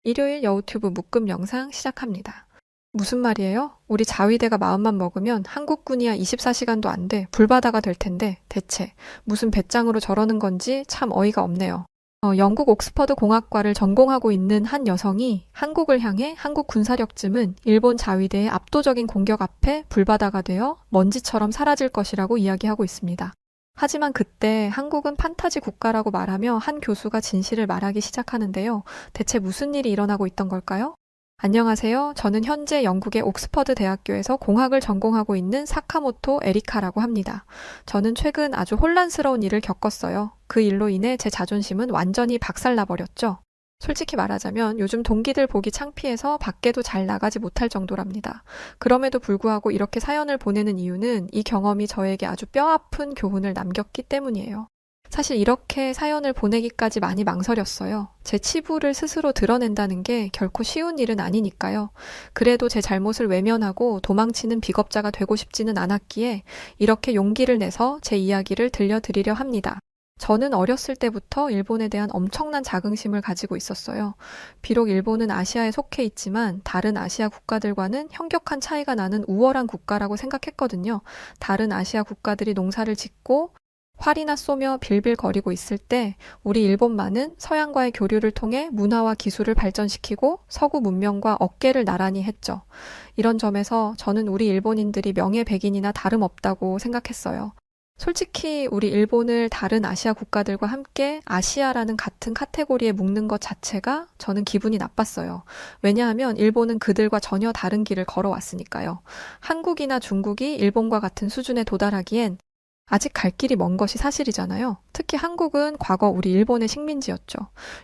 일요일 여우튜브 묶음 영상 시작합니다. 무슨 말이에요? 우리 자위대가 마음만 먹으면 한국군이야 24시간도 안 돼 불바다가 될 텐데 대체 무슨 배짱으로 저러는 건지 참 어이가 없네요. 영국 옥스퍼드 공학과를 전공하고 있는 한 여성이 한국을 향해 한국 군사력쯤은 일본 자위대의 압도적인 공격 앞에 불바다가 되어 먼지처럼 사라질 것이라고 이야기하고 있습니다. 하지만 그때 한국은 판타지 국가라고 말하며 한 교수가 진실을 말하기 시작하는데요. 대체 무슨 일이 일어나고 있던 걸까요? 안녕하세요. 저는 현재 영국의 옥스퍼드 대학교에서 공학을 전공하고 있는 사카모토 에리카라고 합니다. 저는 최근 아주 혼란스러운 일을 겪었어요. 그 일로 인해 제 자존심은 완전히 박살나버렸죠. 솔직히 말하자면 요즘 동기들 보기 창피해서 밖에도 잘 나가지 못할 정도랍니다. 그럼에도 불구하고 이렇게 사연을 보내는 이유는 이 경험이 저에게 아주 뼈아픈 교훈을 남겼기 때문이에요. 사실 이렇게 사연을 보내기까지 많이 망설였어요. 제 치부를 스스로 드러낸다는 게 결코 쉬운 일은 아니니까요. 그래도 제 잘못을 외면하고 도망치는 비겁자가 되고 싶지는 않았기에 이렇게 용기를 내서 제 이야기를 들려드리려 합니다. 저는 어렸을 때부터 일본에 대한 엄청난 자긍심을 가지고 있었어요. 비록 일본은 아시아에 속해 있지만 다른 아시아 국가들과는 현격한 차이가 나는 우월한 국가라고 생각했거든요. 다른 아시아 국가들이 농사를 짓고 활이나 쏘며 빌빌거리고 있을 때 우리 일본만은 서양과의 교류를 통해 문화와 기술을 발전시키고 서구 문명과 어깨를 나란히 했죠. 이런 점에서 저는 우리 일본인들이 명예백인이나 다름없다고 생각했어요. 솔직히 우리 일본을 다른 아시아 국가들과 함께 아시아라는 같은 카테고리에 묶는 것 자체가 저는 기분이 나빴어요. 왜냐하면 일본은 그들과 전혀 다른 길을 걸어왔으니까요. 한국이나 중국이 일본과 같은 수준에 도달하기엔 아직 갈 길이 먼 것이 사실이잖아요. 특히 한국은 과거 우리 일본의 식민지였죠.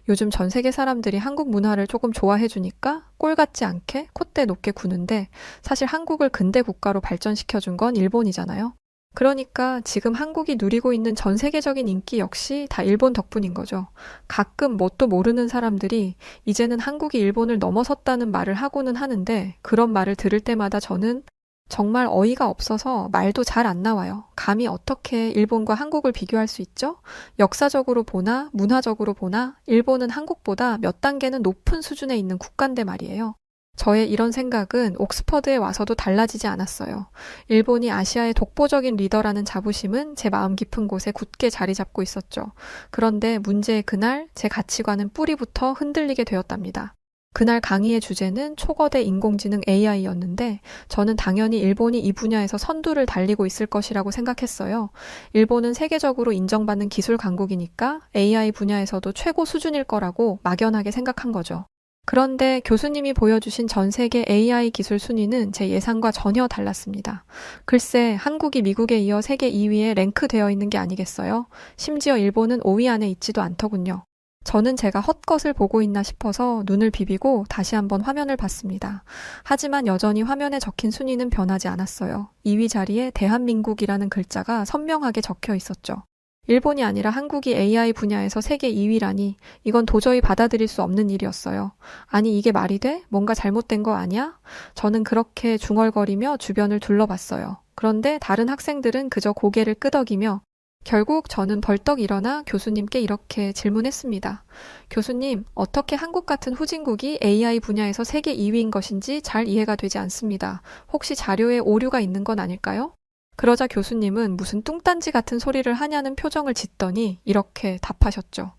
요즘 전 세계 사람들이 한국 문화를 조금 좋아해 주니까 꼴 같지 않게 콧대 높게 구는데 사실 한국을 근대 국가로 발전시켜 준 건 일본이잖아요. 그러니까 지금 한국이 누리고 있는 전 세계적인 인기 역시 다 일본 덕분인 거죠. 가끔 뭣도 모르는 사람들이 이제는 한국이 일본을 넘어섰다는 말을 하고는 하는데 그런 말을 들을 때마다 저는 정말 어이가 없어서 말도 잘 안 나와요. 감히 어떻게 일본과 한국을 비교할 수 있죠? 역사적으로 보나 문화적으로 보나 일본은 한국보다 몇 단계는 높은 수준에 있는 국가인데 말이에요. 저의 이런 생각은 옥스퍼드에 와서도 달라지지 않았어요. 일본이 아시아의 독보적인 리더라는 자부심은 제 마음 깊은 곳에 굳게 자리 잡고 있었죠. 그런데 문제의 그날 제 가치관은 뿌리부터 흔들리게 되었답니다. 그날 강의의 주제는 초거대 인공지능 AI였는데 저는 당연히 일본이 이 분야에서 선두를 달리고 있을 것이라고 생각했어요. 일본은 세계적으로 인정받는 기술 강국이니까 AI 분야에서도 최고 수준일 거라고 막연하게 생각한 거죠. 그런데 교수님이 보여주신 전 세계 AI 기술 순위는 제 예상과 전혀 달랐습니다. 글쎄, 한국이 미국에 이어 세계 2위에 랭크되어 있는 게 아니겠어요? 심지어 일본은 5위 안에 있지도 않더군요. 저는 제가 헛것을 보고 있나 싶어서 눈을 비비고 다시 한번 화면을 봤습니다. 하지만 여전히 화면에 적힌 순위는 변하지 않았어요. 2위 자리에 대한민국이라는 글자가 선명하게 적혀 있었죠. 일본이 아니라 한국이 AI 분야에서 세계 2위라니 이건 도저히 받아들일 수 없는 일이었어요. 아니 이게 말이 돼? 뭔가 잘못된 거 아니야? 저는 그렇게 중얼거리며 주변을 둘러봤어요. 그런데 다른 학생들은 그저 고개를 끄덕이며 결국 저는 벌떡 일어나 교수님께 이렇게 질문했습니다. 교수님, 어떻게 한국 같은 후진국이 AI 분야에서 세계 2위인 것인지 잘 이해가 되지 않습니다. 혹시 자료에 오류가 있는 건 아닐까요? 그러자 교수님은 무슨 뚱딴지 같은 소리를 하냐는 표정을 짓더니 이렇게 답하셨죠.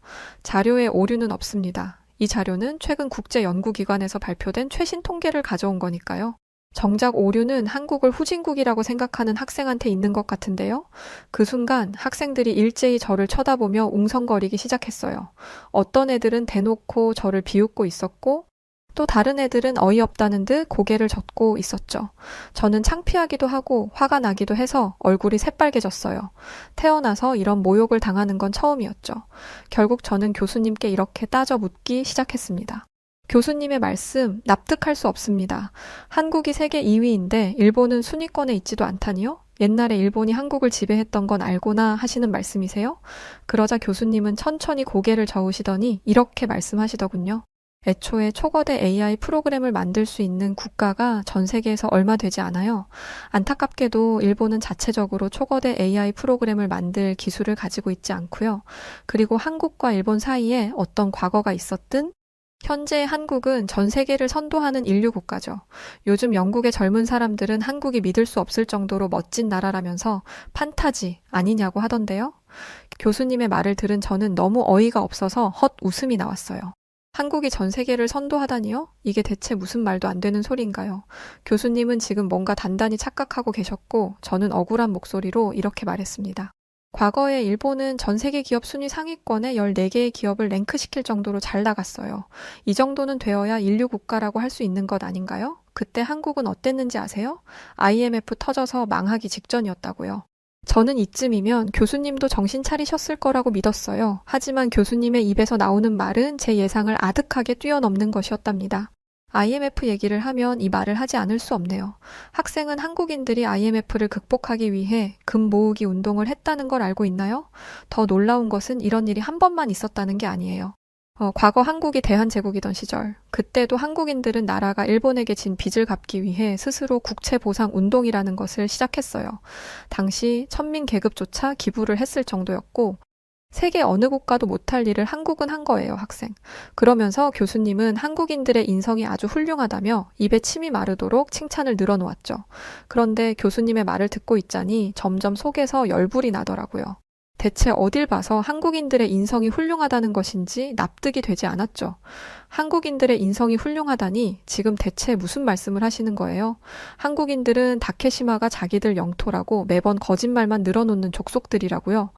자료에 오류는 없습니다. 이 자료는 최근 국제연구기관에서 발표된 최신 통계를 가져온 거니까요. 정작 오류는 한국을 후진국이라고 생각하는 학생한테 있는 것 같은데요. 그 순간 학생들이 일제히 저를 쳐다보며 웅성거리기 시작했어요. 어떤 애들은 대놓고 저를 비웃고 있었고 또 다른 애들은 어이없다는 듯 고개를 젓고 있었죠. 저는 창피하기도 하고 화가 나기도 해서 얼굴이 새빨개졌어요. 태어나서 이런 모욕을 당하는 건 처음이었죠. 결국 저는 교수님께 이렇게 따져 묻기 시작했습니다. 교수님의 말씀 납득할 수 없습니다. 한국이 세계 2위인데 일본은 순위권에 있지도 않다니요? 옛날에 일본이 한국을 지배했던 건 알고나 하시는 말씀이세요? 그러자 교수님은 천천히 고개를 저으시더니 이렇게 말씀하시더군요. 애초에 초거대 AI 프로그램을 만들 수 있는 국가가 전 세계에서 얼마 되지 않아요. 안타깝게도 일본은 자체적으로 초거대 AI 프로그램을 만들 기술을 가지고 있지 않고요. 그리고 한국과 일본 사이에 어떤 과거가 있었든 현재 한국은 전 세계를 선도하는 인류 국가죠. 요즘 영국의 젊은 사람들은 한국이 믿을 수 없을 정도로 멋진 나라라면서 판타지 아니냐고 하던데요. 교수님의 말을 들은 저는 너무 어이가 없어서 헛 웃음이 나왔어요. 한국이 전 세계를 선도하다니요? 이게 대체 무슨 말도 안 되는 소리인가요? 교수님은 지금 뭔가 단단히 착각하고 계셨고 저는 억울한 목소리로 이렇게 말했습니다. 과거에 일본은 전 세계 기업 순위 상위권에 14개의 기업을 랭크시킬 정도로 잘 나갔어요. 이 정도는 되어야 인류 국가라고 할 수 있는 것 아닌가요? 그때 한국은 어땠는지 아세요? IMF 터져서 망하기 직전이었다고요. 저는 이쯤이면 교수님도 정신 차리셨을 거라고 믿었어요. 하지만 교수님의 입에서 나오는 말은 제 예상을 아득하게 뛰어넘는 것이었답니다. IMF 얘기를 하면 이 말을 하지 않을 수 없네요. 학생은 한국인들이 IMF를 극복하기 위해 금 모으기 운동을 했다는 걸 알고 있나요? 더 놀라운 것은 이런 일이 한 번만 있었다는 게 아니에요. 과거 한국이 대한제국이던 시절, 그때도 한국인들은 나라가 일본에게 진 빚을 갚기 위해 스스로 국채보상 운동이라는 것을 시작했어요. 당시 천민 계급조차 기부를 했을 정도였고, 세계 어느 국가도 못할 일을 한국은 한 거예요, 학생. 그러면서 교수님은 한국인들의 인성이 아주 훌륭하다며 입에 침이 마르도록 칭찬을 늘어놓았죠. 그런데 교수님의 말을 듣고 있자니 점점 속에서 열불이 나더라고요. 대체 어딜 봐서 한국인들의 인성이 훌륭하다는 것인지 납득이 되지 않았죠. 한국인들의 인성이 훌륭하다니 지금 대체 무슨 말씀을 하시는 거예요? 한국인들은 다케시마가 자기들 영토라고 매번 거짓말만 늘어놓는 족속들이라고요.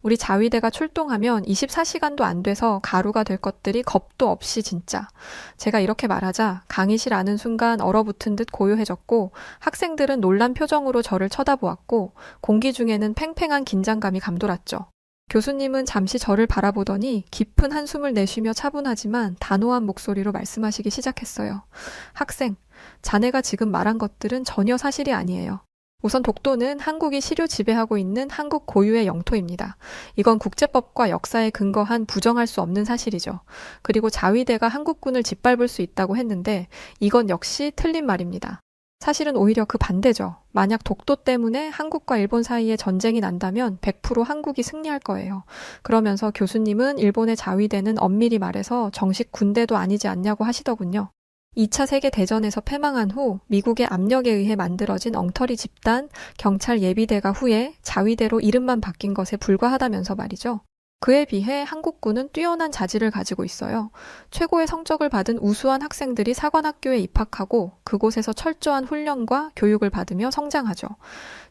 우리 자위대가 출동하면 24시간도 안 돼서 가루가 될 것들이 겁도 없이 진짜. 제가 이렇게 말하자 강의실 아는 순간 얼어붙은 듯 고요해졌고 학생들은 놀란 표정으로 저를 쳐다보았고 공기 중에는 팽팽한 긴장감이 감돌았죠. 교수님은 잠시 저를 바라보더니 깊은 한숨을 내쉬며 차분하지만 단호한 목소리로 말씀하시기 시작했어요. 학생, 자네가 지금 말한 것들은 전혀 사실이 아니에요. 우선 독도는 한국이 시류 지배하고 있는 한국 고유의 영토입니다. 이건 국제법과 역사에 근거한 부정할 수 없는 사실이죠. 그리고 자위대가 한국군을 짓밟을 수 있다고 했는데 이건 역시 틀린 말입니다. 사실은 오히려 그 반대죠. 만약 독도 때문에 한국과 일본 사이에 전쟁이 난다면 100% 한국이 승리할 거예요. 그러면서 교수님은 일본의 자위대는 엄밀히 말해서 정식 군대도 아니지 않냐고 하시더군요. 2차 세계대전에서 패망한 후 미국의 압력에 의해 만들어진 엉터리 집단, 경찰 예비대가 후에 자위대로 이름만 바뀐 것에 불과하다면서 말이죠. 그에 비해 한국군은 뛰어난 자질을 가지고 있어요. 최고의 성적을 받은 우수한 학생들이 사관학교에 입학하고 그곳에서 철저한 훈련과 교육을 받으며 성장하죠.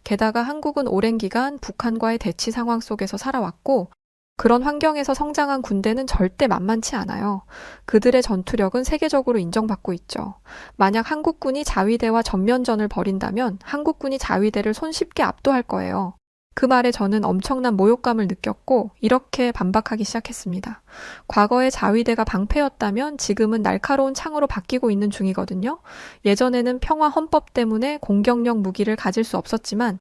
게다가 한국은 오랜 기간 북한과의 대치 상황 속에서 살아왔고 그런 환경에서 성장한 군대는 절대 만만치 않아요. 그들의 전투력은 세계적으로 인정받고 있죠. 만약 한국군이 자위대와 전면전을 벌인다면 한국군이 자위대를 손쉽게 압도할 거예요. 그 말에 저는 엄청난 모욕감을 느꼈고 이렇게 반박하기 시작했습니다. 과거에 자위대가 방패였다면 지금은 날카로운 창으로 바뀌고 있는 중이거든요. 예전에는 평화 헌법 때문에 공격력 무기를 가질 수 없었지만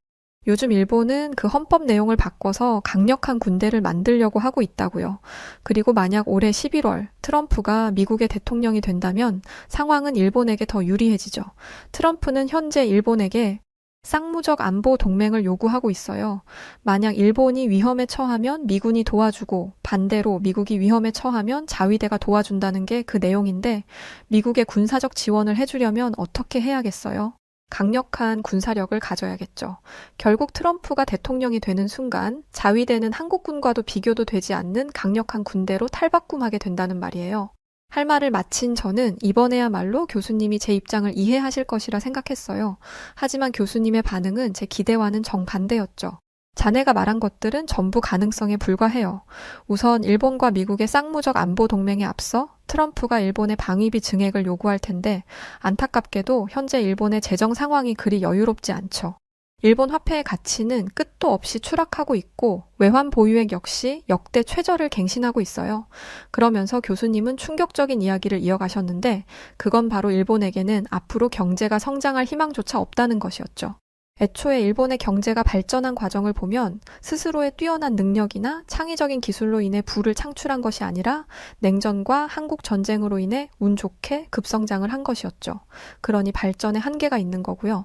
요즘 일본은 그 헌법 내용을 바꿔서 강력한 군대를 만들려고 하고 있다고요. 그리고 만약 올해 11월 트럼프가 미국의 대통령이 된다면 상황은 일본에게 더 유리해지죠. 트럼프는 현재 일본에게 쌍무적 안보 동맹을 요구하고 있어요. 만약 일본이 위험에 처하면 미군이 도와주고 반대로 미국이 위험에 처하면 자위대가 도와준다는 게 그 내용인데 미국의 군사적 지원을 해주려면 어떻게 해야겠어요? 강력한 군사력을 가져야겠죠. 결국 트럼프가 대통령이 되는 순간 자위대는 한국군과도 비교도 되지 않는 강력한 군대로 탈바꿈하게 된다는 말이에요. 할 말을 마친 저는 이번에야말로 교수님이 제 입장을 이해하실 것이라 생각했어요. 하지만 교수님의 반응은 제 기대와는 정반대였죠. 자네가 말한 것들은 전부 가능성에 불과해요. 우선 일본과 미국의 쌍무적 안보 동맹에 앞서 트럼프가 일본의 방위비 증액을 요구할 텐데 안타깝게도 현재 일본의 재정 상황이 그리 여유롭지 않죠. 일본 화폐의 가치는 끝도 없이 추락하고 있고 외환 보유액 역시 역대 최저를 갱신하고 있어요. 그러면서 교수님은 충격적인 이야기를 이어가셨는데 그건 바로 일본에게는 앞으로 경제가 성장할 희망조차 없다는 것이었죠. 애초에 일본의 경제가 발전한 과정을 보면 스스로의 뛰어난 능력이나 창의적인 기술로 인해 부를 창출한 것이 아니라 냉전과 한국 전쟁으로 인해 운 좋게 급성장을 한 것이었죠. 그러니 발전에 한계가 있는 거고요.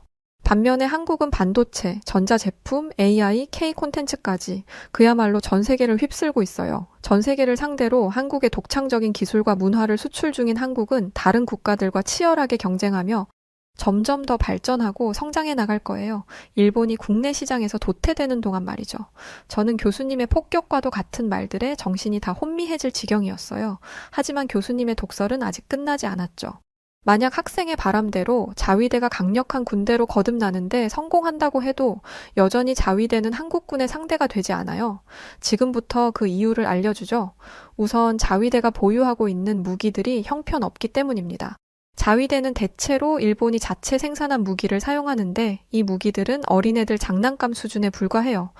반면에 한국은 반도체, 전자제품, AI, K 콘텐츠까지 그야말로 전 세계를 휩쓸고 있어요. 전 세계를 상대로 한국의 독창적인 기술과 문화를 수출 중인 한국은 다른 국가들과 치열하게 경쟁하며 점점 더 발전하고 성장해 나갈 거예요. 일본이 국내 시장에서 도태되는 동안 말이죠. 저는 교수님의 폭격과도 같은 말들에 정신이 다 혼미해질 지경이었어요. 하지만 교수님의 독설은 아직 끝나지 않았죠. 만약 학생의 바람대로 자위대가 강력한 군대로 거듭나는데 성공한다고 해도 여전히 자위대는 한국군의 상대가 되지 않아요. 지금부터 그 이유를 알려주죠. 우선 자위대가 보유하고 있는 무기들이 형편없기 때문입니다. 자위대는 대체로 일본이 자체 생산한 무기를 사용하는데 이 무기들은 어린애들 장난감 수준에 불과해요.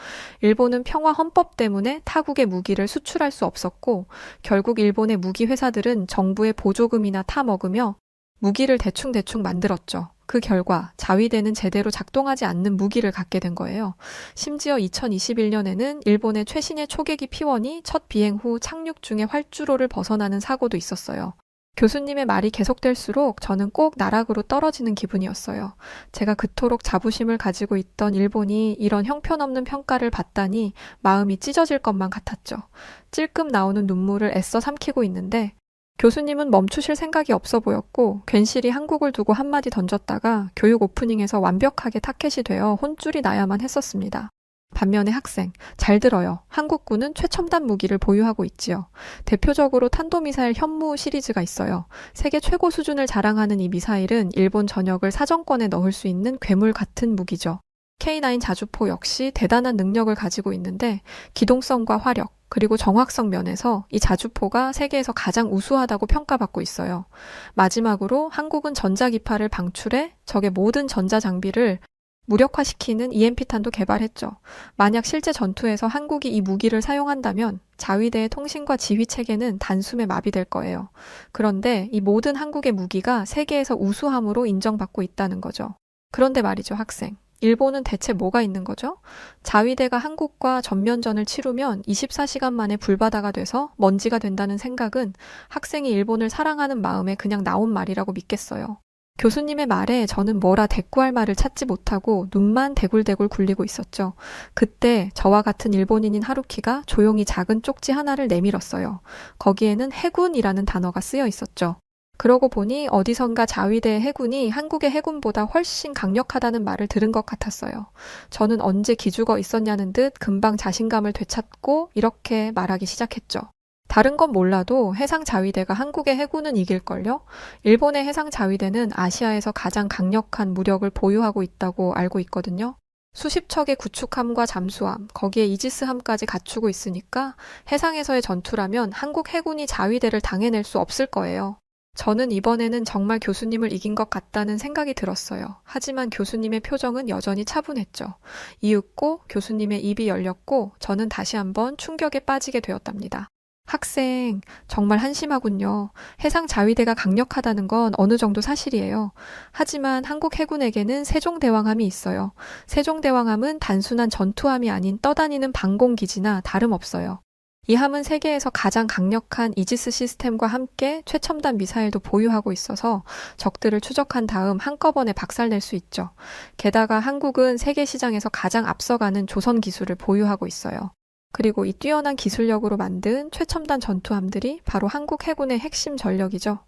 일본은 평화 헌법 때문에 타국의 무기를 수출할 수 없었고 결국 일본의 무기 회사들은 정부의 보조금이나 타먹으며 무기를 대충대충 만들었죠. 그 결과 자위대는 제대로 작동하지 않는 무기를 갖게 된 거예요. 심지어 2021년에는 일본의 최신의 초계기 P1이 첫 비행 후 착륙 중에 활주로를 벗어나는 사고도 있었어요. 교수님의 말이 계속될수록 저는 꼭 나락으로 떨어지는 기분이었어요. 제가 그토록 자부심을 가지고 있던 일본이 이런 형편없는 평가를 받다니 마음이 찢어질 것만 같았죠. 찔끔 나오는 눈물을 애써 삼키고 있는데 교수님은 멈추실 생각이 없어 보였고 괜시리 한국을 두고 한마디 던졌다가 교육 오프닝에서 완벽하게 타켓이 되어 혼쭐이 나야만 했었습니다. 반면에 학생, 잘 들어요. 한국군은 최첨단 무기를 보유하고 있지요. 대표적으로 탄도미사일 현무 시리즈가 있어요. 세계 최고 수준을 자랑하는 이 미사일은 일본 전역을 사정권에 넣을 수 있는 괴물 같은 무기죠. K9 자주포 역시 대단한 능력을 가지고 있는데 기동성과 화력, 그리고 정확성 면에서 이 자주포가 세계에서 가장 우수하다고 평가받고 있어요. 마지막으로 한국은 전자기파를 방출해 적의 모든 전자장비를 무력화시키는 EMP탄도 개발했죠. 만약 실제 전투에서 한국이 이 무기를 사용한다면 자위대의 통신과 지휘 체계는 단숨에 마비될 거예요. 그런데 이 모든 한국의 무기가 세계에서 우수함으로 인정받고 있다는 거죠. 그런데 말이죠, 학생. 일본은 대체 뭐가 있는 거죠? 자위대가 한국과 전면전을 치르면 24시간 만에 불바다가 돼서 먼지가 된다는 생각은 학생이 일본을 사랑하는 마음에 그냥 나온 말이라고 믿겠어요. 교수님의 말에 저는 뭐라 대꾸할 말을 찾지 못하고 눈만 대굴대굴 굴리고 있었죠. 그때 저와 같은 일본인인 하루키가 조용히 작은 쪽지 하나를 내밀었어요. 거기에는 해군이라는 단어가 쓰여 있었죠. 그러고 보니 어디선가 자위대의 해군이 한국의 해군보다 훨씬 강력하다는 말을 들은 것 같았어요. 저는 언제 기죽어 있었냐는 듯 금방 자신감을 되찾고 이렇게 말하기 시작했죠. 다른 건 몰라도 해상 자위대가 한국의 해군은 이길걸요? 일본의 해상 자위대는 아시아에서 가장 강력한 무력을 보유하고 있다고 알고 있거든요. 수십 척의 구축함과 잠수함, 거기에 이지스함까지 갖추고 있으니까 해상에서의 전투라면 한국 해군이 자위대를 당해낼 수 없을 거예요. 저는 이번에는 정말 교수님을 이긴 것 같다는 생각이 들었어요. 하지만 교수님의 표정은 여전히 차분했죠. 이윽고 교수님의 입이 열렸고 저는 다시 한번 충격에 빠지게 되었답니다. 학생, 정말 한심하군요. 해상 자위대가 강력하다는 건 어느 정도 사실이에요. 하지만 한국 해군에게는 세종대왕함이 있어요. 세종대왕함은 단순한 전투함이 아닌 떠다니는 방공기지나 다름없어요. 이 함은 세계에서 가장 강력한 이지스 시스템과 함께 최첨단 미사일도 보유하고 있어서 적들을 추적한 다음 한꺼번에 박살낼 수 있죠. 게다가 한국은 세계 시장에서 가장 앞서가는 조선 기술을 보유하고 있어요. 그리고 이 뛰어난 기술력으로 만든 최첨단 전투함들이 바로 한국 해군의 핵심 전력이죠.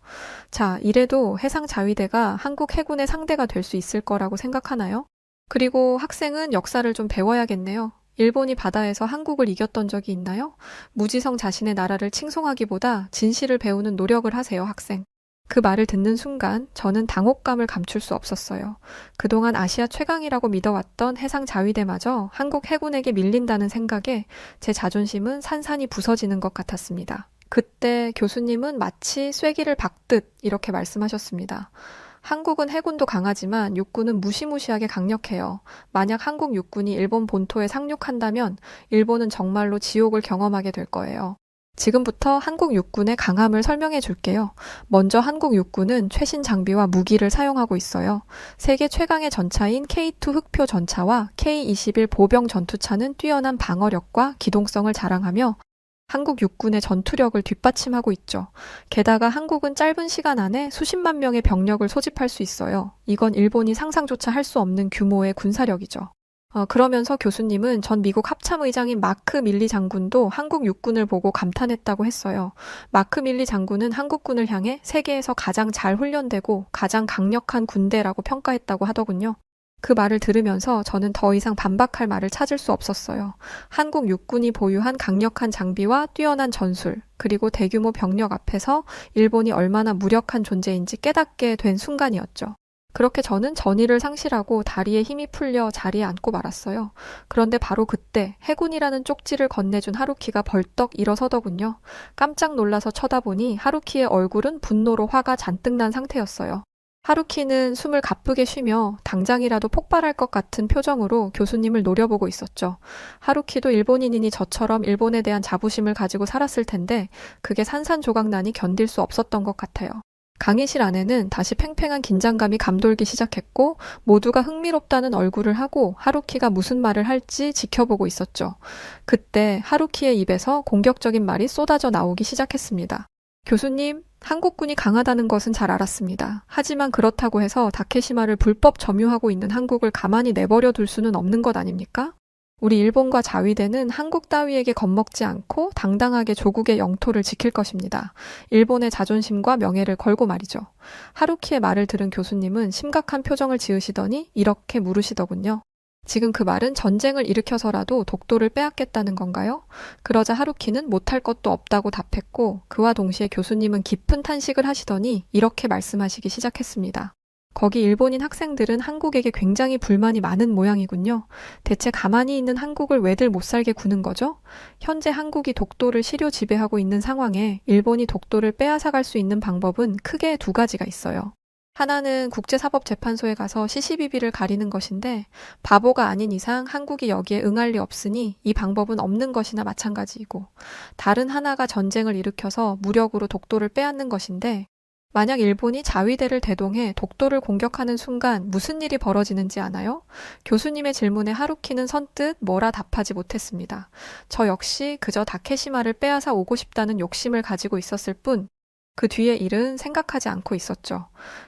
자, 이래도 해상 자위대가 한국 해군의 상대가 될 수 있을 거라고 생각하나요? 그리고 학생은 역사를 좀 배워야겠네요. 일본이 바다에서 한국을 이겼던 적이 있나요? 무지성 자신의 나라를 칭송하기보다 진실을 배우는 노력을 하세요, 학생. 그 말을 듣는 순간 저는 당혹감을 감출 수 없었어요. 그동안 아시아 최강이라고 믿어왔던 해상 자위대마저 한국 해군에게 밀린다는 생각에 제 자존심은 산산이 부서지는 것 같았습니다. 그때 교수님은 마치 쐐기를 박듯 이렇게 말씀하셨습니다. 한국은 해군도 강하지만 육군은 무시무시하게 강력해요. 만약 한국 육군이 일본 본토에 상륙한다면 일본은 정말로 지옥을 경험하게 될 거예요. 지금부터 한국 육군의 강함을 설명해 줄게요. 먼저 한국 육군은 최신 장비와 무기를 사용하고 있어요. 세계 최강의 전차인 K2 흑표 전차와 K21 보병 전투차는 뛰어난 방어력과 기동성을 자랑하며 한국 육군의 전투력을 뒷받침하고 있죠. 게다가 한국은 짧은 시간 안에 수십만 명의 병력을 소집할 수 있어요. 이건 일본이 상상조차 할 수 없는 규모의 군사력이죠. 그러면서 교수님은 전 미국 합참의장인 마크 밀리 장군도 한국 육군을 보고 감탄했다고 했어요. 마크 밀리 장군은 한국군을 향해 세계에서 가장 잘 훈련되고 가장 강력한 군대라고 평가했다고 하더군요. 그 말을 들으면서 저는 더 이상 반박할 말을 찾을 수 없었어요. 한국 육군이 보유한 강력한 장비와 뛰어난 전술, 그리고 대규모 병력 앞에서 일본이 얼마나 무력한 존재인지 깨닫게 된 순간이었죠. 그렇게 저는 전의를 상실하고 다리에 힘이 풀려 자리에 앉고 말았어요. 그런데 바로 그때 해군이라는 쪽지를 건네준 하루키가 벌떡 일어서더군요. 깜짝 놀라서 쳐다보니 하루키의 얼굴은 분노로 화가 잔뜩 난 상태였어요. 하루키는 숨을 가쁘게 쉬며 당장이라도 폭발할 것 같은 표정으로 교수님을 노려보고 있었죠. 하루키도 일본인이니 저처럼 일본에 대한 자부심을 가지고 살았을 텐데 그게 산산조각나니 견딜 수 없었던 것 같아요. 강의실 안에는 다시 팽팽한 긴장감이 감돌기 시작했고 모두가 흥미롭다는 얼굴을 하고 하루키가 무슨 말을 할지 지켜보고 있었죠. 그때 하루키의 입에서 공격적인 말이 쏟아져 나오기 시작했습니다. 교수님, 한국군이 강하다는 것은 잘 알았습니다. 하지만 그렇다고 해서 다케시마를 불법 점유하고 있는 한국을 가만히 내버려 둘 수는 없는 것 아닙니까? 우리 일본과 자위대는 한국 따위에게 겁먹지 않고 당당하게 조국의 영토를 지킬 것입니다. 일본의 자존심과 명예를 걸고 말이죠. 하루키의 말을 들은 교수님은 심각한 표정을 지으시더니 이렇게 물으시더군요. 지금 그 말은 전쟁을 일으켜서라도 독도를 빼앗겠다는 건가요? 그러자 하루키는 못할 것도 없다고 답했고 그와 동시에 교수님은 깊은 탄식을 하시더니 이렇게 말씀하시기 시작했습니다. 거기 일본인 학생들은 한국에게 굉장히 불만이 많은 모양이군요. 대체 가만히 있는 한국을 왜들 못 살게 구는 거죠? 현재 한국이 독도를 실효 지배하고 있는 상황에 일본이 독도를 빼앗아갈 수 있는 방법은 크게 두 가지가 있어요. 하나는 국제사법재판소에 가서 시시비비를 가리는 것인데 바보가 아닌 이상 한국이 여기에 응할 리 없으니 이 방법은 없는 것이나 마찬가지이고 다른 하나가 전쟁을 일으켜서 무력으로 독도를 빼앗는 것인데 만약 일본이 자위대를 대동해 독도를 공격하는 순간 무슨 일이 벌어지는지 아나요? 교수님의 질문에 하루키는 선뜻 뭐라 답하지 못했습니다. 저 역시 그저 다케시마를 빼앗아 오고 싶다는 욕심을 가지고 있었을 뿐 그 뒤의 일은 생각하지 않고 있었죠.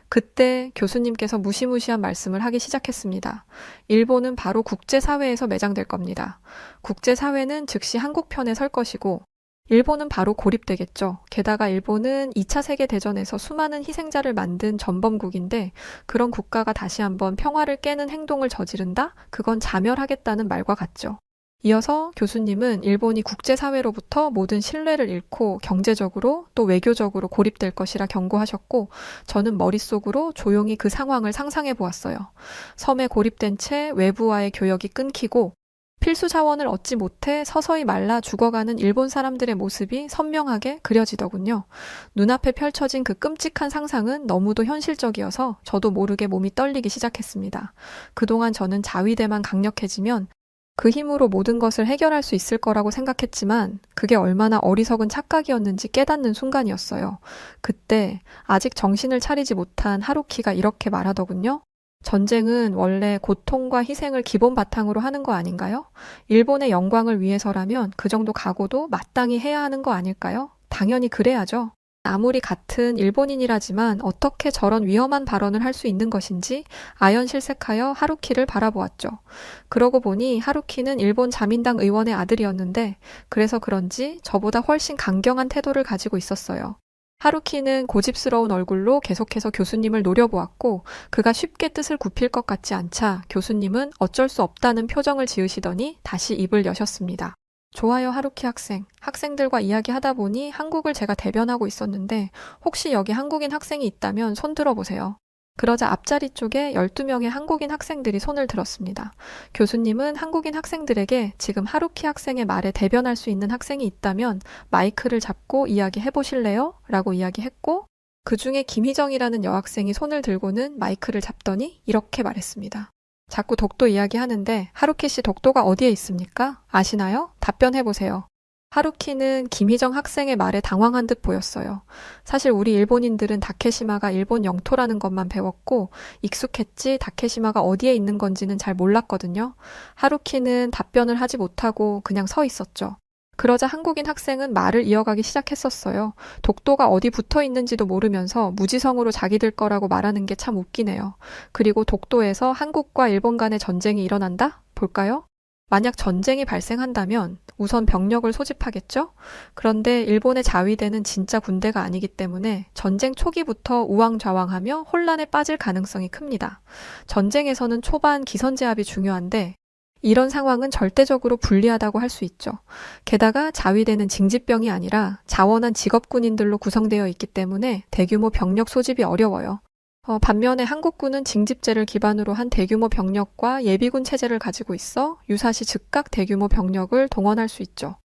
그때 교수님께서 무시무시한 말씀을 하기 시작했습니다. 일본은 바로 국제사회에서 매장될 겁니다. 국제사회는 즉시 한국 편에 설 것이고 일본은 바로 고립되겠죠. 게다가 일본은 2차 세계대전에서 수많은 희생자를 만든 전범국인데 그런 국가가 다시 한번 평화를 깨는 행동을 저지른다? 그건 자멸하겠다는 말과 같죠. 이어서 교수님은 일본이 국제사회로부터 모든 신뢰를 잃고 경제적으로 또 외교적으로 고립될 것이라 경고하셨고 저는 머릿속으로 조용히 그 상황을 상상해 보았어요. 섬에 고립된 채 외부와의 교역이 끊기고 필수 자원을 얻지 못해 서서히 말라 죽어가는 일본 사람들의 모습이 선명하게 그려지더군요. 눈앞에 펼쳐진 그 끔찍한 상상은 너무도 현실적이어서 저도 모르게 몸이 떨리기 시작했습니다. 그동안 저는 자위대만 강력해지면 그 힘으로 모든 것을 해결할 수 있을 거라고 생각했지만 그게 얼마나 어리석은 착각이었는지 깨닫는 순간이었어요. 그때 아직 정신을 차리지 못한 하루키가 이렇게 말하더군요. 전쟁은 원래 고통과 희생을 기본 바탕으로 하는 거 아닌가요? 일본의 영광을 위해서라면 그 정도 각오도 마땅히 해야 하는 거 아닐까요? 당연히 그래야죠. 아무리 같은 일본인이라지만 어떻게 저런 위험한 발언을 할 수 있는 것인지 아연실색하여 하루키를 바라보았죠. 그러고 보니 하루키는 일본 자민당 의원의 아들이었는데 그래서 그런지 저보다 훨씬 강경한 태도를 가지고 있었어요. 하루키는 고집스러운 얼굴로 계속해서 교수님을 노려보았고 그가 쉽게 뜻을 굽힐 것 같지 않자 교수님은 어쩔 수 없다는 표정을 지으시더니 다시 입을 여셨습니다. 좋아요, 하루키 학생. 학생들과 이야기하다 보니 한국을 제가 대변하고 있었는데 혹시 여기 한국인 학생이 있다면 손 들어보세요. 그러자 앞자리 쪽에 12명의 한국인 학생들이 손을 들었습니다. 교수님은 한국인 학생들에게 지금 하루키 학생의 말에 대변할 수 있는 학생이 있다면 마이크를 잡고 이야기해 보실래요? 라고 이야기했고 그 중에 김희정이라는 여학생이 손을 들고는 마이크를 잡더니 이렇게 말했습니다. 자꾸 독도 이야기하는데 하루키 씨 독도가 어디에 있습니까? 아시나요? 답변해보세요. 하루키는 김희정 학생의 말에 당황한 듯 보였어요. 사실 우리 일본인들은 다케시마가 일본 영토라는 것만 배웠고 익숙했지 다케시마가 어디에 있는 건지는 잘 몰랐거든요. 하루키는 답변을 하지 못하고 그냥 서 있었죠. 그러자 한국인 학생은 말을 이어가기 시작했었어요. 독도가 어디 붙어 있는지도 모르면서 무지성으로 자기들 거라고 말하는 게 참 웃기네요. 그리고 독도에서 한국과 일본 간의 전쟁이 일어난다? 볼까요? 만약 전쟁이 발생한다면 우선 병력을 소집하겠죠? 그런데 일본의 자위대는 진짜 군대가 아니기 때문에 전쟁 초기부터 우왕좌왕하며 혼란에 빠질 가능성이 큽니다. 전쟁에서는 초반 기선제압이 중요한데 이런 상황은 절대적으로 불리하다고 할 수 있죠. 게다가 자위대는 징집병이 아니라 자원한 직업군인들로 구성되어 있기 때문에 대규모 병력 소집이 어려워요. 반면에 한국군은 징집제를 기반으로 한 대규모 병력과 예비군 체제를 가지고 있어 유사시 즉각 대규모 병력을 동원할 수 있죠.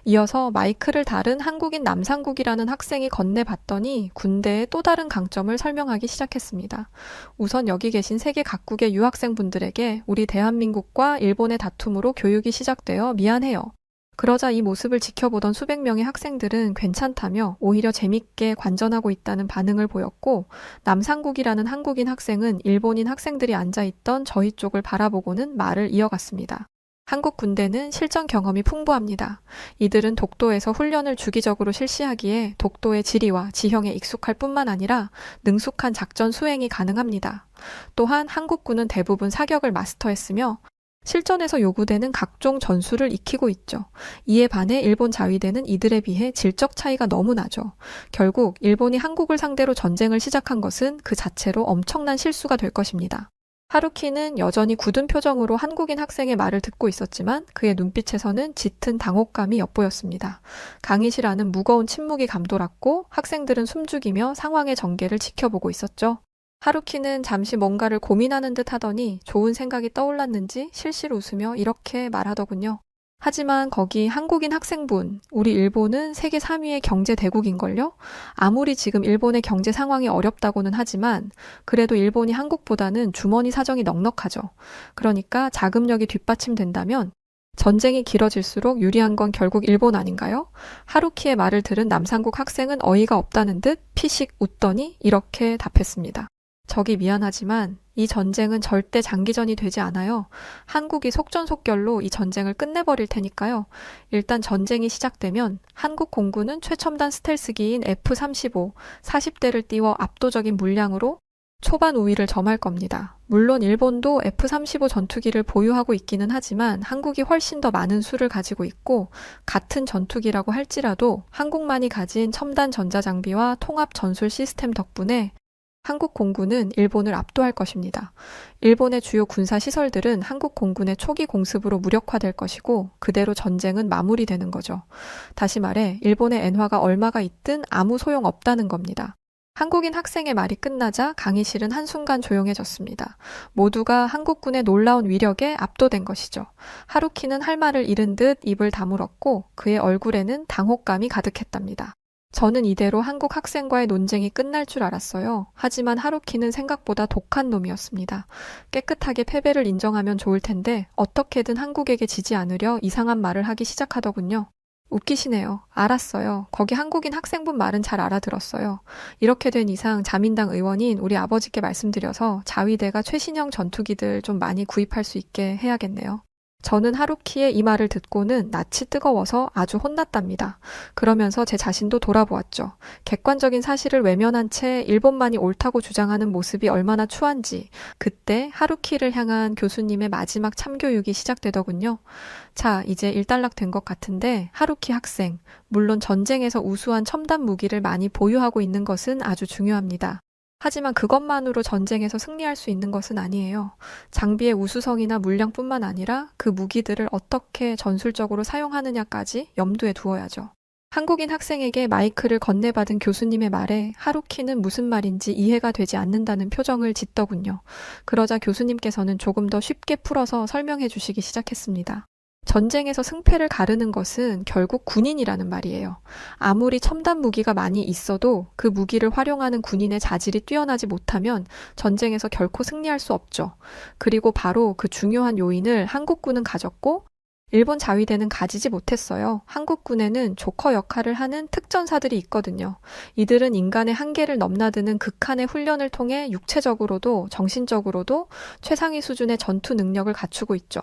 이어서 마이크를 다룬 한국인 남상국이라는 학생이 건네봤더니 군대의 또 다른 강점을 설명하기 시작했습니다. 우선 여기 계신 세계 각국의 유학생분들에게 우리 대한민국과 일본의 다툼으로 교육이 시작되어 미안해요. 그러자 이 모습을 지켜보던 수백 명의 학생들은 괜찮다며 오히려 재밌게 관전하고 있다는 반응을 보였고, 남상국이라는 한국인 학생은 일본인 학생들이 앉아있던 저희 쪽을 바라보고는 말을 이어갔습니다. 한국 군대는 실전 경험이 풍부합니다. 이들은 독도에서 훈련을 주기적으로 실시하기에 독도의 지리와 지형에 익숙할 뿐만 아니라 능숙한 작전 수행이 가능합니다. 또한 한국군은 대부분 사격을 마스터했으며 실전에서 요구되는 각종 전술을 익히고 있죠. 이에 반해 일본 자위대는 이들에 비해 질적 차이가 너무 나죠. 결국 일본이 한국을 상대로 전쟁을 시작한 것은 그 자체로 엄청난 실수가 될 것입니다. 하루키는 여전히 굳은 표정으로 한국인 학생의 말을 듣고 있었지만 그의 눈빛에서는 짙은 당혹감이 엿보였습니다. 강의실안은 무거운 침묵이 감돌았고 학생들은 숨죽이며 상황의 전개를 지켜보고 있었죠. 하루키는 잠시 뭔가를 고민하는 듯 하더니 좋은 생각이 떠올랐는지 실실 웃으며 이렇게 말하더군요. 하지만 거기 한국인 학생분, 우리 일본은 세계 3위의 경제 대국인걸요? 아무리 지금 일본의 경제 상황이 어렵다고는 하지만 그래도 일본이 한국보다는 주머니 사정이 넉넉하죠. 그러니까 자금력이 뒷받침된다면 전쟁이 길어질수록 유리한 건 결국 일본 아닌가요? 하루키의 말을 들은 남상국 학생은 어이가 없다는 듯 피식 웃더니 이렇게 답했습니다. 저기 미안하지만 이 전쟁은 절대 장기전이 되지 않아요. 한국이 속전속결로 이 전쟁을 끝내버릴 테니까요. 일단 전쟁이 시작되면 한국 공군은 최첨단 스텔스기인 F-35, 40대를 띄워 압도적인 물량으로 초반 우위를 점할 겁니다. 물론 일본도 F-35 전투기를 보유하고 있기는 하지만 한국이 훨씬 더 많은 수를 가지고 있고 같은 전투기라고 할지라도 한국만이 가진 첨단 전자장비와 통합 전술 시스템 덕분에 한국 공군은 일본을 압도할 것입니다. 일본의 주요 군사 시설들은 한국 공군의 초기 공습으로 무력화될 것이고 그대로 전쟁은 마무리되는 거죠. 다시 말해 일본의 엔화가 얼마가 있든 아무 소용 없다는 겁니다. 한국인 학생의 말이 끝나자 강의실은 한순간 조용해졌습니다. 모두가 한국군의 놀라운 위력에 압도된 것이죠. 하루키는 할 말을 잃은 듯 입을 다물었고 그의 얼굴에는 당혹감이 가득했답니다. 저는 이대로 한국 학생과의 논쟁이 끝날 줄 알았어요. 하지만 하루키는 생각보다 독한 놈이었습니다. 깨끗하게 패배를 인정하면 좋을 텐데 어떻게든 한국에게 지지 않으려 이상한 말을 하기 시작하더군요. 웃기시네요. 알았어요. 거기 한국인 학생분 말은 잘 알아들었어요. 이렇게 된 이상 자민당 의원인 우리 아버지께 말씀드려서 자위대가 최신형 전투기들 좀 많이 구입할 수 있게 해야겠네요. 저는 하루키의 이 말을 듣고는 낯이 뜨거워서 아주 혼났답니다. 그러면서 제 자신도 돌아보았죠. 객관적인 사실을 외면한 채 일본만이 옳다고 주장하는 모습이 얼마나 추한지 그때 하루키를 향한 교수님의 마지막 참교육이 시작되더군요. 자, 이제 일단락된 것 같은데 하루키 학생, 물론 전쟁에서 우수한 첨단 무기를 많이 보유하고 있는 것은 아주 중요합니다. 하지만 그것만으로 전쟁에서 승리할 수 있는 것은 아니에요. 장비의 우수성이나 물량뿐만 아니라 그 무기들을 어떻게 전술적으로 사용하느냐까지 염두에 두어야죠. 한국인 학생에게 마이크를 건네받은 교수님의 말에 하루키는 무슨 말인지 이해가 되지 않는다는 표정을 짓더군요. 그러자 교수님께서는 조금 더 쉽게 풀어서 설명해 주시기 시작했습니다. 전쟁에서 승패를 가르는 것은 결국 군인이라는 말이에요. 아무리 첨단 무기가 많이 있어도 그 무기를 활용하는 군인의 자질이 뛰어나지 못하면 전쟁에서 결코 승리할 수 없죠. 그리고 바로 그 중요한 요인을 한국군은 가졌고 일본 자위대는 가지지 못했어요. 한국군에는 조커 역할을 하는 특전사들이 있거든요. 이들은 인간의 한계를 넘나드는 극한의 훈련을 통해 육체적으로도 정신적으로도 최상위 수준의 전투 능력을 갖추고 있죠.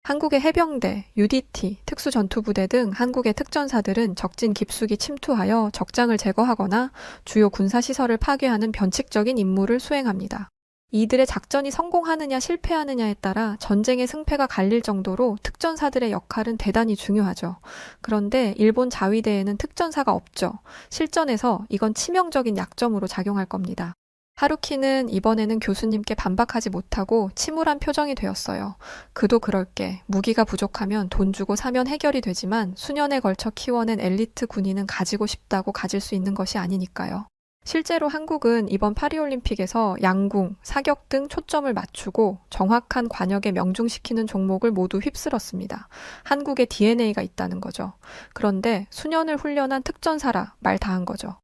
한국의 해병대, UDT, 특수전투부대 등 한국의 특전사들은 적진 깊숙이 침투하여 적장을 제거하거나 주요 군사시설을 파괴하는 변칙적인 임무를 수행합니다. 이들의 작전이 성공하느냐 실패하느냐에 따라 전쟁의 승패가 갈릴 정도로 특전사들의 역할은 대단히 중요하죠. 그런데 일본 자위대에는 특전사가 없죠. 실전에서 이건 치명적인 약점으로 작용할 겁니다. 하루키는 이번에는 교수님께 반박하지 못하고 침울한 표정이 되었어요. 그도 그럴게. 무기가 부족하면 돈 주고 사면 해결이 되지만 수년에 걸쳐 키워낸 엘리트 군인은 가지고 싶다고 가질 수 있는 것이 아니니까요. 실제로 한국은 이번 파리올림픽에서 양궁, 사격 등 초점을 맞추고 정확한 관역에 명중시키는 종목을 모두 휩쓸었습니다. 한국의 DNA가 있다는 거죠. 그런데 수년을 훈련한 특전사라 말 다 한 거죠.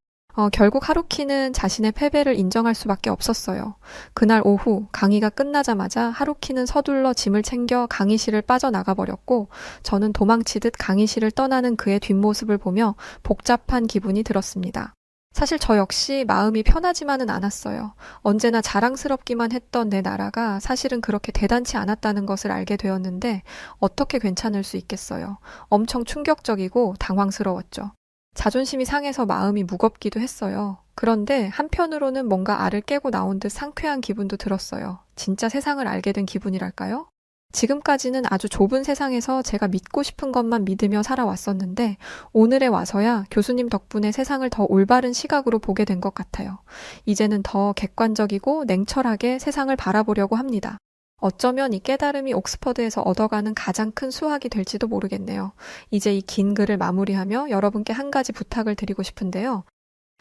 결국 하루키는 자신의 패배를 인정할 수밖에 없었어요. 그날 오후 강의가 끝나자마자 하루키는 서둘러 짐을 챙겨 강의실을 빠져나가 버렸고 저는 도망치듯 강의실을 떠나는 그의 뒷모습을 보며 복잡한 기분이 들었습니다. 사실 저 역시 마음이 편하지만은 않았어요. 언제나 자랑스럽기만 했던 내 나라가 사실은 그렇게 대단치 않았다는 것을 알게 되었는데 어떻게 괜찮을 수 있겠어요. 엄청 충격적이고 당황스러웠죠. 자존심이 상해서 마음이 무겁기도 했어요. 그런데 한편으로는 뭔가 알을 깨고 나온 듯 상쾌한 기분도 들었어요. 진짜 세상을 알게 된 기분이랄까요? 지금까지는 아주 좁은 세상에서 제가 믿고 싶은 것만 믿으며 살아왔었는데 오늘에 와서야 교수님 덕분에 세상을 더 올바른 시각으로 보게 된 것 같아요. 이제는 더 객관적이고 냉철하게 세상을 바라보려고 합니다. 어쩌면 이 깨달음이 옥스퍼드에서 얻어가는 가장 큰 수확이 될지도 모르겠네요. 이제 이 긴 글을 마무리하며 여러분께 한 가지 부탁을 드리고 싶은데요.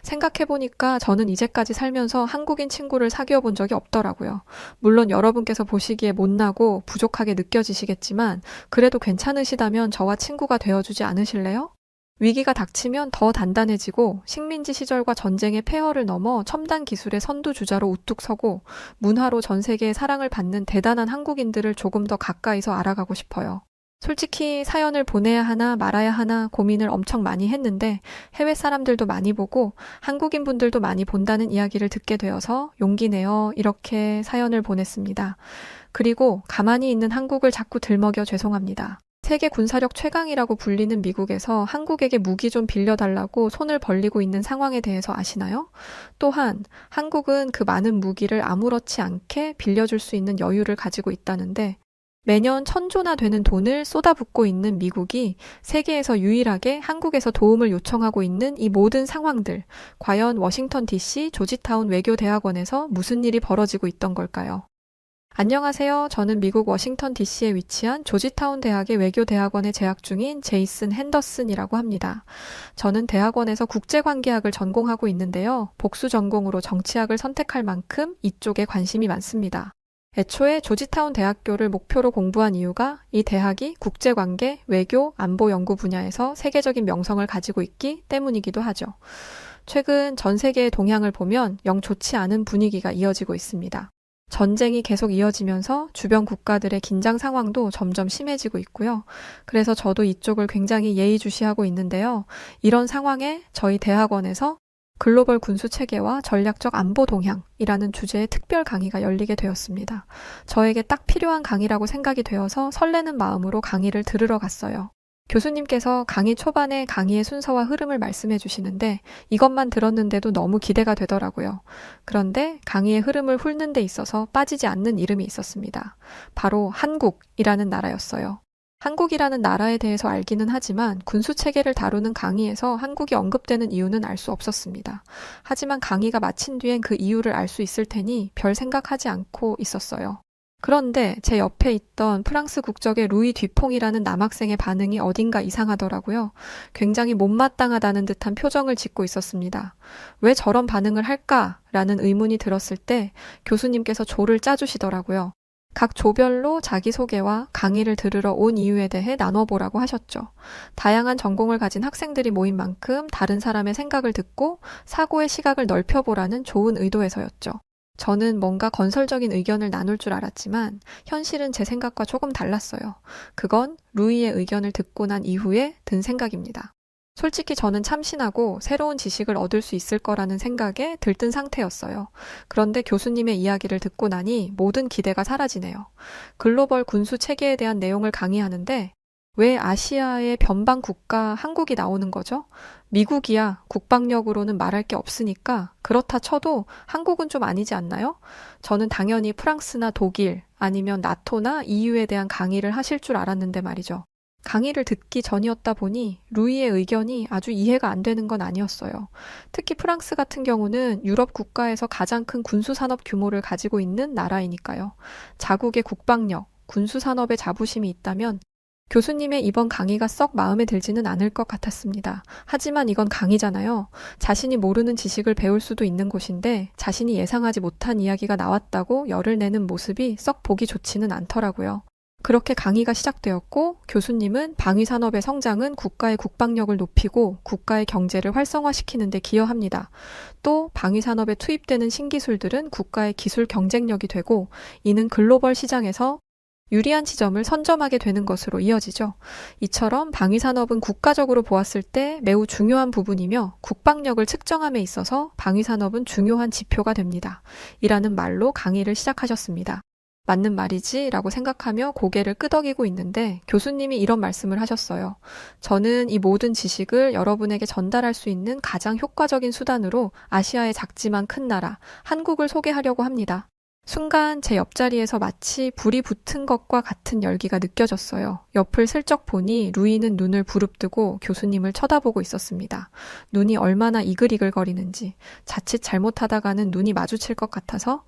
생각해보니까 저는 이제까지 살면서 한국인 친구를 사귀어 본 적이 없더라고요. 물론 여러분께서 보시기에 못나고 부족하게 느껴지시겠지만 그래도 괜찮으시다면 저와 친구가 되어주지 않으실래요? 위기가 닥치면 더 단단해지고 식민지 시절과 전쟁의 폐허를 넘어 첨단 기술의 선두주자로 우뚝 서고 문화로 전 세계의 사랑을 받는 대단한 한국인들을 조금 더 가까이서 알아가고 싶어요. 솔직히 사연을 보내야 하나 말아야 하나 고민을 엄청 많이 했는데 해외 사람들도 많이 보고 한국인 분들도 많이 본다는 이야기를 듣게 되어서 용기 내어 이렇게 사연을 보냈습니다. 그리고 가만히 있는 한국을 자꾸 들먹여 죄송합니다. 세계 군사력 최강이라고 불리는 미국에서 한국에게 무기 좀 빌려달라고 손을 벌리고 있는 상황에 대해서 아시나요? 또한 한국은 그 많은 무기를 아무렇지 않게 빌려줄 수 있는 여유를 가지고 있다는데 매년 1,000조나 되는 돈을 쏟아붓고 있는 미국이 세계에서 유일하게 한국에서 도움을 요청하고 있는 이 모든 상황들, 과연 워싱턴 DC 조지타운 외교대학원에서 무슨 일이 벌어지고 있던 걸까요? 안녕하세요. 저는 미국 워싱턴 DC에 위치한 조지타운 대학의 외교대학원에 재학 중인 제이슨 핸더슨이라고 합니다. 저는 대학원에서 국제관계학을 전공하고 있는데요. 복수 전공으로 정치학을 선택할 만큼 이쪽에 관심이 많습니다. 애초에 조지타운 대학교를 목표로 공부한 이유가 이 대학이 국제관계, 외교, 안보 연구 분야에서 세계적인 명성을 가지고 있기 때문이기도 하죠. 최근 전 세계의 동향을 보면 영 좋지 않은 분위기가 이어지고 있습니다. 전쟁이 계속 이어지면서 주변 국가들의 긴장 상황도 점점 심해지고 있고요. 그래서 저도 이쪽을 굉장히 예의주시하고 있는데요. 이런 상황에 저희 대학원에서 글로벌 군수 체계와 전략적 안보 동향이라는 주제의 특별 강의가 열리게 되었습니다. 저에게 딱 필요한 강의라고 생각이 되어서 설레는 마음으로 강의를 들으러 갔어요. 교수님께서 강의 초반에 강의의 순서와 흐름을 말씀해 주시는데 이것만 들었는데도 너무 기대가 되더라고요. 그런데 강의의 흐름을 훑는 데 있어서 빠지지 않는 이름이 있었습니다. 바로 한국이라는 나라였어요. 한국이라는 나라에 대해서 알기는 하지만 군수 체계를 다루는 강의에서 한국이 언급되는 이유는 알 수 없었습니다. 하지만 강의가 마친 뒤엔 그 이유를 알 수 있을 테니 별 생각하지 않고 있었어요. 그런데 제 옆에 있던 프랑스 국적의 루이 뒤퐁이라는 남학생의 반응이 어딘가 이상하더라고요. 굉장히 못마땅하다는 듯한 표정을 짓고 있었습니다. 왜 저런 반응을 할까라는 의문이 들었을 때 교수님께서 조를 짜주시더라고요. 각 조별로 자기소개와 강의를 들으러 온 이유에 대해 나눠보라고 하셨죠. 다양한 전공을 가진 학생들이 모인 만큼 다른 사람의 생각을 듣고 사고의 시각을 넓혀보라는 좋은 의도에서였죠. 저는 뭔가 건설적인 의견을 나눌 줄 알았지만 현실은 제 생각과 조금 달랐어요. 그건 루이의 의견을 듣고 난 이후에 든 생각입니다. 솔직히 저는 참신하고 새로운 지식을 얻을 수 있을 거라는 생각에 들뜬 상태였어요. 그런데 교수님의 이야기를 듣고 나니 모든 기대가 사라지네요. 글로벌 군수 체계에 대한 내용을 강의하는데 왜 아시아의 변방 국가 한국이 나오는 거죠? 미국이야 국방력으로는 말할 게 없으니까 그렇다 쳐도 한국은 좀 아니지 않나요? 저는 당연히 프랑스나 독일 아니면 나토나 EU에 대한 강의를 하실 줄 알았는데 말이죠. 강의를 듣기 전이었다 보니 루이의 의견이 아주 이해가 안 되는 건 아니었어요. 특히 프랑스 같은 경우는 유럽 국가에서 가장 큰 군수산업 규모를 가지고 있는 나라이니까요. 자국의 국방력, 군수산업에 자부심이 있다면 교수님의 이번 강의가 썩 마음에 들지는 않을 것 같았습니다. 하지만 이건 강의잖아요. 자신이 모르는 지식을 배울 수도 있는 곳인데 자신이 예상하지 못한 이야기가 나왔다고 열을 내는 모습이 썩 보기 좋지는 않더라고요. 그렇게 강의가 시작되었고 교수님은 방위산업의 성장은 국가의 국방력을 높이고 국가의 경제를 활성화시키는 데 기여합니다. 또 방위산업에 투입되는 신기술들은 국가의 기술 경쟁력이 되고 이는 글로벌 시장에서 유리한 지점을 선점하게 되는 것으로 이어지죠. 이처럼 방위산업은 국가적으로 보았을 때 매우 중요한 부분이며 국방력을 측정함에 있어서 방위산업은 중요한 지표가 됩니다. 이라는 말로 강의를 시작하셨습니다. 맞는 말이지 라고 생각하며 고개를 끄덕이고 있는데 교수님이 이런 말씀을 하셨어요. 저는 이 모든 지식을 여러분에게 전달할 수 있는 가장 효과적인 수단으로 아시아의 작지만 큰 나라, 한국을 소개하려고 합니다. 순간 제 옆자리에서 마치 불이 붙은 것과 같은 열기가 느껴졌어요. 옆을 슬쩍 보니 루이는 눈을 부릅뜨고 교수님을 쳐다보고 있었습니다. 눈이 얼마나 이글이글거리는지 자칫 잘못하다가는 눈이 마주칠 것 같아서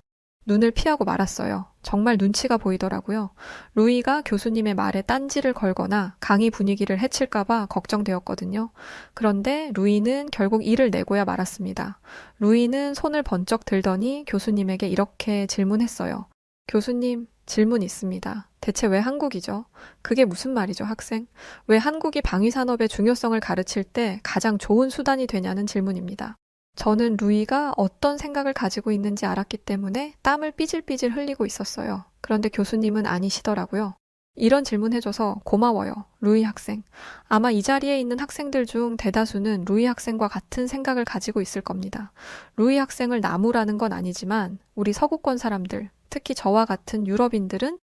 눈을 피하고 말았어요. 정말 눈치가 보이더라고요. 루이가 교수님의 말에 딴지를 걸거나 강의 분위기를 해칠까봐 걱정되었거든요. 그런데 루이는 결국 이를 내고야 말았습니다. 루이는 손을 번쩍 들더니 교수님에게 이렇게 질문했어요. 교수님, 질문 있습니다. 대체 왜 한국이죠? 그게 무슨 말이죠, 학생? 왜 한국이 방위산업의 중요성을 가르칠 때 가장 좋은 수단이 되냐는 질문입니다. 저는 루이가 어떤 생각을 가지고 있는지 알았기 때문에 땀을 삐질삐질 흘리고 있었어요. 그런데 교수님은 아니시더라고요. 이런 질문해줘서 고마워요, 루이 학생. 아마 이 자리에 있는 학생들 중 대다수는 루이 학생과 같은 생각을 가지고 있을 겁니다. 루이 학생을 나무라는 건 아니지만 우리 서구권 사람들, 특히 저와 같은 유럽인들은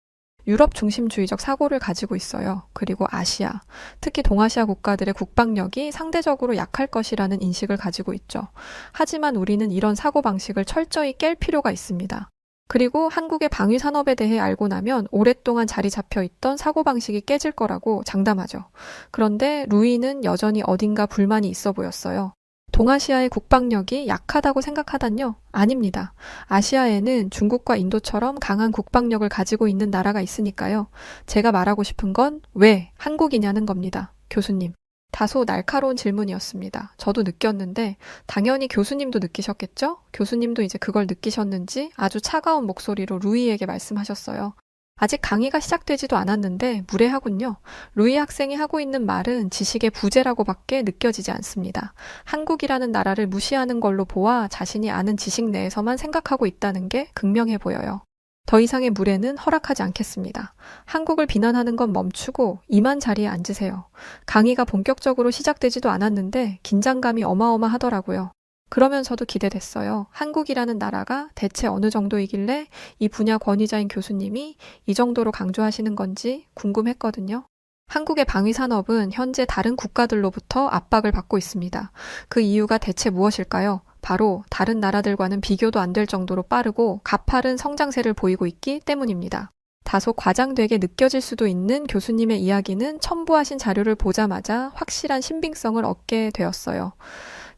유럽 중심주의적 사고를 가지고 있어요. 그리고 아시아, 특히 동아시아 국가들의 국방력이 상대적으로 약할 것이라는 인식을 가지고 있죠. 하지만 우리는 이런 사고방식을 철저히 깰 필요가 있습니다. 그리고 한국의 방위산업에 대해 알고 나면 오랫동안 자리 잡혀 있던 사고방식이 깨질 거라고 장담하죠. 그런데 루이는 여전히 어딘가 불만이 있어 보였어요. 동아시아의 국방력이 약하다고 생각하단요? 아닙니다. 아시아에는 중국과 인도처럼 강한 국방력을 가지고 있는 나라가 있으니까요. 제가 말하고 싶은 건 왜 한국이냐는 겁니다. 교수님. 다소 날카로운 질문이었습니다. 저도 느꼈는데 당연히 교수님도 느끼셨겠죠? 교수님도 이제 그걸 느끼셨는지 아주 차가운 목소리로 루이에게 말씀하셨어요. 아직 강의가 시작되지도 않았는데 무례하군요. 루이 학생이 하고 있는 말은 지식의 부재라고밖에 느껴지지 않습니다. 한국이라는 나라를 무시하는 걸로 보아 자신이 아는 지식 내에서만 생각하고 있다는 게 극명해 보여요. 더 이상의 무례는 허락하지 않겠습니다. 한국을 비난하는 건 멈추고 이만 자리에 앉으세요. 강의가 본격적으로 시작되지도 않았는데 긴장감이 어마어마하더라고요. 그러면서도 기대됐어요. 한국이라는 나라가 대체 어느 정도이길래 이 분야 권위자인 교수님이 이 정도로 강조하시는 건지 궁금했거든요. 한국의 방위산업은 현재 다른 국가들로부터 압박을 받고 있습니다. 그 이유가 대체 무엇일까요? 바로 다른 나라들과는 비교도 안 될 정도로 빠르고 가파른 성장세를 보이고 있기 때문입니다. 다소 과장되게 느껴질 수도 있는 교수님의 이야기는 첨부하신 자료를 보자마자 확실한 신빙성을 얻게 되었어요.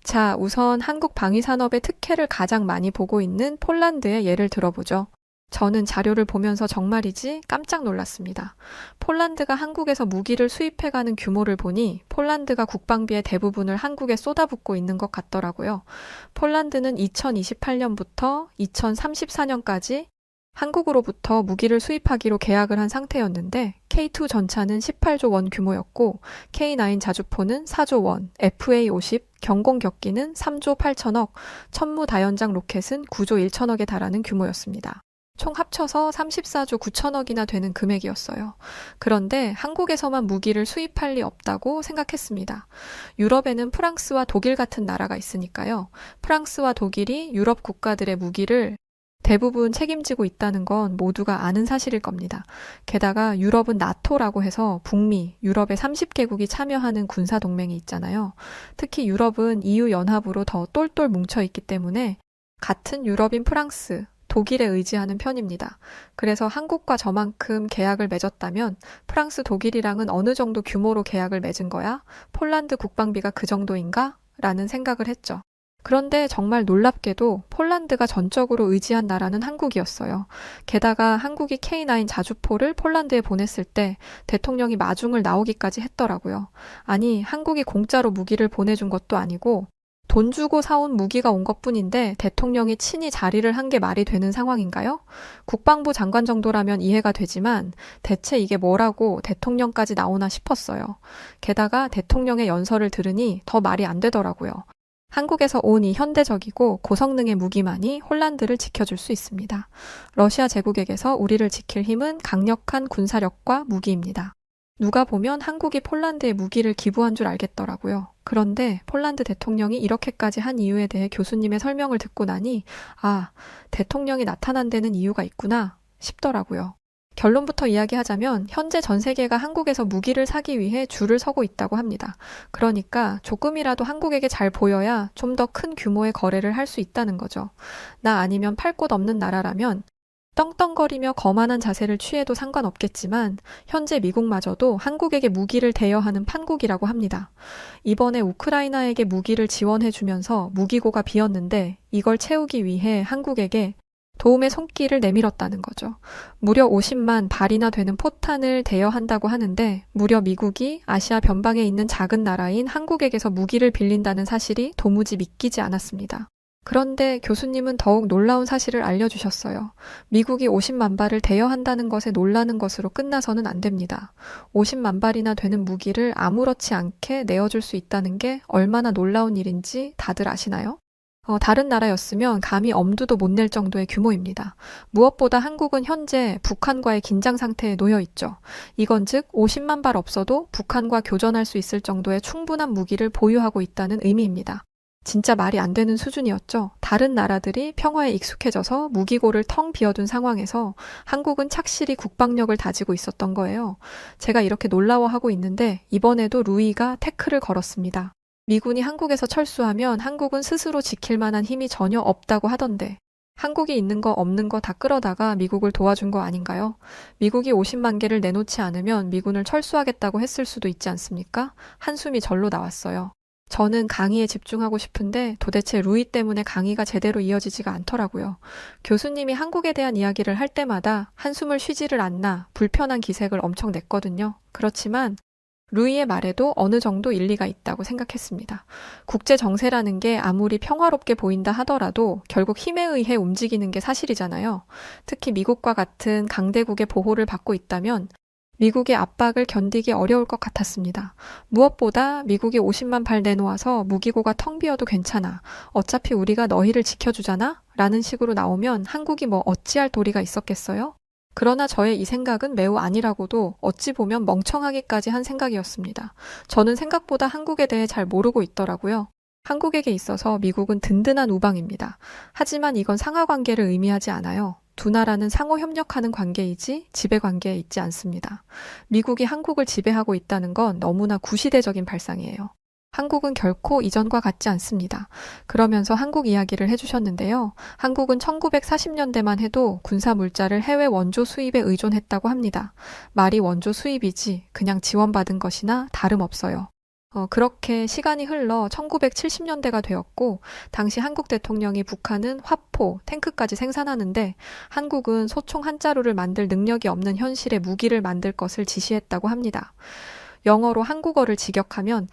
자, 우선 한국 방위산업의 특혜를 가장 많이 보고 있는 폴란드의 예를 들어보죠. 저는 자료를 보면서 정말이지 깜짝 놀랐습니다. 폴란드가 한국에서 무기를 수입해가는 규모를 보니 폴란드가 국방비의 대부분을 한국에 쏟아붓고 있는 것 같더라고요. 폴란드는 2028년부터 2034년까지 한국으로부터 무기를 수입하기로 계약을 한 상태였는데 K2 전차는 18조 원 규모였고 K9 자주포는 4조 원, FA50 경공격기는 3조 8천억, 천무다연장 로켓은 9조 1천억에 달하는 규모였습니다. 총 합쳐서 34조 9천억이나 되는 금액이었어요. 그런데 한국에서만 무기를 수입할 리 없다고 생각했습니다. 유럽에는 프랑스와 독일 같은 나라가 있으니까요. 프랑스와 독일이 유럽 국가들의 무기를 대부분 책임지고 있다는 건 모두가 아는 사실일 겁니다. 게다가 유럽은 나토라고 해서 북미, 유럽의 30개국이 참여하는 군사동맹이 있잖아요. 특히 유럽은 EU 연합으로 더 똘똘 뭉쳐 있기 때문에 같은 유럽인 프랑스, 독일에 의지하는 편입니다. 그래서 한국과 저만큼 계약을 맺었다면 프랑스, 독일이랑은 어느 정도 규모로 계약을 맺은 거야? 폴란드 국방비가 그 정도인가? 라는 생각을 했죠. 그런데 정말 놀랍게도 폴란드가 전적으로 의지한 나라는 한국이었어요. 게다가 한국이 K9 자주포를 폴란드에 보냈을 때 대통령이 마중을 나오기까지 했더라고요. 아니, 한국이 공짜로 무기를 보내준 것도 아니고 돈 주고 사온 무기가 온 것뿐인데 대통령이 친히 자리를 한 게 말이 되는 상황인가요? 국방부 장관 정도라면 이해가 되지만 대체 이게 뭐라고 대통령까지 나오나 싶었어요. 게다가 대통령의 연설을 들으니 더 말이 안 되더라고요. 한국에서 온 이 현대적이고 고성능의 무기만이 홀란드를 지켜줄 수 있습니다. 러시아 제국에게서 우리를 지킬 힘은 강력한 군사력과 무기입니다. 누가 보면 한국이 폴란드에 무기를 기부한 줄 알겠더라고요. 그런데 폴란드 대통령이 이렇게까지 한 이유에 대해 교수님의 설명을 듣고 나니 아, 대통령이 나타난 데는 이유가 있구나 싶더라고요. 결론부터 이야기하자면 현재 전 세계가 한국에서 무기를 사기 위해 줄을 서고 있다고 합니다. 그러니까 조금이라도 한국에게 잘 보여야 좀 더 큰 규모의 거래를 할 수 있다는 거죠. 나 아니면 팔 곳 없는 나라라면 떵떵거리며 거만한 자세를 취해도 상관없겠지만 현재 미국마저도 한국에게 무기를 대여하는 판국이라고 합니다. 이번에 우크라이나에게 무기를 지원해주면서 무기고가 비었는데 이걸 채우기 위해 한국에게 도움의 손길을 내밀었다는 거죠. 무려 50만 발이나 되는 포탄을 대여한다고 하는데 무려 미국이 아시아 변방에 있는 작은 나라인 한국에게서 무기를 빌린다는 사실이 도무지 믿기지 않았습니다. 그런데 교수님은 더욱 놀라운 사실을 알려주셨어요. 미국이 50만 발을 대여한다는 것에 놀라는 것으로 끝나서는 안 됩니다. 50만 발이나 되는 무기를 아무렇지 않게 내어줄 수 있다는 게 얼마나 놀라운 일인지 다들 아시나요? 다른 나라였으면 감히 엄두도 못 낼 정도의 규모입니다. 무엇보다 한국은 현재 북한과의 긴장 상태에 놓여 있죠. 이건 즉 50만 발 없어도 북한과 교전할 수 있을 정도의 충분한 무기를 보유하고 있다는 의미입니다. 진짜 말이 안 되는 수준이었죠. 다른 나라들이 평화에 익숙해져서 무기고를 텅 비워둔 상황에서 한국은 착실히 국방력을 다지고 있었던 거예요. 제가 이렇게 놀라워하고 있는데 이번에도 루이가 태클을 걸었습니다. 미군이 한국에서 철수하면 한국은 스스로 지킬 만한 힘이 전혀 없다고 하던데 한국이 있는 거 없는 거 다 끌어다가 미국을 도와준 거 아닌가요? 미국이 50만 개를 내놓지 않으면 미군을 철수하겠다고 했을 수도 있지 않습니까? 한숨이 절로 나왔어요. 저는 강의에 집중하고 싶은데 도대체 루이 때문에 강의가 제대로 이어지지가 않더라고요. 교수님이 한국에 대한 이야기를 할 때마다 한숨을 쉬지를 않나 불편한 기색을 엄청 냈거든요. 그렇지만 루이의 말에도 어느 정도 일리가 있다고 생각했습니다. 국제 정세라는 게 아무리 평화롭게 보인다 하더라도 결국 힘에 의해 움직이는 게 사실이잖아요. 특히 미국과 같은 강대국의 보호를 받고 있다면 미국의 압박을 견디기 어려울 것 같았습니다. 무엇보다 미국이 50만 발 내놓아서 무기고가 텅 비어도 괜찮아. 어차피 우리가 너희를 지켜주잖아? 라는 식으로 나오면 한국이 뭐 어찌할 도리가 있었겠어요? 그러나 저의 이 생각은 매우 아니라고도 어찌 보면 멍청하기까지 한 생각이었습니다. 저는 생각보다 한국에 대해 잘 모르고 있더라고요. 한국에게 있어서 미국은 든든한 우방입니다. 하지만 이건 상하관계를 의미하지 않아요. 두 나라는 상호 협력하는 관계이지 지배 관계에 있지 않습니다. 미국이 한국을 지배하고 있다는 건 너무나 구시대적인 발상이에요. 한국은 결코 이전과 같지 않습니다. 그러면서 한국 이야기를 해주셨는데요. 한국은 1940년대만 해도 군사 물자를 해외 원조 수입에 의존했다고 합니다. 말이 원조 수입이지 그냥 지원받은 것이나 다름없어요. 그렇게 시간이 흘러 1970년대가 되었고 당시 한국 대통령이 북한은 화포, 탱크까지 생산하는데 한국은 소총 한 자루를 만들 능력이 없는 현실에 무기를 만들 것을 지시했다고 합니다. 영어로 한국어를 직역하면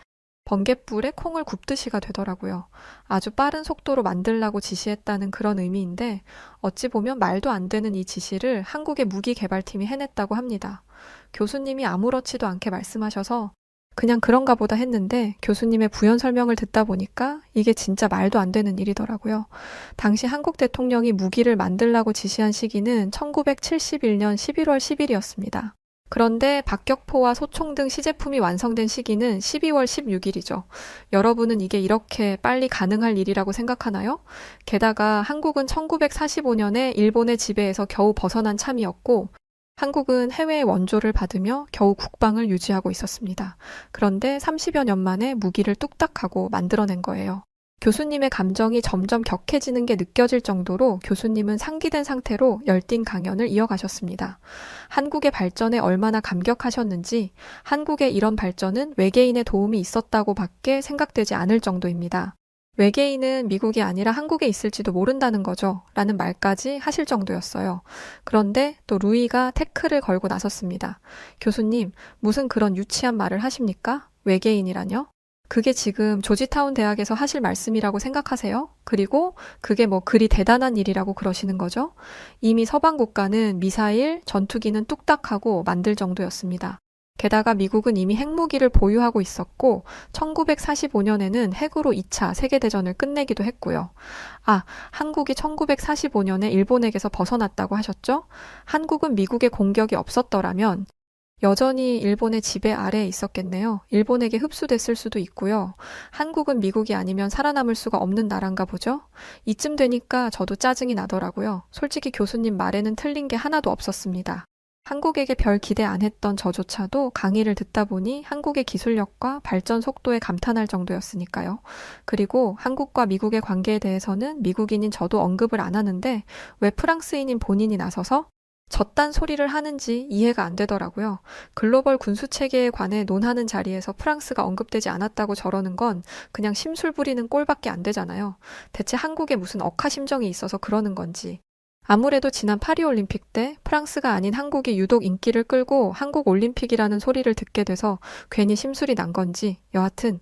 번갯불에 콩을 굽듯이가 되더라고요. 아주 빠른 속도로 만들라고 지시했다는 그런 의미인데 어찌 보면 말도 안 되는 이 지시를 한국의 무기개발팀이 해냈다고 합니다. 교수님이 아무렇지도 않게 말씀하셔서 그냥 그런가 보다 했는데 교수님의 부연 설명을 듣다 보니까 이게 진짜 말도 안 되는 일이더라고요. 당시 한국 대통령이 무기를 만들라고 지시한 시기는 1971년 11월 10일이었습니다. 그런데 박격포와 소총 등 시제품이 완성된 시기는 12월 16일이죠. 여러분은 이게 이렇게 빨리 가능할 일이라고 생각하나요? 게다가 한국은 1945년에 일본의 지배에서 겨우 벗어난 참이었고, 한국은 해외의 원조를 받으며 겨우 국방을 유지하고 있었습니다. 그런데 30여 년 만에 무기를 뚝딱하고 만들어낸 거예요. 교수님의 감정이 점점 격해지는 게 느껴질 정도로 교수님은 상기된 상태로 열띤 강연을 이어가셨습니다. 한국의 발전에 얼마나 감격하셨는지 한국의 이런 발전은 외계인의 도움이 있었다고 밖에 생각되지 않을 정도입니다. 외계인은 미국이 아니라 한국에 있을지도 모른다는 거죠. 라는 말까지 하실 정도였어요. 그런데 또 루이가 태클을 걸고 나섰습니다. 교수님, 무슨 그런 유치한 말을 하십니까? 외계인이라뇨? 그게 지금 조지타운 대학에서 하실 말씀이라고 생각하세요? 그리고 그게 뭐 그리 대단한 일이라고 그러시는 거죠? 이미 서방 국가는 미사일, 전투기는 뚝딱하고 만들 정도였습니다. 게다가 미국은 이미 핵무기를 보유하고 있었고 1945년에는 핵으로 2차 세계대전을 끝내기도 했고요. 아, 한국이 1945년에 일본에게서 벗어났다고 하셨죠? 한국은 미국의 공격이 없었더라면 여전히 일본의 지배 아래에 있었겠네요. 일본에게 흡수됐을 수도 있고요. 한국은 미국이 아니면 살아남을 수가 없는 나라인가 보죠? 이쯤 되니까 저도 짜증이 나더라고요. 솔직히 교수님 말에는 틀린 게 하나도 없었습니다. 한국에게 별 기대 안 했던 저조차도 강의를 듣다 보니 한국의 기술력과 발전 속도에 감탄할 정도였으니까요. 그리고 한국과 미국의 관계에 대해서는 미국인인 저도 언급을 안 하는데 왜 프랑스인인 본인이 나서서 저딴 소리를 하는지 이해가 안 되더라고요. 글로벌 군수 체계에 관해 논하는 자리에서 프랑스가 언급되지 않았다고 저러는 건 그냥 심술 부리는 꼴밖에 안 되잖아요. 대체 한국에 무슨 억하심정이 있어서 그러는 건지. 아무래도 지난 파리올림픽 때 프랑스가 아닌 한국이 유독 인기를 끌고 한국 올림픽이라는 소리를 듣게 돼서 괜히 심술이 난 건지 여하튼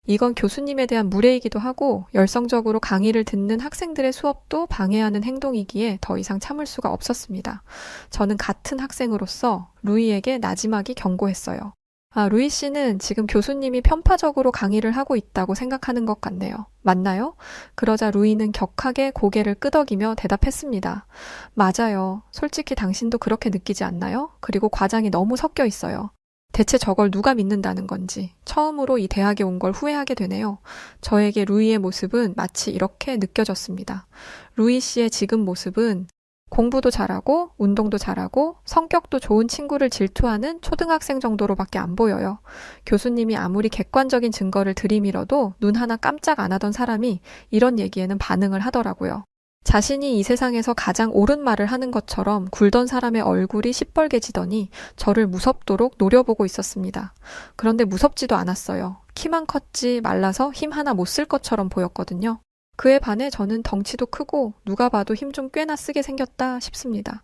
이건 교수님에 대한 무례이기도 하고 열성적으로 강의를 듣는 학생들의 수업도 방해하는 행동이기에 더 이상 참을 수가 없었습니다. 저는 같은 학생으로서 루이에게 나지막이 경고했어요. 아, 루이 씨는 지금 교수님이 편파적으로 강의를 하고 있다고 생각하는 것 같네요. 맞나요? 그러자 루이는 격하게 고개를 끄덕이며 대답했습니다. 맞아요. 솔직히 당신도 그렇게 느끼지 않나요? 그리고 과장이 너무 섞여 있어요. 대체 저걸 누가 믿는다는 건지 처음으로 이 대학에 온 걸 후회하게 되네요. 저에게 루이의 모습은 마치 이렇게 느껴졌습니다. 루이 씨의 지금 모습은 공부도 잘하고 운동도 잘하고 성격도 좋은 친구를 질투하는 초등학생 정도로밖에 안 보여요. 교수님이 아무리 객관적인 증거를 들이밀어도 눈 하나 깜짝 안 하던 사람이 이런 얘기에는 반응을 하더라고요. 자신이 이 세상에서 가장 옳은 말을 하는 것처럼 굴던 사람의 얼굴이 시뻘개지더니 저를 무섭도록 노려보고 있었습니다. 그런데 무섭지도 않았어요. 키만 컸지 말라서 힘 하나 못 쓸 것처럼 보였거든요. 그에 반해 저는 덩치도 크고 누가 봐도 힘 좀 꽤나 쓰게 생겼다 싶습니다.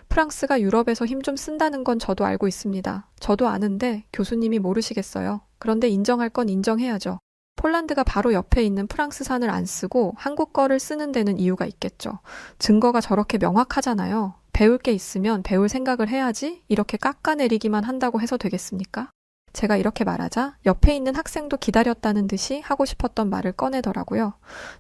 프랑스가 유럽에서 힘 좀 쓴다는 건 저도 알고 있습니다. 저도 아는데 교수님이 모르시겠어요. 그런데 인정할 건 인정해야죠. 폴란드가 바로 옆에 있는 프랑스산을 안 쓰고 한국 거를 쓰는 데는 이유가 있겠죠. 증거가 저렇게 명확하잖아요. 배울 게 있으면 배울 생각을 해야지 이렇게 깎아내리기만 한다고 해서 되겠습니까? 제가 이렇게 말하자 옆에 있는 학생도 기다렸다는 듯이 하고 싶었던 말을 꺼내더라고요.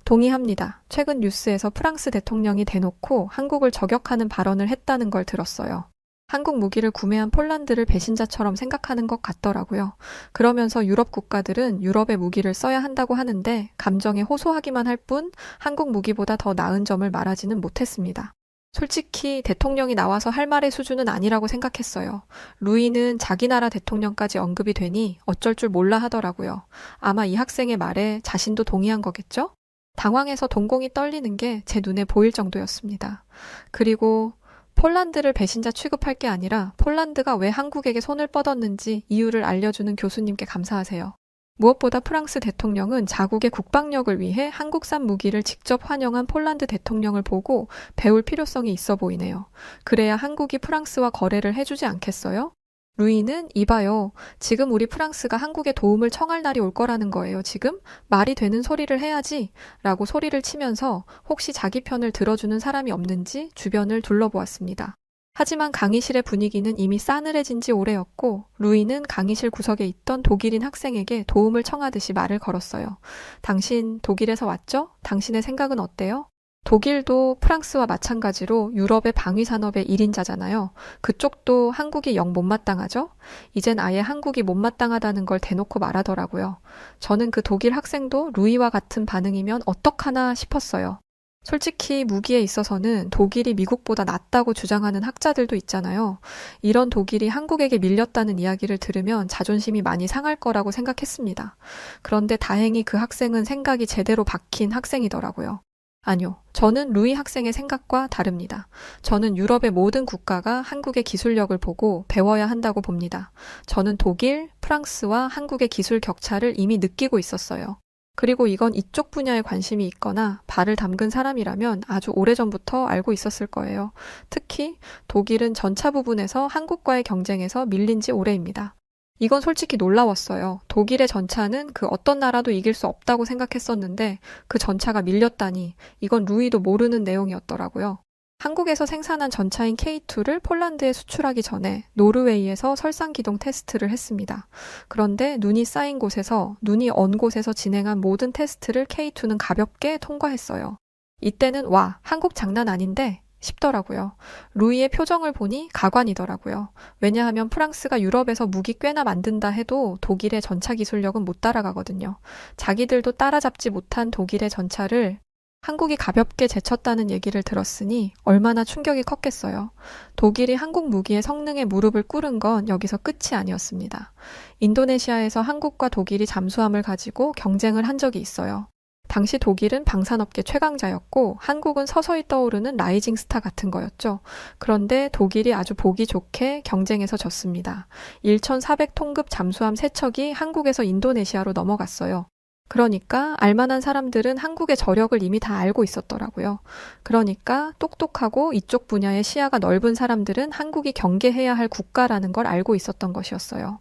동의합니다. 최근 뉴스에서 프랑스 대통령이 대놓고 한국을 저격하는 발언을 했다는 걸 들었어요. 한국 무기를 구매한 폴란드를 배신자처럼 생각하는 것 같더라고요. 그러면서 유럽 국가들은 유럽의 무기를 써야 한다고 하는데 감정에 호소하기만 할 뿐 한국 무기보다 더 나은 점을 말하지는 못했습니다. 솔직히 대통령이 나와서 할 말의 수준은 아니라고 생각했어요. 루이는 자기 나라 대통령까지 언급이 되니 어쩔 줄 몰라 하더라고요. 아마 이 학생의 말에 자신도 동의한 거겠죠? 당황해서 동공이 떨리는 게 제 눈에 보일 정도였습니다. 그리고 폴란드를 배신자 취급할 게 아니라 폴란드가 왜 한국에게 손을 뻗었는지 이유를 알려주는 교수님께 감사하세요. 무엇보다 프랑스 대통령은 자국의 국방력을 위해 한국산 무기를 직접 환영한 폴란드 대통령을 보고 배울 필요성이 있어 보이네요. 그래야 한국이 프랑스와 거래를 해주지 않겠어요? 루이는 이봐요. 지금 우리 프랑스가 한국에 도움을 청할 날이 올 거라는 거예요, 지금? 말이 되는 소리를 해야지. 라고 소리를 치면서 혹시 자기 편을 들어주는 사람이 없는지 주변을 둘러보았습니다. 하지만 강의실의 분위기는 이미 싸늘해진 지 오래였고 루이는 강의실 구석에 있던 독일인 학생에게 도움을 청하듯이 말을 걸었어요. 당신 독일에서 왔죠? 당신의 생각은 어때요? 독일도 프랑스와 마찬가지로 유럽의 방위 산업의 1인자잖아요. 그쪽도 한국이 영 못마땅하죠? 이젠 아예 한국이 못마땅하다는 걸 대놓고 말하더라고요. 저는 그 독일 학생도 루이와 같은 반응이면 어떡하나 싶었어요. 솔직히 무기에 있어서는 독일이 미국보다 낫다고 주장하는 학자들도 있잖아요. 이런 독일이 한국에게 밀렸다는 이야기를 들으면 자존심이 많이 상할 거라고 생각했습니다. 그런데 다행히 그 학생은 생각이 제대로 박힌 학생이더라고요. 아니요. 저는 루이 학생의 생각과 다릅니다. 저는 유럽의 모든 국가가 한국의 기술력을 보고 배워야 한다고 봅니다. 저는 독일, 프랑스와 한국의 기술 격차를 이미 느끼고 있었어요. 그리고 이건 이쪽 분야에 관심이 있거나 발을 담근 사람이라면 아주 오래전부터 알고 있었을 거예요. 특히 독일은 전차 부분에서 한국과의 경쟁에서 밀린 지 오래입니다. 이건 솔직히 놀라웠어요. 독일의 전차는 그 어떤 나라도 이길 수 없다고 생각했었는데 그 전차가 밀렸다니 이건 루이도 모르는 내용이었더라고요. 한국에서 생산한 전차인 K2를 폴란드에 수출하기 전에 노르웨이에서 설상기동 테스트를 했습니다. 그런데 눈이 쌓인 곳에서, 눈이 언 곳에서 진행한 모든 테스트를 K2는 가볍게 통과했어요. 이때는 와, 한국 장난 아닌데 싶더라고요. 루이의 표정을 보니 가관이더라고요. 왜냐하면 프랑스가 유럽에서 무기 꽤나 만든다 해도 독일의 전차 기술력은 못 따라가거든요. 자기들도 따라잡지 못한 독일의 전차를 한국이 가볍게 제쳤다는 얘기를 들었으니 얼마나 충격이 컸겠어요. 독일이 한국 무기의 성능에 무릎을 꿇은 건 여기서 끝이 아니었습니다. 인도네시아에서 한국과 독일이 잠수함을 가지고 경쟁을 한 적이 있어요. 당시 독일은 방산업계 최강자였고 한국은 서서히 떠오르는 라이징 스타 같은 거였죠. 그런데 독일이 아주 보기 좋게 경쟁에서 졌습니다. 1,400톤급 잠수함 3척이 한국에서 인도네시아로 넘어갔어요. 그러니까 알만한 사람들은 한국의 저력을 이미 다 알고 있었더라고요. 그러니까 똑똑하고 이쪽 분야의 시야가 넓은 사람들은 한국이 경계해야 할 국가라는 걸 알고 있었던 것이었어요.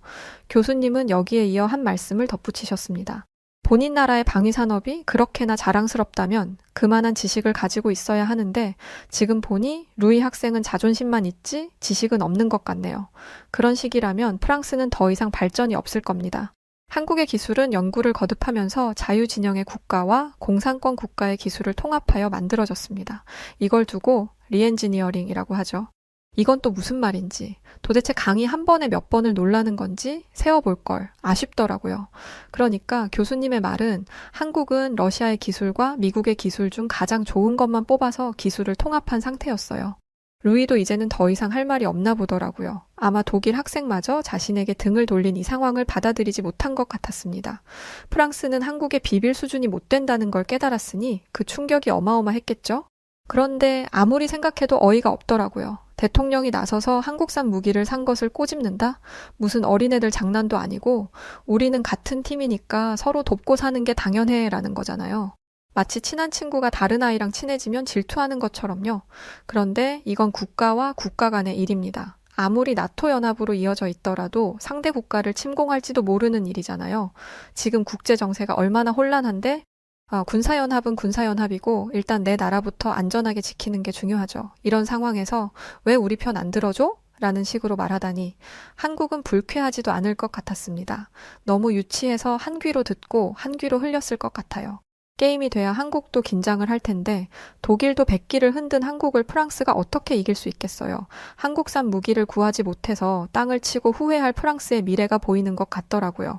교수님은 여기에 이어 한 말씀을 덧붙이셨습니다. 본인 나라의 방위 산업이 그렇게나 자랑스럽다면 그만한 지식을 가지고 있어야 하는데 지금 보니 루이 학생은 자존심만 있지 지식은 없는 것 같네요. 그런 식이라면 프랑스는 더 이상 발전이 없을 겁니다. 한국의 기술은 연구를 거듭하면서 자유진영의 국가와 공산권 국가의 기술을 통합하여 만들어졌습니다. 이걸 두고 리엔지니어링이라고 하죠. 이건 또 무슨 말인지, 도대체 강의 한 번에 몇 번을 놀라는 건지 세어볼 걸 아쉽더라고요. 그러니까 교수님의 말은 한국은 러시아의 기술과 미국의 기술 중 가장 좋은 것만 뽑아서 기술을 통합한 상태였어요. 루이도 이제는 더 이상 할 말이 없나 보더라고요. 아마 독일 학생마저 자신에게 등을 돌린 이 상황을 받아들이지 못한 것 같았습니다. 프랑스는 한국의 비빌 수준이 못 된다는 걸 깨달았으니 그 충격이 어마어마했겠죠? 그런데 아무리 생각해도 어이가 없더라고요. 대통령이 나서서 한국산 무기를 산 것을 꼬집는다? 무슨 어린애들 장난도 아니고 우리는 같은 팀이니까 서로 돕고 사는 게 당연해라는 거잖아요. 마치 친한 친구가 다른 아이랑 친해지면 질투하는 것처럼요. 그런데 이건 국가와 국가 간의 일입니다. 아무리 나토 연합으로 이어져 있더라도 상대 국가를 침공할지도 모르는 일이잖아요. 지금 국제 정세가 얼마나 혼란한데 군사연합은 군사연합이고 일단 내 나라부터 안전하게 지키는 게 중요하죠. 이런 상황에서 왜 우리 편 안 들어줘? 라는 식으로 말하다니 한국은 불쾌하지도 않을 것 같았습니다. 너무 유치해서 한 귀로 듣고 한 귀로 흘렸을 것 같아요. 게임이 돼야 한국도 긴장을 할 텐데 독일도 백기를 흔든 한국을 프랑스가 어떻게 이길 수 있겠어요. 한국산 무기를 구하지 못해서 땅을 치고 후회할 프랑스의 미래가 보이는 것 같더라고요.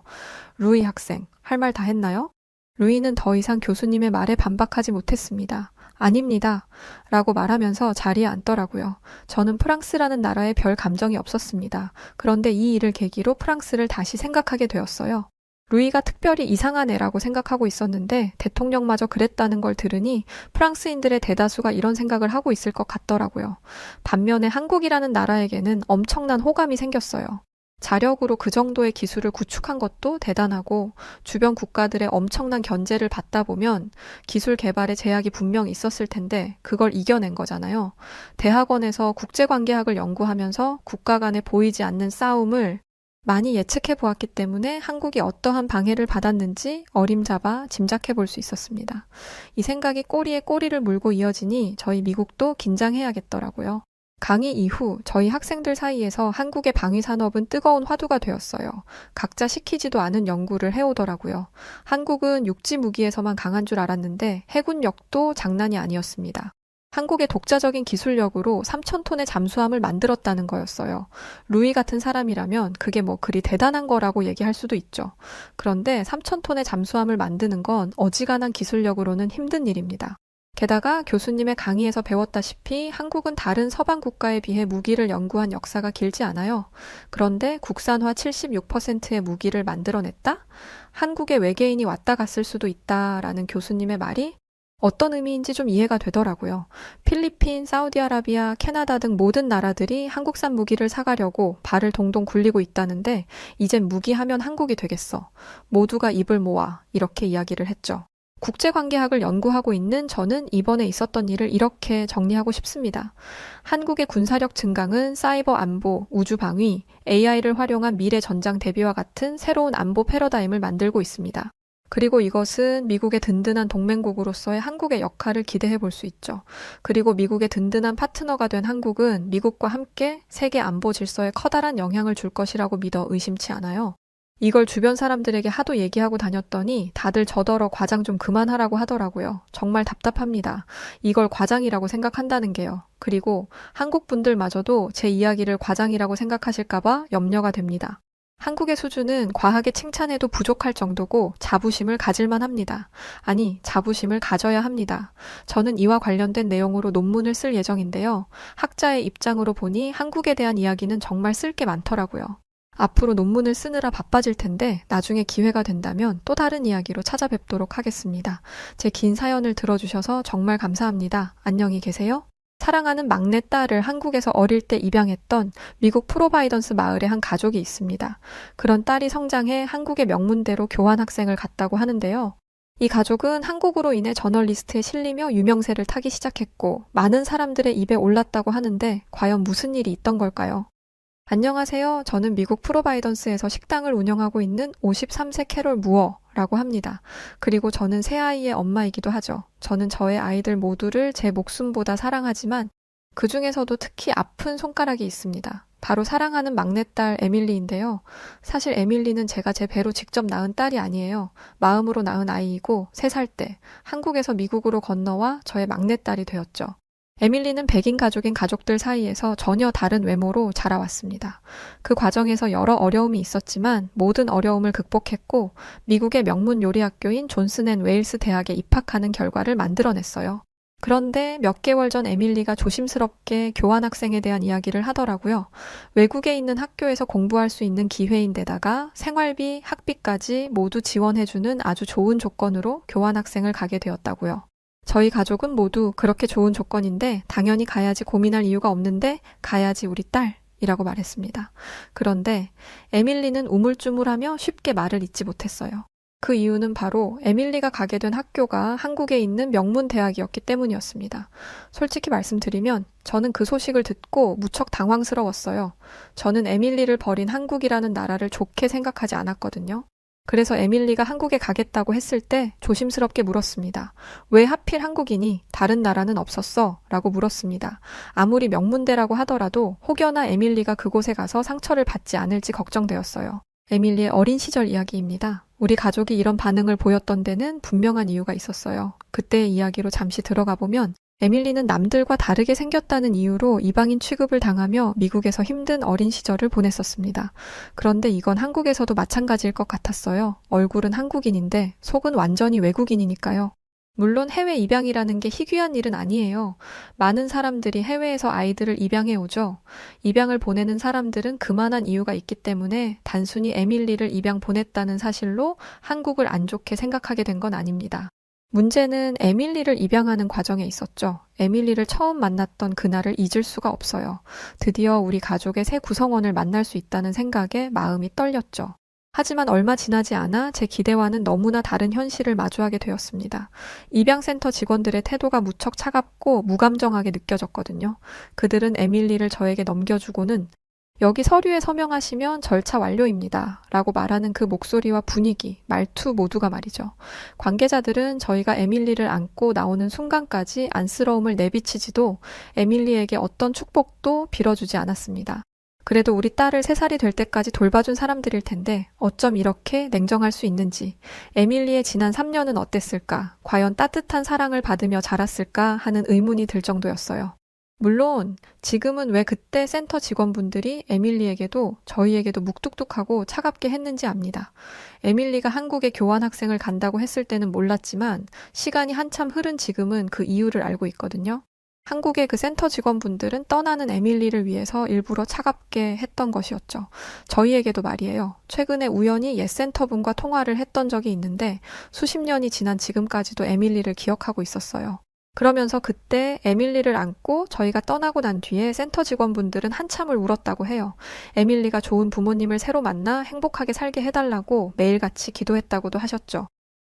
루이 학생, 할 말 다 했나요? 루이는 더 이상 교수님의 말에 반박하지 못했습니다. 아닙니다. 라고 말하면서 자리에 앉더라고요. 저는 프랑스라는 나라에 별 감정이 없었습니다. 그런데 이 일을 계기로 프랑스를 다시 생각하게 되었어요. 루이가 특별히 이상한 애라고 생각하고 있었는데 대통령마저 그랬다는 걸 들으니 프랑스인들의 대다수가 이런 생각을 하고 있을 것 같더라고요. 반면에 한국이라는 나라에게는 엄청난 호감이 생겼어요. 자력으로 그 정도의 기술을 구축한 것도 대단하고 주변 국가들의 엄청난 견제를 받다 보면 기술 개발에 제약이 분명히 있었을 텐데 그걸 이겨낸 거잖아요. 대학원에서 국제관계학을 연구하면서 국가 간에 보이지 않는 싸움을 많이 예측해 보았기 때문에 한국이 어떠한 방해를 받았는지 어림잡아 짐작해 볼 수 있었습니다. 이 생각이 꼬리에 꼬리를 물고 이어지니 저희 미국도 긴장해야겠더라고요. 강의 이후 저희 학생들 사이에서 한국의 방위 산업은 뜨거운 화두가 되었어요. 각자 시키지도 않은 연구를 해오더라고요. 한국은 육지 무기에서만 강한 줄 알았는데 해군력도 장난이 아니었습니다. 한국의 독자적인 기술력으로 3,000톤의 잠수함을 만들었다는 거였어요. 루이 같은 사람이라면 그게 뭐 그리 대단한 거라고 얘기할 수도 있죠. 그런데 3,000톤의 잠수함을 만드는 건 어지간한 기술력으로는 힘든 일입니다. 게다가 교수님의 강의에서 배웠다시피 한국은 다른 서방 국가에 비해 무기를 연구한 역사가 길지 않아요. 그런데 국산화 76%의 무기를 만들어냈다? 한국에 외계인이 왔다 갔을 수도 있다라는 교수님의 말이 어떤 의미인지 좀 이해가 되더라고요. 필리핀, 사우디아라비아, 캐나다 등 모든 나라들이 한국산 무기를 사가려고 발을 동동 굴리고 있다는데 이젠 무기하면 한국이 되겠어. 모두가 입을 모아 이렇게 이야기를 했죠. 국제관계학을 연구하고 있는 저는 이번에 있었던 일을 이렇게 정리하고 싶습니다. 한국의 군사력 증강은 사이버 안보, 우주 방위, AI를 활용한 미래 전장 대비와 같은 새로운 안보 패러다임을 만들고 있습니다. 그리고 이것은 미국의 든든한 동맹국으로서의 한국의 역할을 기대해 볼 수 있죠. 그리고 미국의 든든한 파트너가 된 한국은 미국과 함께 세계 안보 질서에 커다란 영향을 줄 것이라고 믿어 의심치 않아요. 이걸 주변 사람들에게 하도 얘기하고 다녔더니 다들 저더러 과장 좀 그만하라고 하더라고요. 정말 답답합니다. 이걸 과장이라고 생각한다는 게요. 그리고 한국 분들마저도 제 이야기를 과장이라고 생각하실까봐 염려가 됩니다. 한국의 수준은 과하게 칭찬해도 부족할 정도고 자부심을 가질만 합니다. 아니, 자부심을 가져야 합니다. 저는 이와 관련된 내용으로 논문을 쓸 예정인데요. 학자의 입장으로 보니 한국에 대한 이야기는 정말 쓸 게 많더라고요. 앞으로 논문을 쓰느라 바빠질 텐데 나중에 기회가 된다면 또 다른 이야기로 찾아뵙도록 하겠습니다. 제 긴 사연을 들어주셔서 정말 감사합니다. 안녕히 계세요. 사랑하는 막내딸을 한국에서 어릴 때 입양했던 미국 프로바이던스 마을에 한 가족이 있습니다. 그런 딸이 성장해 한국의 명문대로 교환학생을 갔다고 하는데요. 이 가족은 한국으로 인해 저널리스트에 실리며 유명세를 타기 시작했고 많은 사람들의 입에 올랐다고 하는데 과연 무슨 일이 있던 걸까요? 안녕하세요. 저는 미국 프로바이던스에서 식당을 운영하고 있는 53세 캐롤 무어라고 합니다. 그리고 저는 세 아이의 엄마이기도 하죠. 저는 저의 아이들 모두를 제 목숨보다 사랑하지만 그 중에서도 특히 아픈 손가락이 있습니다. 바로 사랑하는 막내딸 에밀리인데요. 사실 에밀리는 제가 제 배로 직접 낳은 딸이 아니에요. 마음으로 낳은 아이이고 3살 때 한국에서 미국으로 건너와 저의 막내딸이 되었죠. 에밀리는 백인 가족인 가족들 사이에서 전혀 다른 외모로 자라왔습니다. 그 과정에서 여러 어려움이 있었지만 모든 어려움을 극복했고 미국의 명문 요리학교인 존슨 앤 웨일스 대학에 입학하는 결과를 만들어냈어요. 그런데 몇 개월 전 에밀리가 조심스럽게 교환학생에 대한 이야기를 하더라고요. 외국에 있는 학교에서 공부할 수 있는 기회인데다가 생활비, 학비까지 모두 지원해주는 아주 좋은 조건으로 교환학생을 가게 되었다고요. 저희 가족은 모두 그렇게 좋은 조건인데 당연히 가야지 고민할 이유가 없는데 가야지 우리 딸이라고 말했습니다. 그런데 에밀리는 우물쭈물하며 쉽게 말을 잇지 못했어요. 그 이유는 바로 에밀리가 가게 된 학교가 한국에 있는 명문 대학이었기 때문이었습니다. 솔직히 말씀드리면 저는 그 소식을 듣고 무척 당황스러웠어요. 저는 에밀리를 버린 한국이라는 나라를 좋게 생각하지 않았거든요. 그래서 에밀리가 한국에 가겠다고 했을 때 조심스럽게 물었습니다. 왜 하필 한국이니? 다른 나라는 없었어? 라고 물었습니다. 아무리 명문대라고 하더라도 혹여나 에밀리가 그곳에 가서 상처를 받지 않을지 걱정되었어요. 에밀리의 어린 시절 이야기입니다. 우리 가족이 이런 반응을 보였던 데는 분명한 이유가 있었어요. 그때의 이야기로 잠시 들어가 보면 에밀리는 남들과 다르게 생겼다는 이유로 이방인 취급을 당하며 미국에서 힘든 어린 시절을 보냈었습니다. 그런데 이건 한국에서도 마찬가지일 것 같았어요. 얼굴은 한국인인데 속은 완전히 외국인이니까요. 물론 해외 입양이라는 게 희귀한 일은 아니에요. 많은 사람들이 해외에서 아이들을 입양해 오죠. 입양을 보내는 사람들은 그만한 이유가 있기 때문에 단순히 에밀리를 입양 보냈다는 사실로 한국을 안 좋게 생각하게 된 건 아닙니다. 문제는 에밀리를 입양하는 과정에 있었죠. 에밀리를 처음 만났던 그날을 잊을 수가 없어요. 드디어 우리 가족의 새 구성원을 만날 수 있다는 생각에 마음이 떨렸죠. 하지만 얼마 지나지 않아 제 기대와는 너무나 다른 현실을 마주하게 되었습니다. 입양센터 직원들의 태도가 무척 차갑고 무감정하게 느껴졌거든요. 그들은 에밀리를 저에게 넘겨주고는 여기 서류에 서명하시면 절차 완료입니다. 라고 말하는 그 목소리와 분위기, 말투 모두가 말이죠. 관계자들은 저희가 에밀리를 안고 나오는 순간까지 안쓰러움을 내비치지도 에밀리에게 어떤 축복도 빌어주지 않았습니다. 그래도 우리 딸을 3살이 될 때까지 돌봐준 사람들일 텐데 어쩜 이렇게 냉정할 수 있는지, 에밀리의 지난 3년은 어땠을까, 과연 따뜻한 사랑을 받으며 자랐을까 하는 의문이 들 정도였어요. 물론 지금은 왜 그때 센터 직원분들이 에밀리에게도 저희에게도 묵뚝뚝하고 차갑게 했는지 압니다. 에밀리가 한국에 교환학생을 간다고 했을 때는 몰랐지만 시간이 한참 흐른 지금은 그 이유를 알고 있거든요. 한국의 그 센터 직원분들은 떠나는 에밀리를 위해서 일부러 차갑게 했던 것이었죠. 저희에게도 말이에요. 최근에 우연히 옛 센터분과 통화를 했던 적이 있는데 수십 년이 지난 지금까지도 에밀리를 기억하고 있었어요. 그러면서 그때 에밀리를 안고 저희가 떠나고 난 뒤에 센터 직원분들은 한참을 울었다고 해요. 에밀리가 좋은 부모님을 새로 만나 행복하게 살게 해달라고 매일같이 기도했다고도 하셨죠.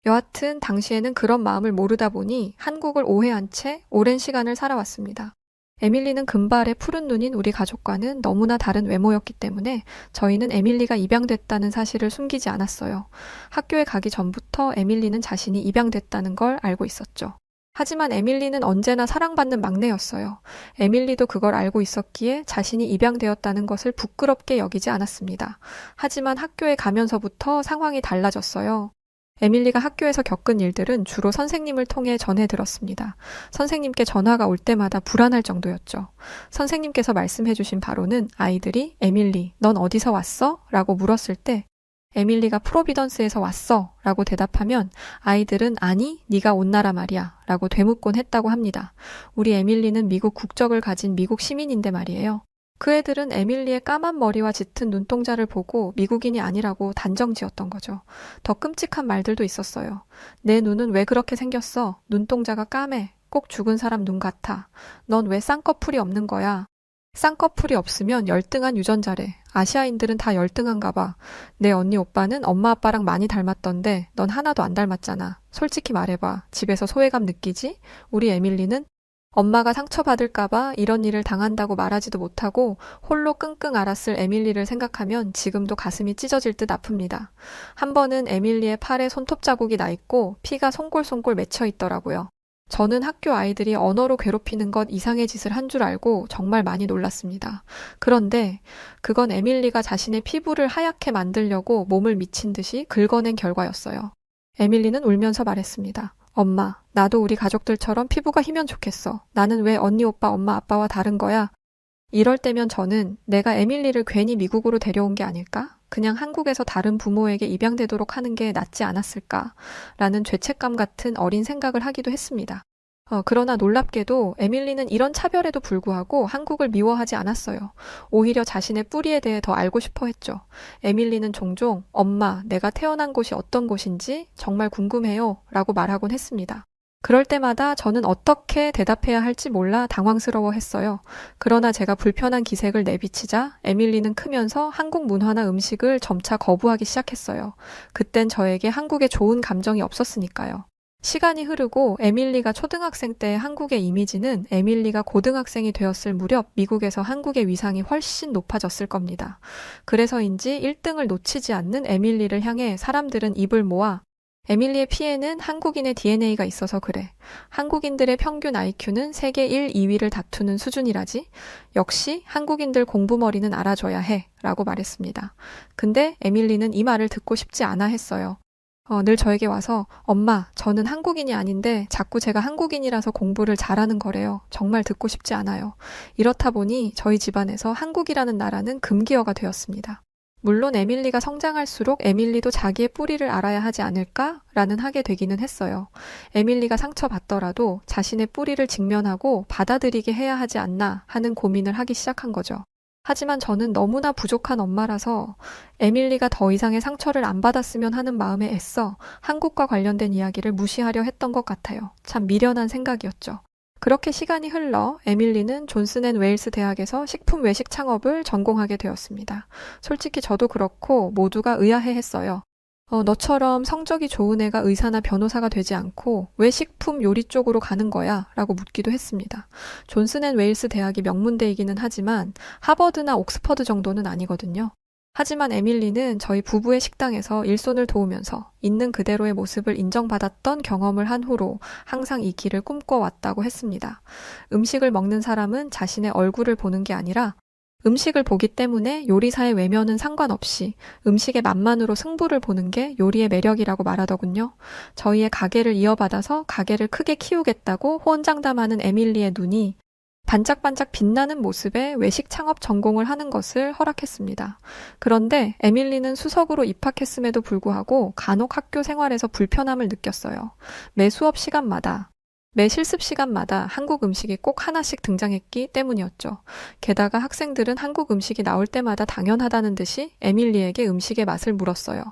여하튼 당시에는 그런 마음을 모르다 보니 한국을 오해한 채 오랜 시간을 살아왔습니다. 에밀리는 금발의 푸른 눈인 우리 가족과는 너무나 다른 외모였기 때문에 저희는 에밀리가 입양됐다는 사실을 숨기지 않았어요. 학교에 가기 전부터 에밀리는 자신이 입양됐다는 걸 알고 있었죠. 하지만 에밀리는 언제나 사랑받는 막내였어요. 에밀리도 그걸 알고 있었기에 자신이 입양되었다는 것을 부끄럽게 여기지 않았습니다. 하지만 학교에 가면서부터 상황이 달라졌어요. 에밀리가 학교에서 겪은 일들은 주로 선생님을 통해 전해 들었습니다. 선생님께 전화가 올 때마다 불안할 정도였죠. 선생님께서 말씀해 주신 바로는 아이들이 에밀리, 넌 어디서 왔어? 라고 물었을 때 에밀리가 프로비던스에서 왔어 라고 대답하면 아이들은 아니, 네가 온 나라 말이야 라고 되묻곤 했다고 합니다. 우리 에밀리는 미국 국적을 가진 미국 시민인데 말이에요. 그 애들은 에밀리의 까만 머리와 짙은 눈동자를 보고 미국인이 아니라고 단정지었던 거죠. 더 끔찍한 말들도 있었어요. 내 눈은 왜 그렇게 생겼어? 눈동자가 까매. 꼭 죽은 사람 눈 같아. 넌 왜 쌍꺼풀이 없는 거야? 쌍꺼풀이 없으면 열등한 유전자래. 아시아인들은 다 열등한가 봐. 내 언니 오빠는 엄마 아빠랑 많이 닮았던데 넌 하나도 안 닮았잖아. 솔직히 말해봐. 집에서 소외감 느끼지? 우리 에밀리는 엄마가 상처받을까봐 이런 일을 당한다고 말하지도 못하고 홀로 끙끙 앓았을 에밀리를 생각하면 지금도 가슴이 찢어질 듯 아픕니다. 한 번은 에밀리의 팔에 손톱 자국이 나 있고 피가 송골송골 맺혀 있더라고요. 저는 학교 아이들이 언어로 괴롭히는 것 이상의 짓을 한 줄 알고 정말 많이 놀랐습니다. 그런데 그건 에밀리가 자신의 피부를 하얗게 만들려고 몸을 미친 듯이 긁어낸 결과였어요. 에밀리는 울면서 말했습니다. 엄마, 나도 우리 가족들처럼 피부가 희면 좋겠어. 나는 왜 언니, 오빠, 엄마, 아빠와 다른 거야? 이럴 때면 저는 내가 에밀리를 괜히 미국으로 데려온 게 아닐까? 그냥 한국에서 다른 부모에게 입양되도록 하는 게 낫지 않았을까? 라는 죄책감 같은 어린 생각을 하기도 했습니다. 그러나 놀랍게도 에밀리는 이런 차별에도 불구하고 한국을 미워하지 않았어요. 오히려 자신의 뿌리에 대해 더 알고 싶어 했죠. 에밀리는 종종 엄마, 내가 태어난 곳이 어떤 곳인지 정말 궁금해요 라고 말하곤 했습니다. 그럴 때마다 저는 어떻게 대답해야 할지 몰라 당황스러워했어요. 그러나 제가 불편한 기색을 내비치자 에밀리는 크면서 한국 문화나 음식을 점차 거부하기 시작했어요. 그땐 저에게 한국에 좋은 감정이 없었으니까요. 시간이 흐르고 에밀리가 초등학생 때의 한국의 이미지는 에밀리가 고등학생이 되었을 무렵 미국에서 한국의 위상이 훨씬 높아졌을 겁니다. 그래서인지 1등을 놓치지 않는 에밀리를 향해 사람들은 입을 모아 에밀리의 피에는 한국인의 DNA가 있어서 그래. 한국인들의 평균 IQ는 세계 1, 2위를 다투는 수준이라지. 역시 한국인들 공부머리는 알아줘야 해. 라고 말했습니다. 근데 에밀리는 이 말을 듣고 싶지 않아 했어요. 늘 저에게 와서 엄마, 저는 한국인이 아닌데 자꾸 제가 한국인이라서 공부를 잘하는 거래요. 정말 듣고 싶지 않아요. 이렇다 보니 저희 집안에서 한국이라는 나라는 금기어가 되었습니다. 물론 에밀리가 성장할수록 에밀리도 자기의 뿌리를 알아야 하지 않을까라는 하게 되기는 했어요. 에밀리가 상처받더라도 자신의 뿌리를 직면하고 받아들이게 해야 하지 않나 하는 고민을 하기 시작한 거죠. 하지만 저는 너무나 부족한 엄마라서 에밀리가 더 이상의 상처를 안 받았으면 하는 마음에 애써 한국과 관련된 이야기를 무시하려 했던 것 같아요. 참 미련한 생각이었죠. 그렇게 시간이 흘러 에밀리는 존슨앤웨일스 대학에서 식품 외식 창업을 전공하게 되었습니다. 솔직히 저도 그렇고 모두가 의아해했어요. 너처럼 성적이 좋은 애가 의사나 변호사가 되지 않고 왜 식품 요리 쪽으로 가는 거야? 라고 묻기도 했습니다. 존슨 앤 웨일스 대학이 명문대이기는 하지만 하버드나 옥스퍼드 정도는 아니거든요. 하지만 에밀리는 저희 부부의 식당에서 일손을 도우면서 있는 그대로의 모습을 인정받았던 경험을 한 후로 항상 이 길을 꿈꿔왔다고 했습니다. 음식을 먹는 사람은 자신의 얼굴을 보는 게 아니라 음식을 보기 때문에 요리사의 외면은 상관없이 음식의 맛만으로 승부를 보는 게 요리의 매력이라고 말하더군요. 저희의 가게를 이어받아서 가게를 크게 키우겠다고 호언장담하는 에밀리의 눈이 반짝반짝 빛나는 모습에 외식 창업 전공을 하는 것을 허락했습니다. 그런데 에밀리는 수석으로 입학했음에도 불구하고 간혹 학교 생활에서 불편함을 느꼈어요. 매 수업 시간마다 매 실습 시간마다 한국 음식이 꼭 하나씩 등장했기 때문이었죠. 게다가 학생들은 한국 음식이 나올 때마다 당연하다는 듯이 에밀리에게 음식의 맛을 물었어요.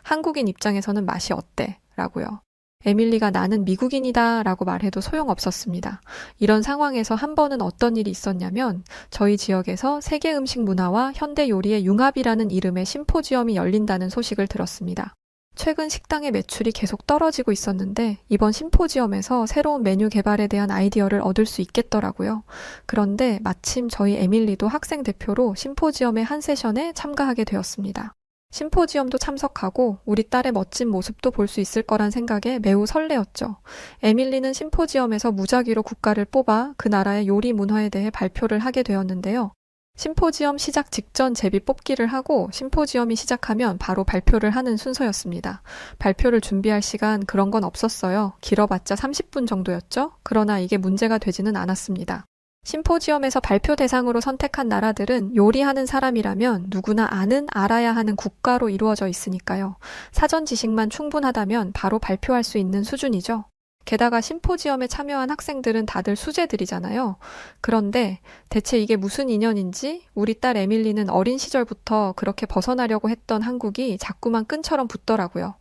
한국인 입장에서는 맛이 어때? 라고요. 에밀리가 나는 미국인이다 라고 말해도 소용없었습니다. 이런 상황에서 한 번은 어떤 일이 있었냐면 저희 지역에서 세계 음식 문화와 현대 요리의 융합이라는 이름의 심포지엄이 열린다는 소식을 들었습니다. 최근 식당의 매출이 계속 떨어지고 있었는데 이번 심포지엄에서 새로운 메뉴 개발에 대한 아이디어를 얻을 수 있겠더라고요. 그런데 마침 저희 에밀리도 학생 대표로 심포지엄의 한 세션에 참가하게 되었습니다. 심포지엄도 참석하고 우리 딸의 멋진 모습도 볼 수 있을 거란 생각에 매우 설레었죠. 에밀리는 심포지엄에서 무작위로 국가를 뽑아 그 나라의 요리 문화에 대해 발표를 하게 되었는데요. 심포지엄 시작 직전 제비 뽑기를 하고 심포지엄이 시작하면 바로 발표를 하는 순서였습니다. 발표를 준비할 시간 그런 건 없었어요. 길어봤자 30분 정도였죠. 그러나 이게 문제가 되지는 않았습니다. 심포지엄에서 발표 대상으로 선택한 나라들은 요리하는 사람이라면 누구나 아는 알아야 하는 국가로 이루어져 있으니까요. 사전 지식만 충분하다면 바로 발표할 수 있는 수준이죠. 게다가 심포지엄에 참여한 학생들은 다들 수재들이잖아요. 그런데 대체 이게 무슨 인연인지 우리 딸 에밀리는 어린 시절부터 그렇게 벗어나려고 했던 한국이 자꾸만 끈처럼 붙더라고요.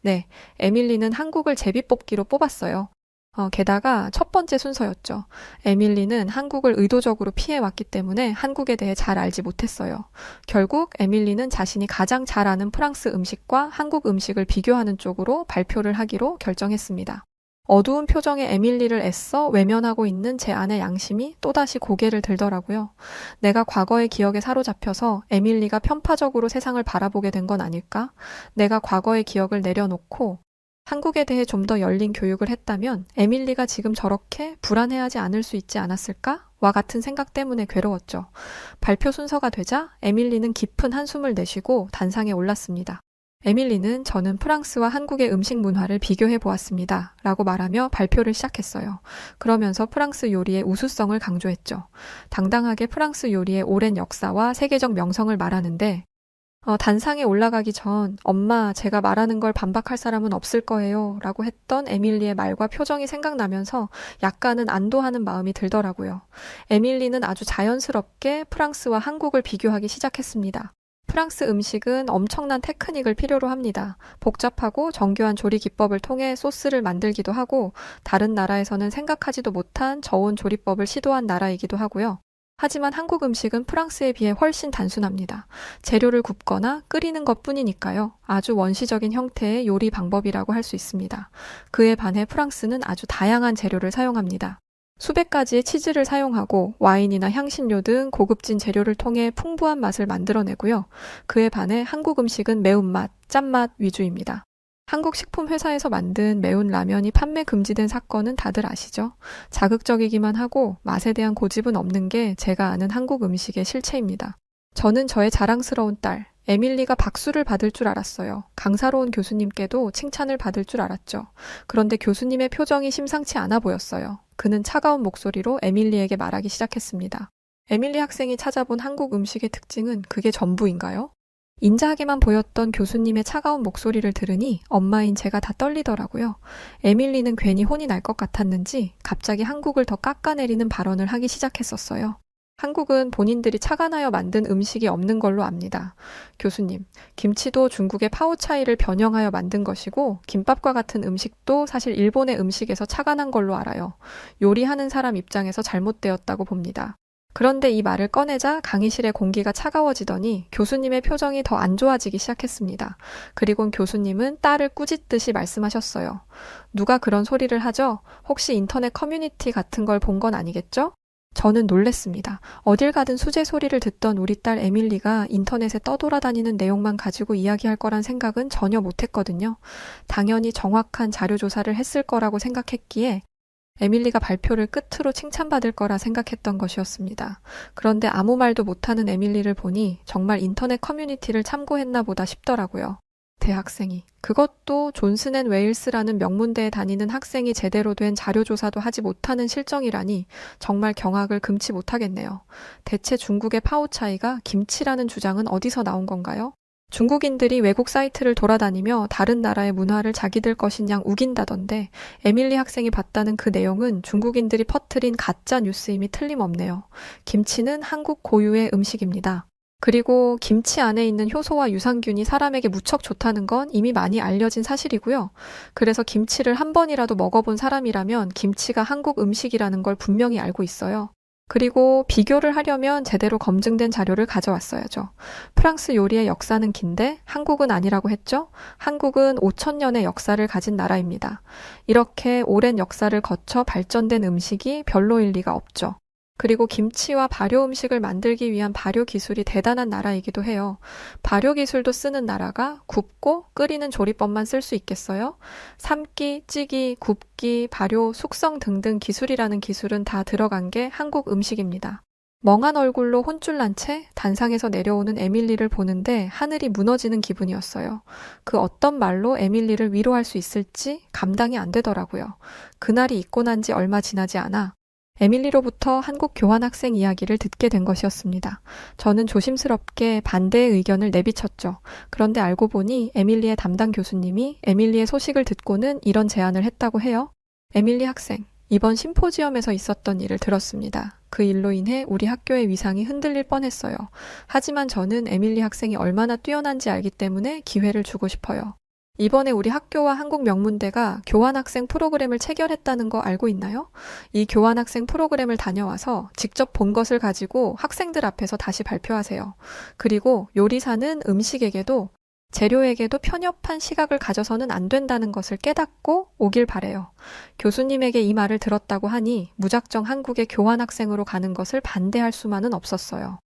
네, 에밀리는 한국을 제비뽑기로 뽑았어요. 게다가 첫 번째 순서였죠. 에밀리는 한국을 의도적으로 피해왔기 때문에 한국에 대해 잘 알지 못했어요. 결국 에밀리는 자신이 가장 잘 아는 프랑스 음식과 한국 음식을 비교하는 쪽으로 발표를 하기로 결정했습니다. 어두운 표정의 에밀리를 애써 외면하고 있는 제 아내 양심이 또다시 고개를 들더라고요. 내가 과거의 기억에 사로잡혀서 에밀리가 편파적으로 세상을 바라보게 된 건 아닐까? 내가 과거의 기억을 내려놓고 한국에 대해 좀 더 열린 교육을 했다면 에밀리가 지금 저렇게 불안해하지 않을 수 있지 않았을까? 와 같은 생각 때문에 괴로웠죠. 발표 순서가 되자 에밀리는 깊은 한숨을 내쉬고 단상에 올랐습니다. 에밀리는 저는 프랑스와 한국의 음식 문화를 비교해 보았습니다. 라고 말하며 발표를 시작했어요. 그러면서 프랑스 요리의 우수성을 강조했죠. 당당하게 프랑스 요리의 오랜 역사와 세계적 명성을 말하는데 단상에 올라가기 전 엄마 제가 말하는 걸 반박할 사람은 없을 거예요 라고 했던 에밀리의 말과 표정이 생각나면서 약간은 안도하는 마음이 들더라고요. 에밀리는 아주 자연스럽게 프랑스와 한국을 비교하기 시작했습니다. 프랑스 음식은 엄청난 테크닉을 필요로 합니다. 복잡하고 정교한 조리 기법을 통해 소스를 만들기도 하고 다른 나라에서는 생각하지도 못한 저온 조리법을 시도한 나라이기도 하고요. 하지만 한국 음식은 프랑스에 비해 훨씬 단순합니다. 재료를 굽거나 끓이는 것뿐이니까요. 아주 원시적인 형태의 요리 방법이라고 할 수 있습니다. 그에 반해 프랑스는 아주 다양한 재료를 사용합니다. 수백 가지의 치즈를 사용하고 와인이나 향신료 등 고급진 재료를 통해 풍부한 맛을 만들어내고요. 그에 반해 한국 음식은 매운맛, 짠맛 위주입니다. 한국 식품회사에서 만든 매운 라면이 판매 금지된 사건은 다들 아시죠? 자극적이기만 하고 맛에 대한 고집은 없는 게 제가 아는 한국 음식의 실체입니다. 저는 저의 자랑스러운 딸, 에밀리가 박수를 받을 줄 알았어요. 강사로운 교수님께도 칭찬을 받을 줄 알았죠. 그런데 교수님의 표정이 심상치 않아 보였어요. 그는 차가운 목소리로 에밀리에게 말하기 시작했습니다. 에밀리 학생이 찾아본 한국 음식의 특징은 그게 전부인가요? 인자하게만 보였던 교수님의 차가운 목소리를 들으니 엄마인 제가 다 떨리더라고요. 에밀리는 괜히 혼이 날 것 같았는지 갑자기 한국을 더 깎아내리는 발언을 하기 시작했었어요. 한국은 본인들이 착안하여 만든 음식이 없는 걸로 압니다. 교수님, 김치도 중국의 파오차이를 변형하여 만든 것이고 김밥과 같은 음식도 사실 일본의 음식에서 착안한 걸로 알아요. 요리하는 사람 입장에서 잘못되었다고 봅니다. 그런데 이 말을 꺼내자 강의실의 공기가 차가워지더니 교수님의 표정이 더 안 좋아지기 시작했습니다. 그리곤 교수님은 딸을 꾸짖듯이 말씀하셨어요. 누가 그런 소리를 하죠? 혹시 인터넷 커뮤니티 같은 걸 본 건 아니겠죠? 저는 놀랬습니다. 어딜 가든 수재 소리를 듣던 우리 딸 에밀리가 인터넷에 떠돌아다니는 내용만 가지고 이야기할 거란 생각은 전혀 못했거든요. 당연히 정확한 자료 조사를 했을 거라고 생각했기에 에밀리가 발표를 끝으로 칭찬받을 거라 생각했던 것이었습니다. 그런데 아무 말도 못하는 에밀리를 보니 정말 인터넷 커뮤니티를 참고했나 보다 싶더라고요. 대학생이. 그것도 존슨 앤 웨일스라는 명문대에 다니는 학생이 제대로 된 자료조사도 하지 못하는 실정이라니 정말 경악을 금치 못하겠네요. 대체 중국의 파워차이가 김치라는 주장은 어디서 나온 건가요? 중국인들이 외국 사이트를 돌아다니며 다른 나라의 문화를 자기들 것인 양 우긴다던데 에밀리 학생이 봤다는 그 내용은 중국인들이 퍼뜨린 가짜 뉴스임이 틀림없네요. 김치는 한국 고유의 음식입니다. 그리고 김치 안에 있는 효소와 유산균이 사람에게 무척 좋다는 건 이미 많이 알려진 사실이고요. 그래서 김치를 한 번이라도 먹어본 사람이라면 김치가 한국 음식이라는 걸 분명히 알고 있어요. 그리고 비교를 하려면 제대로 검증된 자료를 가져왔어야죠. 프랑스 요리의 역사는 긴데 한국은 아니라고 했죠? 한국은 5,000년의 역사를 가진 나라입니다. 이렇게 오랜 역사를 거쳐 발전된 음식이 별로일 리가 없죠. 그리고 김치와 발효 음식을 만들기 위한 발효 기술이 대단한 나라이기도 해요. 발효 기술도 쓰는 나라가 굽고 끓이는 조리법만 쓸 수 있겠어요? 삶기, 찌기, 굽기, 발효, 숙성 등등 기술이라는 기술은 다 들어간 게 한국 음식입니다. 멍한 얼굴로 혼쭐 난 채 단상에서 내려오는 에밀리를 보는데 하늘이 무너지는 기분이었어요. 그 어떤 말로 에밀리를 위로할 수 있을지 감당이 안 되더라고요. 그날이 있고 난 지 얼마 지나지 않아 에밀리로부터 한국 교환학생 이야기를 듣게 된 것이었습니다. 저는 조심스럽게 반대의 의견을 내비쳤죠. 그런데 알고 보니 에밀리의 담당 교수님이 에밀리의 소식을 듣고는 이런 제안을 했다고 해요. 에밀리 학생, 이번 심포지엄에서 있었던 일을 들었습니다. 그 일로 인해 우리 학교의 위상이 흔들릴 뻔했어요. 하지만 저는 에밀리 학생이 얼마나 뛰어난지 알기 때문에 기회를 주고 싶어요. 이번에 우리 학교와 한국 명문대가 교환학생 프로그램을 체결했다는 거 알고 있나요? 이 교환학생 프로그램을 다녀와서 직접 본 것을 가지고 학생들 앞에서 다시 발표하세요. 그리고 요리사는 음식에게도 재료에게도 편협한 시각을 가져서는 안 된다는 것을 깨닫고 오길 바래요. 교수님에게 이 말을 들었다고 하니 무작정 한국의 교환학생으로 가는 것을 반대할 수만은 없었어요.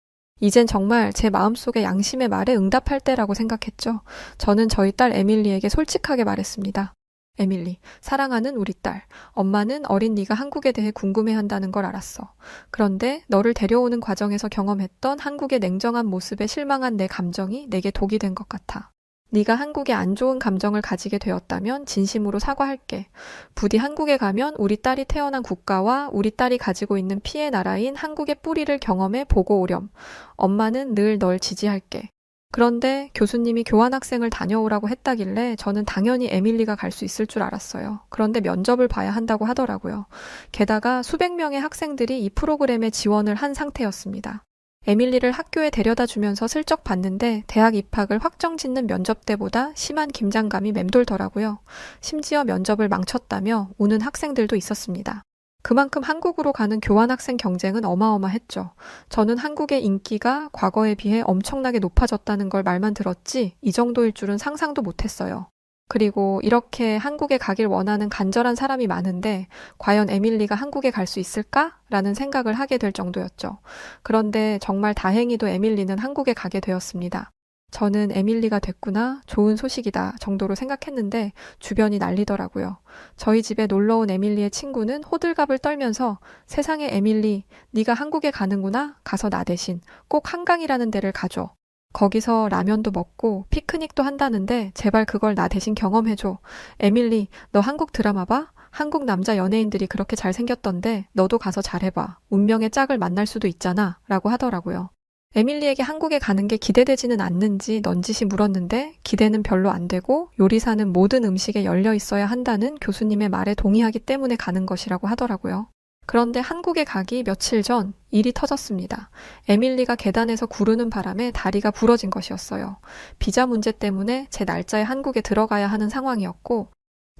이젠 정말 제 마음속의 양심의 말에 응답할 때라고 생각했죠. 저는 저희 딸 에밀리에게 솔직하게 말했습니다. 에밀리, 사랑하는 우리 딸, 엄마는 어린 네가 한국에 대해 궁금해한다는 걸 알았어. 그런데 너를 데려오는 과정에서 경험했던 한국의 냉정한 모습에 실망한 내 감정이 내게 독이 된 것 같아. 네가 한국에 안 좋은 감정을 가지게 되었다면 진심으로 사과할게. 부디 한국에 가면 우리 딸이 태어난 국가와 우리 딸이 가지고 있는 피의 나라인 한국의 뿌리를 경험해 보고 오렴. 엄마는 늘 널 지지할게. 그런데 교수님이 교환학생을 다녀오라고 했다길래 저는 당연히 에밀리가 갈 수 있을 줄 알았어요. 그런데 면접을 봐야 한다고 하더라고요. 게다가 수백 명의 학생들이 이 프로그램에 지원을 한 상태였습니다. 에밀리를 학교에 데려다 주면서 슬쩍 봤는데 대학 입학을 확정짓는 면접 때보다 심한 긴장감이 맴돌더라고요. 심지어 면접을 망쳤다며 우는 학생들도 있었습니다. 그만큼 한국으로 가는 교환학생 경쟁은 어마어마했죠. 저는 한국의 인기가 과거에 비해 엄청나게 높아졌다는 걸 말만 들었지 이 정도일 줄은 상상도 못했어요. 그리고 이렇게 한국에 가길 원하는 간절한 사람이 많은데 과연 에밀리가 한국에 갈 수 있을까? 라는 생각을 하게 될 정도였죠. 그런데 정말 다행히도 에밀리는 한국에 가게 되었습니다. 저는 에밀리가 됐구나, 좋은 소식이다 정도로 생각했는데 주변이 난리더라고요. 저희 집에 놀러온 에밀리의 친구는 호들갑을 떨면서 세상에 에밀리, 네가 한국에 가는구나? 가서 나 대신 꼭 한강이라는 데를 가줘. 거기서 라면도 먹고 피크닉도 한다는데 제발 그걸 나 대신 경험해줘. 에밀리, 너 한국 드라마 봐? 한국 남자 연예인들이 그렇게 잘생겼던데 너도 가서 잘해봐. 운명의 짝을 만날 수도 있잖아. 라고 하더라고요. 에밀리에게 한국에 가는 게 기대되지는 않는지 넌지시 물었는데 기대는 별로 안 되고 요리사는 모든 음식에 열려 있어야 한다는 교수님의 말에 동의하기 때문에 가는 것이라고 하더라고요. 그런데 한국에 가기 며칠 전 일이 터졌습니다. 에밀리가 계단에서 구르는 바람에 다리가 부러진 것이었어요. 비자 문제 때문에 제 날짜에 한국에 들어가야 하는 상황이었고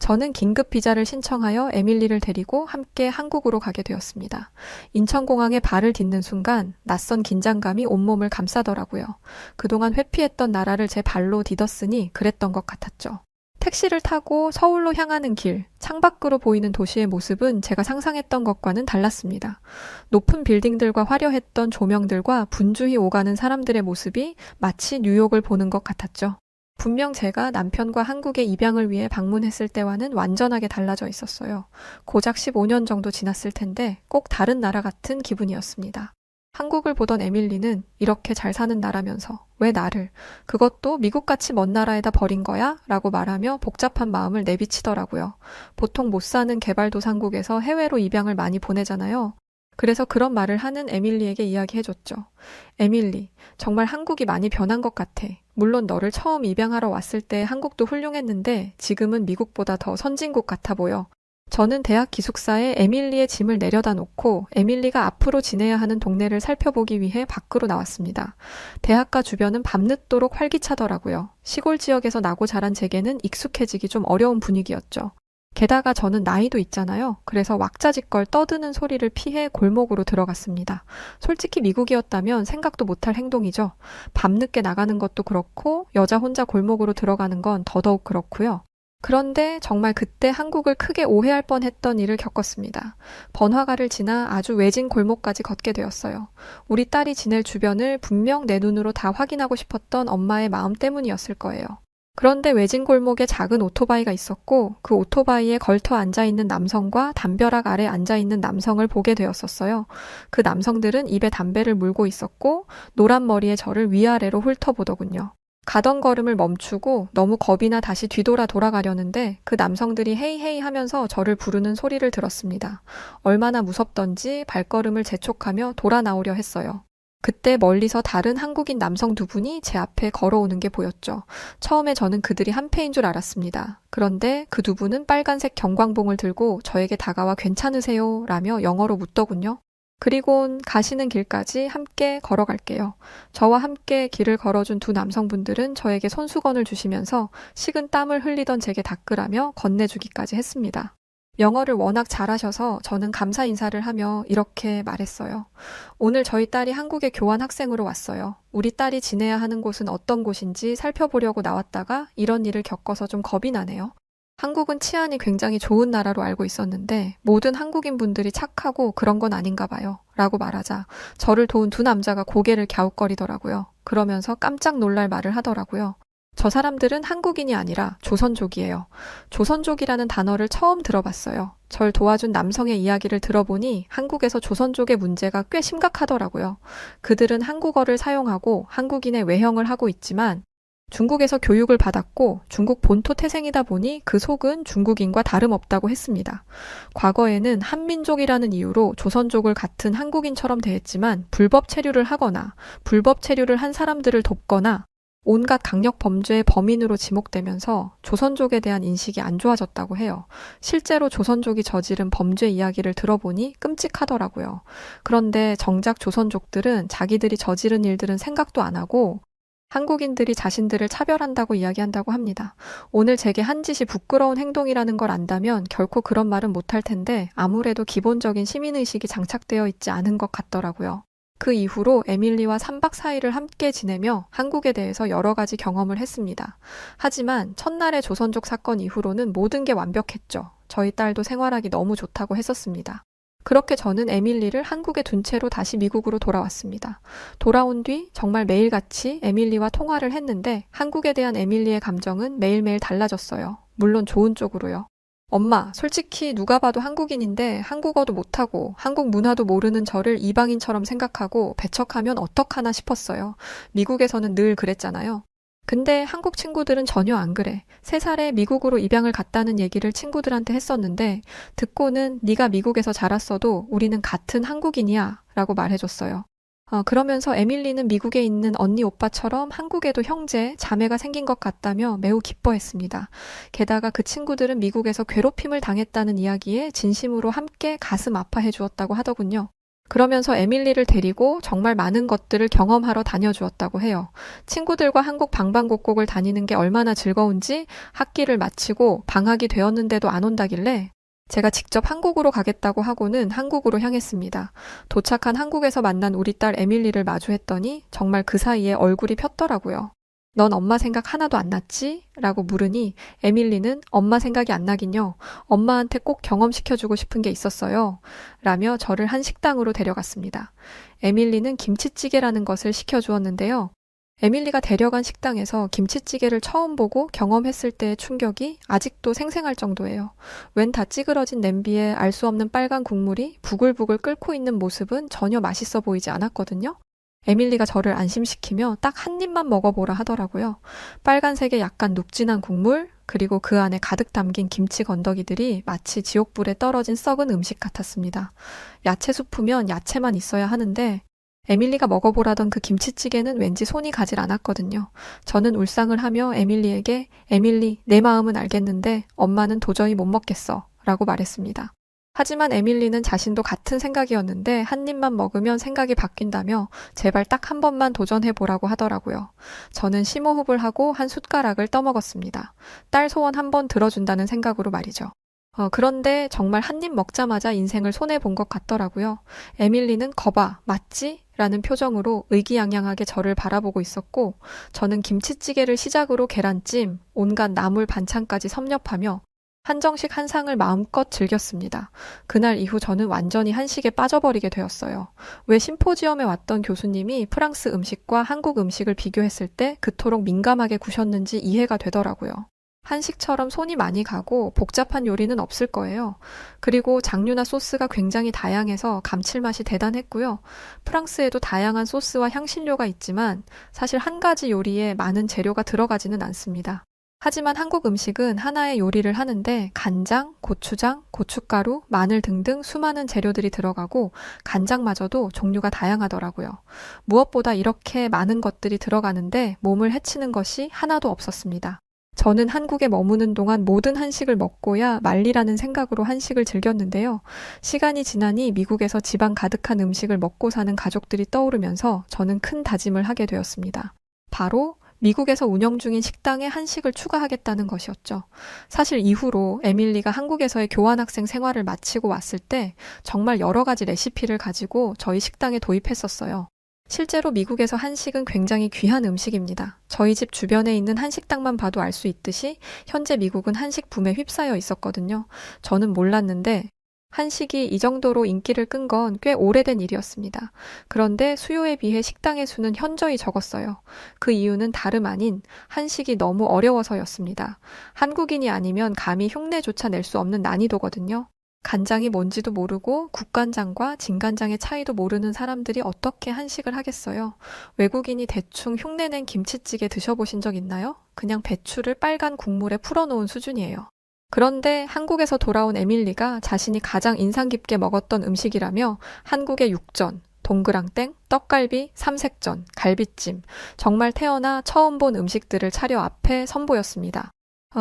저는 긴급 비자를 신청하여 에밀리를 데리고 함께 한국으로 가게 되었습니다. 인천공항에 발을 딛는 순간 낯선 긴장감이 온몸을 감싸더라고요. 그동안 회피했던 나라를 제 발로 디뎠으니 그랬던 것 같았죠. 택시를 타고 서울로 향하는 길, 창밖으로 보이는 도시의 모습은 제가 상상했던 것과는 달랐습니다. 높은 빌딩들과 화려했던 조명들과 분주히 오가는 사람들의 모습이 마치 뉴욕을 보는 것 같았죠. 분명 제가 남편과 한국에 입양을 위해 방문했을 때와는 완전하게 달라져 있었어요. 고작 15년 정도 지났을 텐데 꼭 다른 나라 같은 기분이었습니다. 한국을 보던 에밀리는 이렇게 잘 사는 나라면서 왜 나를, 그것도 미국같이 먼 나라에다 버린 거야? 라고 말하며 복잡한 마음을 내비치더라고요. 보통 못 사는 개발도상국에서 해외로 입양을 많이 보내잖아요. 그래서 그런 말을 하는 에밀리에게 이야기해줬죠. 에밀리, 정말 한국이 많이 변한 것 같아. 물론 너를 처음 입양하러 왔을 때 한국도 훌륭했는데 지금은 미국보다 더 선진국 같아 보여. 저는 대학 기숙사에 에밀리의 짐을 내려다 놓고 에밀리가 앞으로 지내야 하는 동네를 살펴보기 위해 밖으로 나왔습니다. 대학가 주변은 밤늦도록 활기차더라고요. 시골 지역에서 나고 자란 제게는 익숙해지기 좀 어려운 분위기였죠. 게다가 저는 나이도 있잖아요. 그래서 왁자지껄 떠드는 소리를 피해 골목으로 들어갔습니다. 솔직히 미국이었다면 생각도 못할 행동이죠. 밤늦게 나가는 것도 그렇고 여자 혼자 골목으로 들어가는 건 더더욱 그렇고요. 그런데 정말 그때 한국을 크게 오해할 뻔했던 일을 겪었습니다. 번화가를 지나 아주 외진 골목까지 걷게 되었어요. 우리 딸이 지낼 주변을 분명 내 눈으로 다 확인하고 싶었던 엄마의 마음 때문이었을 거예요. 그런데 외진 골목에 작은 오토바이가 있었고 그 오토바이에 걸터 앉아있는 남성과 담벼락 아래 앉아있는 남성을 보게 되었었어요. 그 남성들은 입에 담배를 물고 있었고 노란 머리에 저를 위아래로 훑어보더군요. 가던 걸음을 멈추고 너무 겁이 나 다시 돌아가려는데 그 남성들이 헤이헤이 하면서 저를 부르는 소리를 들었습니다. 얼마나 무섭던지 발걸음을 재촉하며 돌아 나오려 했어요. 그때 멀리서 다른 한국인 남성 두 분이 제 앞에 걸어오는 게 보였죠. 처음에 저는 그들이 한패인 줄 알았습니다. 그런데 그 두 분은 빨간색 경광봉을 들고 저에게 다가와 괜찮으세요? 라며 영어로 묻더군요. 그리곤 가시는 길까지 함께 걸어갈게요. 저와 함께 길을 걸어준 두 남성분들은 저에게 손수건을 주시면서 식은 땀을 흘리던 제게 닦으라며 건네주기까지 했습니다. 영어를 워낙 잘하셔서 저는 감사 인사를 하며 이렇게 말했어요. 오늘 저희 딸이 한국에 교환 학생으로 왔어요. 우리 딸이 지내야 하는 곳은 어떤 곳인지 살펴보려고 나왔다가 이런 일을 겪어서 좀 겁이 나네요. 한국은 치안이 굉장히 좋은 나라로 알고 있었는데 모든 한국인 분들이 착하고 그런 건 아닌가 봐요. 라고 말하자 저를 도운 두 남자가 고개를 갸웃거리더라고요. 그러면서 깜짝 놀랄 말을 하더라고요. 저 사람들은 한국인이 아니라 조선족이에요. 조선족이라는 단어를 처음 들어봤어요. 절 도와준 남성의 이야기를 들어보니 한국에서 조선족의 문제가 꽤 심각하더라고요. 그들은 한국어를 사용하고 한국인의 외형을 하고 있지만 중국에서 교육을 받았고 중국 본토 태생이다 보니 그 속은 중국인과 다름없다고 했습니다. 과거에는 한민족이라는 이유로 조선족을 같은 한국인처럼 대했지만 불법 체류를 하거나 불법 체류를 한 사람들을 돕거나 온갖 강력 범죄의 범인으로 지목되면서 조선족에 대한 인식이 안 좋아졌다고 해요. 실제로 조선족이 저지른 범죄 이야기를 들어보니 끔찍하더라고요. 그런데 정작 조선족들은 자기들이 저지른 일들은 생각도 안 하고 한국인들이 자신들을 차별한다고 이야기한다고 합니다. 오늘 제게 한 짓이 부끄러운 행동이라는 걸 안다면 결코 그런 말은 못할 텐데 아무래도 기본적인 시민의식이 장착되어 있지 않은 것 같더라고요. 그 이후로 에밀리와 3박 4일을 함께 지내며 한국에 대해서 여러 가지 경험을 했습니다. 하지만 첫날의 조선족 사건 이후로는 모든 게 완벽했죠. 저희 딸도 생활하기 너무 좋다고 했었습니다. 그렇게 저는 에밀리를 한국에 둔 채로 다시 미국으로 돌아왔습니다. 돌아온 뒤 정말 매일같이 에밀리와 통화를 했는데 한국에 대한 에밀리의 감정은 매일매일 달라졌어요. 물론 좋은 쪽으로요. 엄마, 솔직히 누가 봐도 한국인인데 한국어도 못하고 한국 문화도 모르는 저를 이방인처럼 생각하고 배척하면 어떡하나 싶었어요. 미국에서는 늘 그랬잖아요. 근데 한국 친구들은 전혀 안 그래. 3살에 미국으로 입양을 갔다는 얘기를 친구들한테 했었는데 듣고는 네가 미국에서 자랐어도 우리는 같은 한국인이야 라고 말해줬어요. 그러면서 에밀리는 미국에 있는 언니 오빠처럼 한국에도 형제, 자매가 생긴 것 같다며 매우 기뻐했습니다. 게다가 그 친구들은 미국에서 괴롭힘을 당했다는 이야기에 진심으로 함께 가슴 아파해 주었다고 하더군요. 그러면서 에밀리를 데리고 정말 많은 것들을 경험하러 다녀주었다고 해요. 친구들과 한국 방방곡곡을 다니는 게 얼마나 즐거운지 학기를 마치고 방학이 되었는데도 안 온다길래 제가 직접 한국으로 가겠다고 하고는 한국으로 향했습니다. 도착한 한국에서 만난 우리 딸 에밀리를 마주했더니 정말 그 사이에 얼굴이 폈더라고요. 넌 엄마 생각 하나도 안 났지? 라고 물으니 에밀리는 엄마 생각이 안 나긴요. 엄마한테 꼭 경험시켜주고 싶은 게 있었어요. 라며 저를 한 식당으로 데려갔습니다. 에밀리는 김치찌개라는 것을 시켜주었는데요. 에밀리가 데려간 식당에서 김치찌개를 처음 보고 경험했을 때의 충격이 아직도 생생할 정도예요. 웬 다 찌그러진 냄비에 알 수 없는 빨간 국물이 부글부글 끓고 있는 모습은 전혀 맛있어 보이지 않았거든요. 에밀리가 저를 안심시키며 딱 한 입만 먹어보라 하더라고요. 빨간색의 약간 눅진한 국물, 그리고 그 안에 가득 담긴 김치 건더기들이 마치 지옥불에 떨어진 썩은 음식 같았습니다. 야채 수프면 야채만 있어야 하는데 에밀리가 먹어보라던 그 김치찌개는 왠지 손이 가질 않았거든요. 저는 울상을 하며 에밀리에게 에밀리, 내 마음은 알겠는데 엄마는 도저히 못 먹겠어 라고 말했습니다. 하지만 에밀리는 자신도 같은 생각이었는데 한 입만 먹으면 생각이 바뀐다며 제발 딱 한 번만 도전해보라고 하더라고요. 저는 심호흡을 하고 한 숟가락을 떠먹었습니다. 딸 소원 한 번 들어준다는 생각으로 말이죠. 그런데 정말 한 입 먹자마자 인생을 손해본 것 같더라고요. 에밀리는 거봐, 맞지? 라는 표정으로 의기양양하게 저를 바라보고 있었고 저는 김치찌개를 시작으로 계란찜, 온갖 나물 반찬까지 섭렵하며 한정식 한 상을 마음껏 즐겼습니다. 그날 이후 저는 완전히 한식에 빠져버리게 되었어요. 왜 심포지엄에 왔던 교수님이 프랑스 음식과 한국 음식을 비교했을 때 그토록 민감하게 구셨는지 이해가 되더라고요. 한식처럼 손이 많이 가고 복잡한 요리는 없을 거예요. 그리고 장류나 소스가 굉장히 다양해서 감칠맛이 대단했고요. 프랑스에도 다양한 소스와 향신료가 있지만 사실 한 가지 요리에 많은 재료가 들어가지는 않습니다. 하지만 한국 음식은 하나의 요리를 하는데 간장, 고추장, 고춧가루, 마늘 등등 수많은 재료들이 들어가고 간장마저도 종류가 다양하더라고요. 무엇보다 이렇게 많은 것들이 들어가는데 몸을 해치는 것이 하나도 없었습니다. 저는 한국에 머무는 동안 모든 한식을 먹고야 말리라는 생각으로 한식을 즐겼는데요. 시간이 지나니 미국에서 지방 가득한 음식을 먹고 사는 가족들이 떠오르면서 저는 큰 다짐을 하게 되었습니다. 바로 미국에서 운영 중인 식당에 한식을 추가하겠다는 것이었죠. 사실 이후로 에밀리가 한국에서의 교환학생 생활을 마치고 왔을 때 정말 여러 가지 레시피를 가지고 저희 식당에 도입했었어요. 실제로 미국에서 한식은 굉장히 귀한 음식입니다. 저희 집 주변에 있는 한식당만 봐도 알 수 있듯이 현재 미국은 한식 붐에 휩싸여 있었거든요. 저는 몰랐는데 한식이 이 정도로 인기를 끈 건 꽤 오래된 일이었습니다. 그런데 수요에 비해 식당의 수는 현저히 적었어요. 그 이유는 다름 아닌 한식이 너무 어려워서였습니다. 한국인이 아니면 감히 흉내조차 낼 수 없는 난이도거든요. 간장이 뭔지도 모르고 국간장과 진간장의 차이도 모르는 사람들이 어떻게 한식을 하겠어요? 외국인이 대충 흉내낸 김치찌개 드셔보신 적 있나요? 그냥 배추를 빨간 국물에 풀어놓은 수준이에요. 그런데 한국에서 돌아온 에밀리가 자신이 가장 인상 깊게 먹었던 음식이라며 한국의 육전, 동그랑땡, 떡갈비, 삼색전, 갈비찜, 정말 태어나 처음 본 음식들을 차려 앞에 선보였습니다.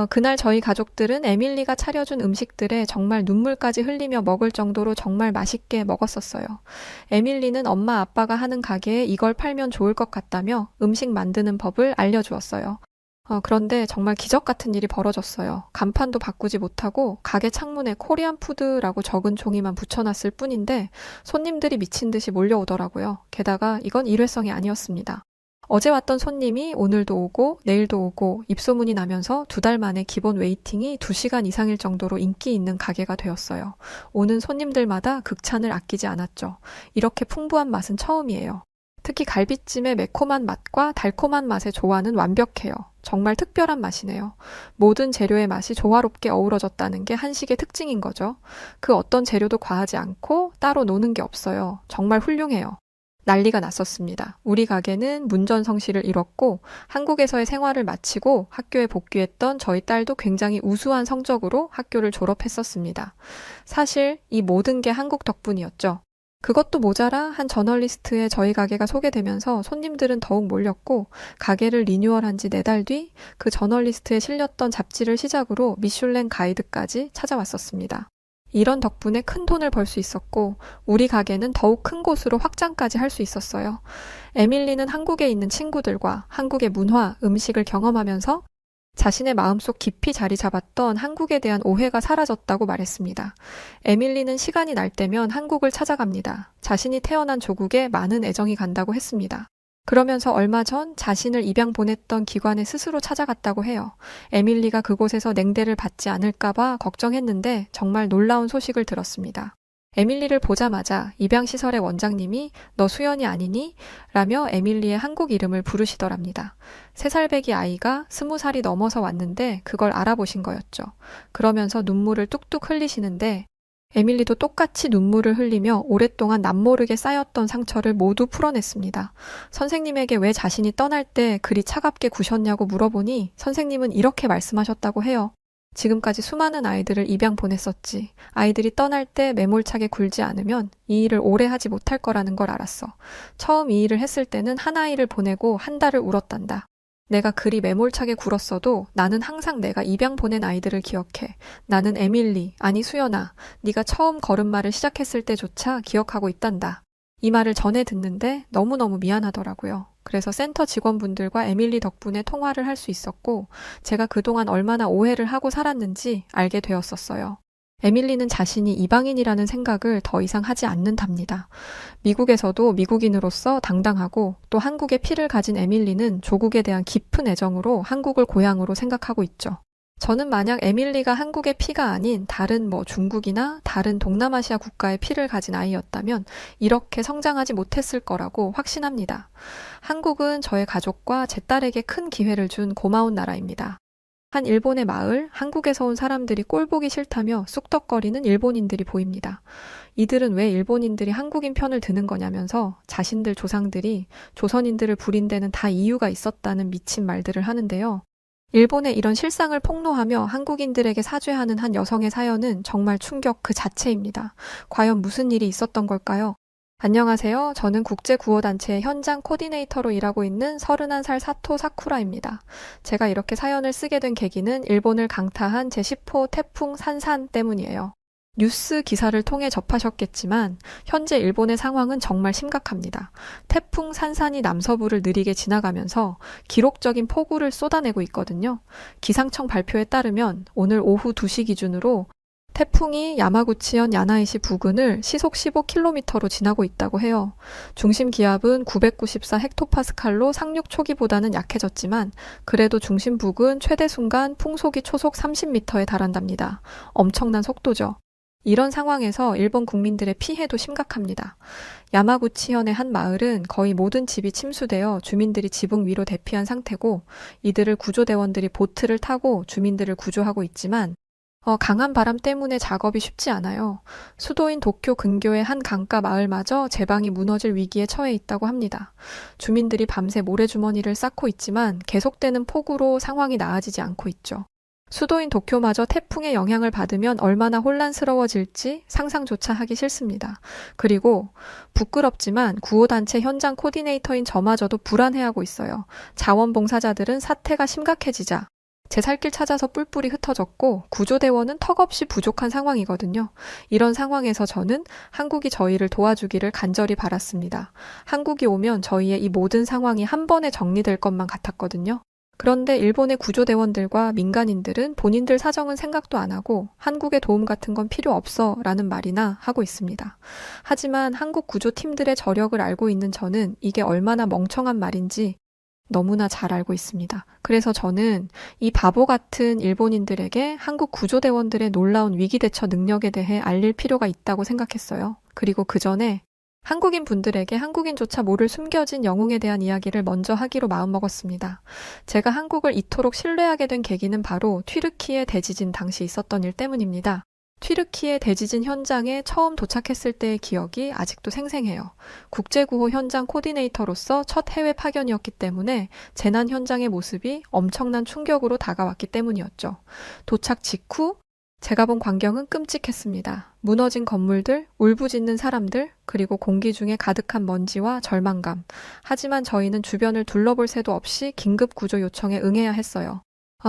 그날 저희 가족들은 에밀리가 차려준 음식들에 정말 눈물까지 흘리며 먹을 정도로 정말 맛있게 먹었었어요. 에밀리는 엄마 아빠가 하는 가게에 이걸 팔면 좋을 것 같다며 음식 만드는 법을 알려주었어요. 그런데 정말 기적 같은 일이 벌어졌어요. 간판도 바꾸지 못하고 가게 창문에 코리안 푸드라고 적은 종이만 붙여놨을 뿐인데 손님들이 미친 듯이 몰려오더라고요. 게다가 이건 일회성이 아니었습니다. 어제 왔던 손님이 오늘도 오고 내일도 오고 입소문이 나면서 2달 만에 기본 웨이팅이 2시간 이상일 정도로 인기 있는 가게가 되었어요. 오는 손님들마다 극찬을 아끼지 않았죠. 이렇게 풍부한 맛은 처음이에요. 특히 갈비찜의 매콤한 맛과 달콤한 맛의 조화는 완벽해요. 정말 특별한 맛이네요. 모든 재료의 맛이 조화롭게 어우러졌다는 게 한식의 특징인 거죠. 그 어떤 재료도 과하지 않고 따로 노는 게 없어요. 정말 훌륭해요. 난리가 났었습니다. 우리 가게는 문전성시를 이뤘고 한국에서의 생활을 마치고 학교에 복귀했던 저희 딸도 굉장히 우수한 성적으로 학교를 졸업했었습니다. 사실 이 모든 게 한국 덕분이었죠. 그것도 모자라 한 저널리스트에 저희 가게가 소개되면서 손님들은 더욱 몰렸고 가게를 리뉴얼한 지 4달 뒤 그 저널리스트에 실렸던 잡지를 시작으로 미슐랭 가이드까지 찾아왔었습니다. 이런 덕분에 큰 돈을 벌 수 있었고 우리 가게는 더욱 큰 곳으로 확장까지 할 수 있었어요. 에밀리는 한국에 있는 친구들과 한국의 문화, 음식을 경험하면서 자신의 마음속 깊이 자리 잡았던 한국에 대한 오해가 사라졌다고 말했습니다. 에밀리는 시간이 날 때면 한국을 찾아갑니다. 자신이 태어난 조국에 많은 애정이 간다고 했습니다. 그러면서 얼마 전 자신을 입양 보냈던 기관에 스스로 찾아갔다고 해요. 에밀리가 그곳에서 냉대를 받지 않을까봐 걱정했는데 정말 놀라운 소식을 들었습니다. 에밀리를 보자마자 입양시설의 원장님이 너 수연이 아니니? 라며 에밀리의 한국 이름을 부르시더랍니다. 3살배기 아이가 20살이 넘어서 왔는데 그걸 알아보신 거였죠. 그러면서 눈물을 뚝뚝 흘리시는데 에밀리도 똑같이 눈물을 흘리며 오랫동안 남모르게 쌓였던 상처를 모두 풀어냈습니다. 선생님에게 왜 자신이 떠날 때 그리 차갑게 구셨냐고 물어보니 선생님은 이렇게 말씀하셨다고 해요. 지금까지 수많은 아이들을 입양 보냈었지. 아이들이 떠날 때 매몰차게 굴지 않으면 이 일을 오래 하지 못할 거라는 걸 알았어. 처음 이 일을 했을 때는 한 아이를 보내고 한 달을 울었단다. 내가 그리 매몰차게 굴었어도 나는 항상 내가 입양 보낸 아이들을 기억해. 나는 에밀리, 아니 수연아, 네가 처음 걸음마를 시작했을 때조차 기억하고 있단다. 이 말을 전해 듣는데 너무너무 미안하더라고요. 그래서 센터 직원분들과 에밀리 덕분에 통화를 할 수 있었고 제가 그동안 얼마나 오해를 하고 살았는지 알게 되었었어요. 에밀리는 자신이 이방인이라는 생각을 더 이상 하지 않는답니다. 미국에서도 미국인으로서 당당하고 또 한국의 피를 가진 에밀리는 조국에 대한 깊은 애정으로 한국을 고향으로 생각하고 있죠. 저는 만약 에밀리가 한국의 피가 아닌 다른 중국이나 다른 동남아시아 국가의 피를 가진 아이였다면 이렇게 성장하지 못했을 거라고 확신합니다. 한국은 저의 가족과 제 딸에게 큰 기회를 준 고마운 나라입니다. 한 일본의 마을, 한국에서 온 사람들이 꼴보기 싫다며 쑥덕거리는 일본인들이 보입니다. 이들은 왜 일본인들이 한국인 편을 드는 거냐면서 자신들 조상들이 조선인들을 부린 데는 다 이유가 있었다는 미친 말들을 하는데요. 일본의 이런 실상을 폭로하며 한국인들에게 사죄하는 한 여성의 사연은 정말 충격 그 자체입니다. 과연 무슨 일이 있었던 걸까요? 안녕하세요. 저는 국제구호단체의 현장 코디네이터로 일하고 있는 31살 사토 사쿠라입니다. 제가 이렇게 사연을 쓰게 된 계기는 일본을 강타한 제10호 태풍 산산 때문이에요. 뉴스 기사를 통해 접하셨겠지만 현재 일본의 상황은 정말 심각합니다. 태풍 산산이 남서부를 느리게 지나가면서 기록적인 폭우를 쏟아내고 있거든요. 기상청 발표에 따르면 오늘 오후 2시 기준으로 태풍이 야마구치현 야나이시 부근을 시속 15km로 지나고 있다고 해요. 중심 기압은 994 헥토파스칼로 상륙 초기보다는 약해졌지만 그래도 중심 부근 최대 순간 풍속이 초속 30m에 달한답니다. 엄청난 속도죠. 이런 상황에서 일본 국민들의 피해도 심각합니다. 야마구치현의 한 마을은 거의 모든 집이 침수되어 주민들이 지붕 위로 대피한 상태고 이들을 구조대원들이 보트를 타고 주민들을 구조하고 있지만 강한 바람 때문에 작업이 쉽지 않아요. 수도인 도쿄 근교의 한 강가 마을마저 제방이 무너질 위기에 처해 있다고 합니다. 주민들이 밤새 모래주머니를 쌓고 있지만 계속되는 폭우로 상황이 나아지지 않고 있죠. 수도인 도쿄마저 태풍의 영향을 받으면 얼마나 혼란스러워질지 상상조차 하기 싫습니다. 그리고 부끄럽지만 구호단체 현장 코디네이터인 저마저도 불안해하고 있어요. 자원봉사자들은 사태가 심각해지자 제 살 길 찾아서 뿔뿔이 흩어졌고 구조대원은 턱없이 부족한 상황이거든요. 이런 상황에서 저는 한국이 저희를 도와주기를 간절히 바랐습니다. 한국이 오면 저희의 이 모든 상황이 한 번에 정리될 것만 같았거든요. 그런데 일본의 구조대원들과 민간인들은 본인들 사정은 생각도 안 하고 한국의 도움 같은 건 필요 없어 라는 말이나 하고 있습니다. 하지만 한국 구조팀들의 저력을 알고 있는 저는 이게 얼마나 멍청한 말인지 너무나 잘 알고 있습니다. 그래서 저는 이 바보 같은 일본인들에게 한국 구조대원들의 놀라운 위기 대처 능력에 대해 알릴 필요가 있다고 생각했어요. 그리고 그 전에 한국인 분들에게 한국인조차 모를 숨겨진 영웅에 대한 이야기를 먼저 하기로 마음먹었습니다. 제가 한국을 이토록 신뢰하게 된 계기는 바로 튀르키예 대지진 당시 있었던 일 때문입니다. 튀르키예 대지진 현장에 처음 도착했을 때의 기억이 아직도 생생해요. 국제구호 현장 코디네이터로서 첫 해외 파견이었기 때문에 재난 현장의 모습이 엄청난 충격으로 다가왔기 때문이었죠. 도착 직후 제가 본 광경은 끔찍했습니다. 무너진 건물들, 울부짖는 사람들, 그리고 공기 중에 가득한 먼지와 절망감. 하지만 저희는 주변을 둘러볼 새도 없이 긴급 구조 요청에 응해야 했어요.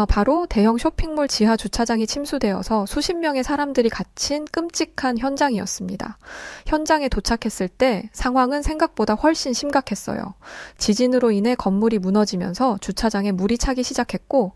바로 대형 쇼핑몰 지하 주차장이 침수되어서 수십 명의 사람들이 갇힌 끔찍한 현장이었습니다. 현장에 도착했을 때 상황은 생각보다 훨씬 심각했어요. 지진으로 인해 건물이 무너지면서 주차장에 물이 차기 시작했고,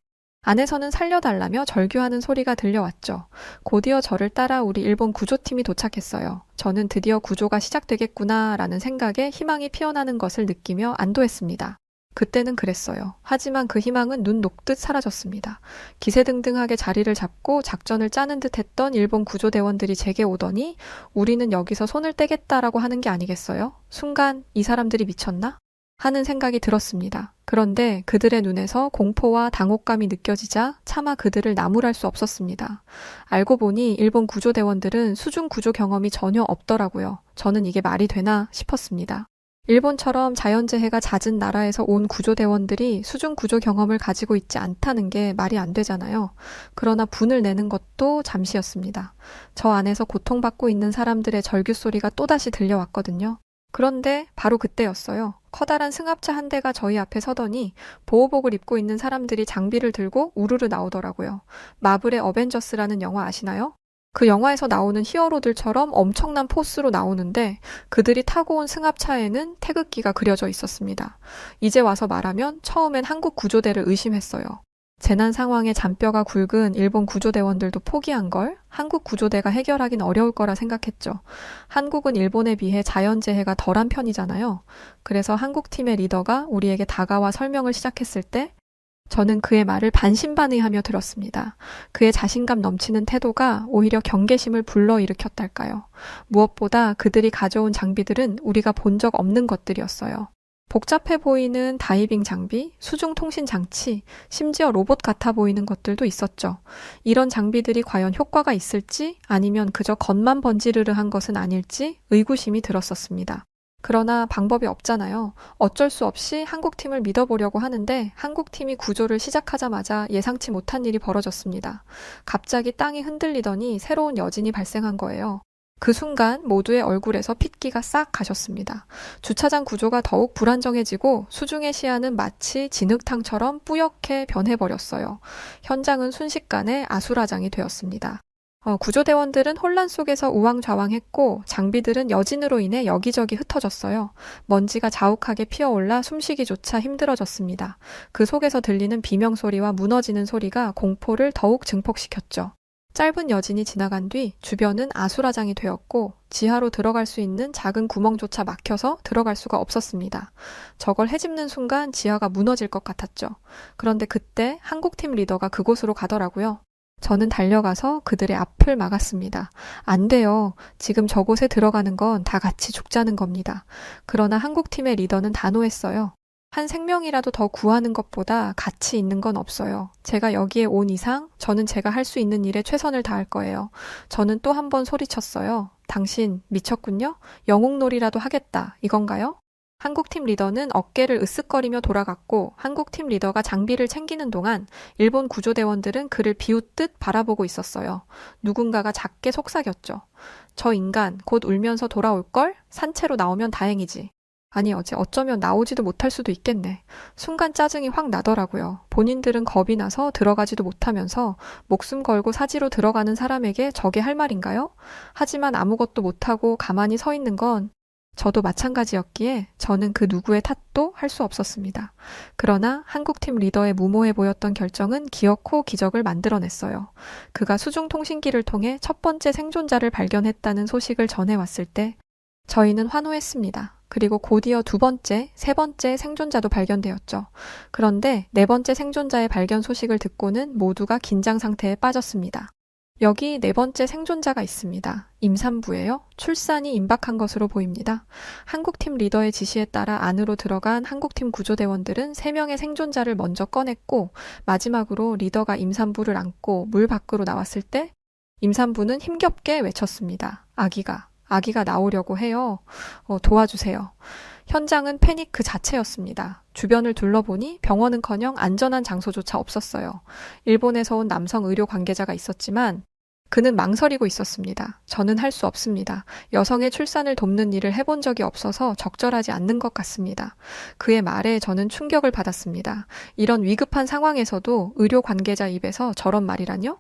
안에서는 살려달라며 절규하는 소리가 들려왔죠. 곧이어 저를 따라 우리 일본 구조팀이 도착했어요. 저는 드디어 구조가 시작되겠구나라는 생각에 희망이 피어나는 것을 느끼며 안도했습니다. 그때는 그랬어요. 하지만 그 희망은 눈 녹듯 사라졌습니다. 기세등등하게 자리를 잡고 작전을 짜는 듯 했던 일본 구조대원들이 제게 오더니 우리는 여기서 손을 떼겠다라고 하는 게 아니겠어요? 순간 이 사람들이 미쳤나? 하는 생각이 들었습니다. 그런데 그들의 눈에서 공포와 당혹감이 느껴지자 차마 그들을 나무랄 수 없었습니다. 알고 보니 일본 구조대원들은 수중 구조 경험이 전혀 없더라고요. 저는 이게 말이 되나 싶었습니다. 일본처럼 자연재해가 잦은 나라에서 온 구조대원들이 수중 구조 경험을 가지고 있지 않다는 게 말이 안 되잖아요. 그러나 분을 내는 것도 잠시였습니다. 저 안에서 고통받고 있는 사람들의 절규 소리가 또다시 들려왔거든요. 그런데 바로 그때였어요. 커다란 승합차 한 대가 저희 앞에 서더니 보호복을 입고 있는 사람들이 장비를 들고 우르르 나오더라고요. 마블의 어벤져스라는 영화 아시나요? 그 영화에서 나오는 히어로들처럼 엄청난 포스로 나오는데 그들이 타고 온 승합차에는 태극기가 그려져 있었습니다. 이제 와서 말하면 처음엔 한국 구조대를 의심했어요. 재난 상황에 잔뼈가 굵은 일본 구조대원들도 포기한 걸 한국 구조대가 해결하긴 어려울 거라 생각했죠. 한국은 일본에 비해 자연재해가 덜한 편이잖아요. 그래서 한국팀의 리더가 우리에게 다가와 설명을 시작했을 때 저는 그의 말을 반신반의하며 들었습니다. 그의 자신감 넘치는 태도가 오히려 경계심을 불러일으켰달까요. 무엇보다 그들이 가져온 장비들은 우리가 본 적 없는 것들이었어요. 복잡해 보이는 다이빙 장비, 수중 통신 장치, 심지어 로봇 같아 보이는 것들도 있었죠. 이런 장비들이 과연 효과가 있을지 아니면 그저 겉만 번지르르한 것은 아닐지 의구심이 들었었습니다. 그러나 방법이 없잖아요. 어쩔 수 없이 한국팀을 믿어보려고 하는데 한국팀이 구조를 시작하자마자 예상치 못한 일이 벌어졌습니다. 갑자기 땅이 흔들리더니 새로운 여진이 발생한 거예요. 그 순간 모두의 얼굴에서 핏기가 싹 가셨습니다. 주차장 구조가 더욱 불안정해지고 수중의 시야는 마치 진흙탕처럼 뿌옇게 변해버렸어요. 현장은 순식간에 아수라장이 되었습니다. 구조대원들은 혼란 속에서 우왕좌왕했고 장비들은 여진으로 인해 여기저기 흩어졌어요. 먼지가 자욱하게 피어올라 숨쉬기조차 힘들어졌습니다. 그 속에서 들리는 비명소리와 무너지는 소리가 공포를 더욱 증폭시켰죠. 짧은 여진이 지나간 뒤 주변은 아수라장이 되었고 지하로 들어갈 수 있는 작은 구멍조차 막혀서 들어갈 수가 없었습니다. 저걸 헤집는 순간 지하가 무너질 것 같았죠. 그런데 그때 한국팀 리더가 그곳으로 가더라고요. 저는 달려가서 그들의 앞을 막았습니다. 안 돼요. 지금 저곳에 들어가는 건 다 같이 죽자는 겁니다. 그러나 한국팀의 리더는 단호했어요. 한 생명이라도 더 구하는 것보다 가치 있는 건 없어요. 제가 여기에 온 이상 저는 제가 할 수 있는 일에 최선을 다할 거예요. 저는 또 한 번 소리쳤어요. 당신 미쳤군요? 영웅놀이라도 하겠다. 이건가요? 한국팀 리더는 어깨를 으쓱거리며 돌아갔고 한국팀 리더가 장비를 챙기는 동안 일본 구조대원들은 그를 비웃듯 바라보고 있었어요. 누군가가 작게 속삭였죠. 저 인간 곧 울면서 돌아올걸? 산채로 나오면 다행이지. 아니 어쩌면 나오지도 못할 수도 있겠네. 순간 짜증이 확 나더라고요. 본인들은 겁이 나서 들어가지도 못하면서 목숨 걸고 사지로 들어가는 사람에게 저게 할 말인가요? 하지만 아무것도 못하고 가만히 서 있는 건 저도 마찬가지였기에 저는 그 누구의 탓도 할 수 없었습니다. 그러나 한국팀 리더의 무모해 보였던 결정은 기어코 기적을 만들어냈어요. 그가 수중통신기를 통해 첫 번째 생존자를 발견했다는 소식을 전해왔을 때 저희는 환호했습니다. 그리고 곧이어 두 번째, 세 번째 생존자도 발견되었죠. 그런데 네 번째 생존자의 발견 소식을 듣고는 모두가 긴장 상태에 빠졌습니다. 여기 네 번째 생존자가 있습니다. 임산부예요. 출산이 임박한 것으로 보입니다. 한국팀 리더의 지시에 따라 안으로 들어간 한국팀 구조대원들은 3명의 생존자를 먼저 꺼냈고 마지막으로 리더가 임산부를 안고 물 밖으로 나왔을 때 임산부는 힘겹게 외쳤습니다. 아기가 나오려고 해요. 도와주세요. 현장은 패닉 그 자체였습니다. 주변을 둘러보니 병원은커녕 안전한 장소조차 없었어요. 일본에서 온 남성 의료 관계자가 있었지만 그는 망설이고 있었습니다. 저는 할 수 없습니다. 여성의 출산을 돕는 일을 해본 적이 없어서 적절하지 않는 것 같습니다. 그의 말에 저는 충격을 받았습니다. 이런 위급한 상황에서도 의료 관계자 입에서 저런 말이라뇨?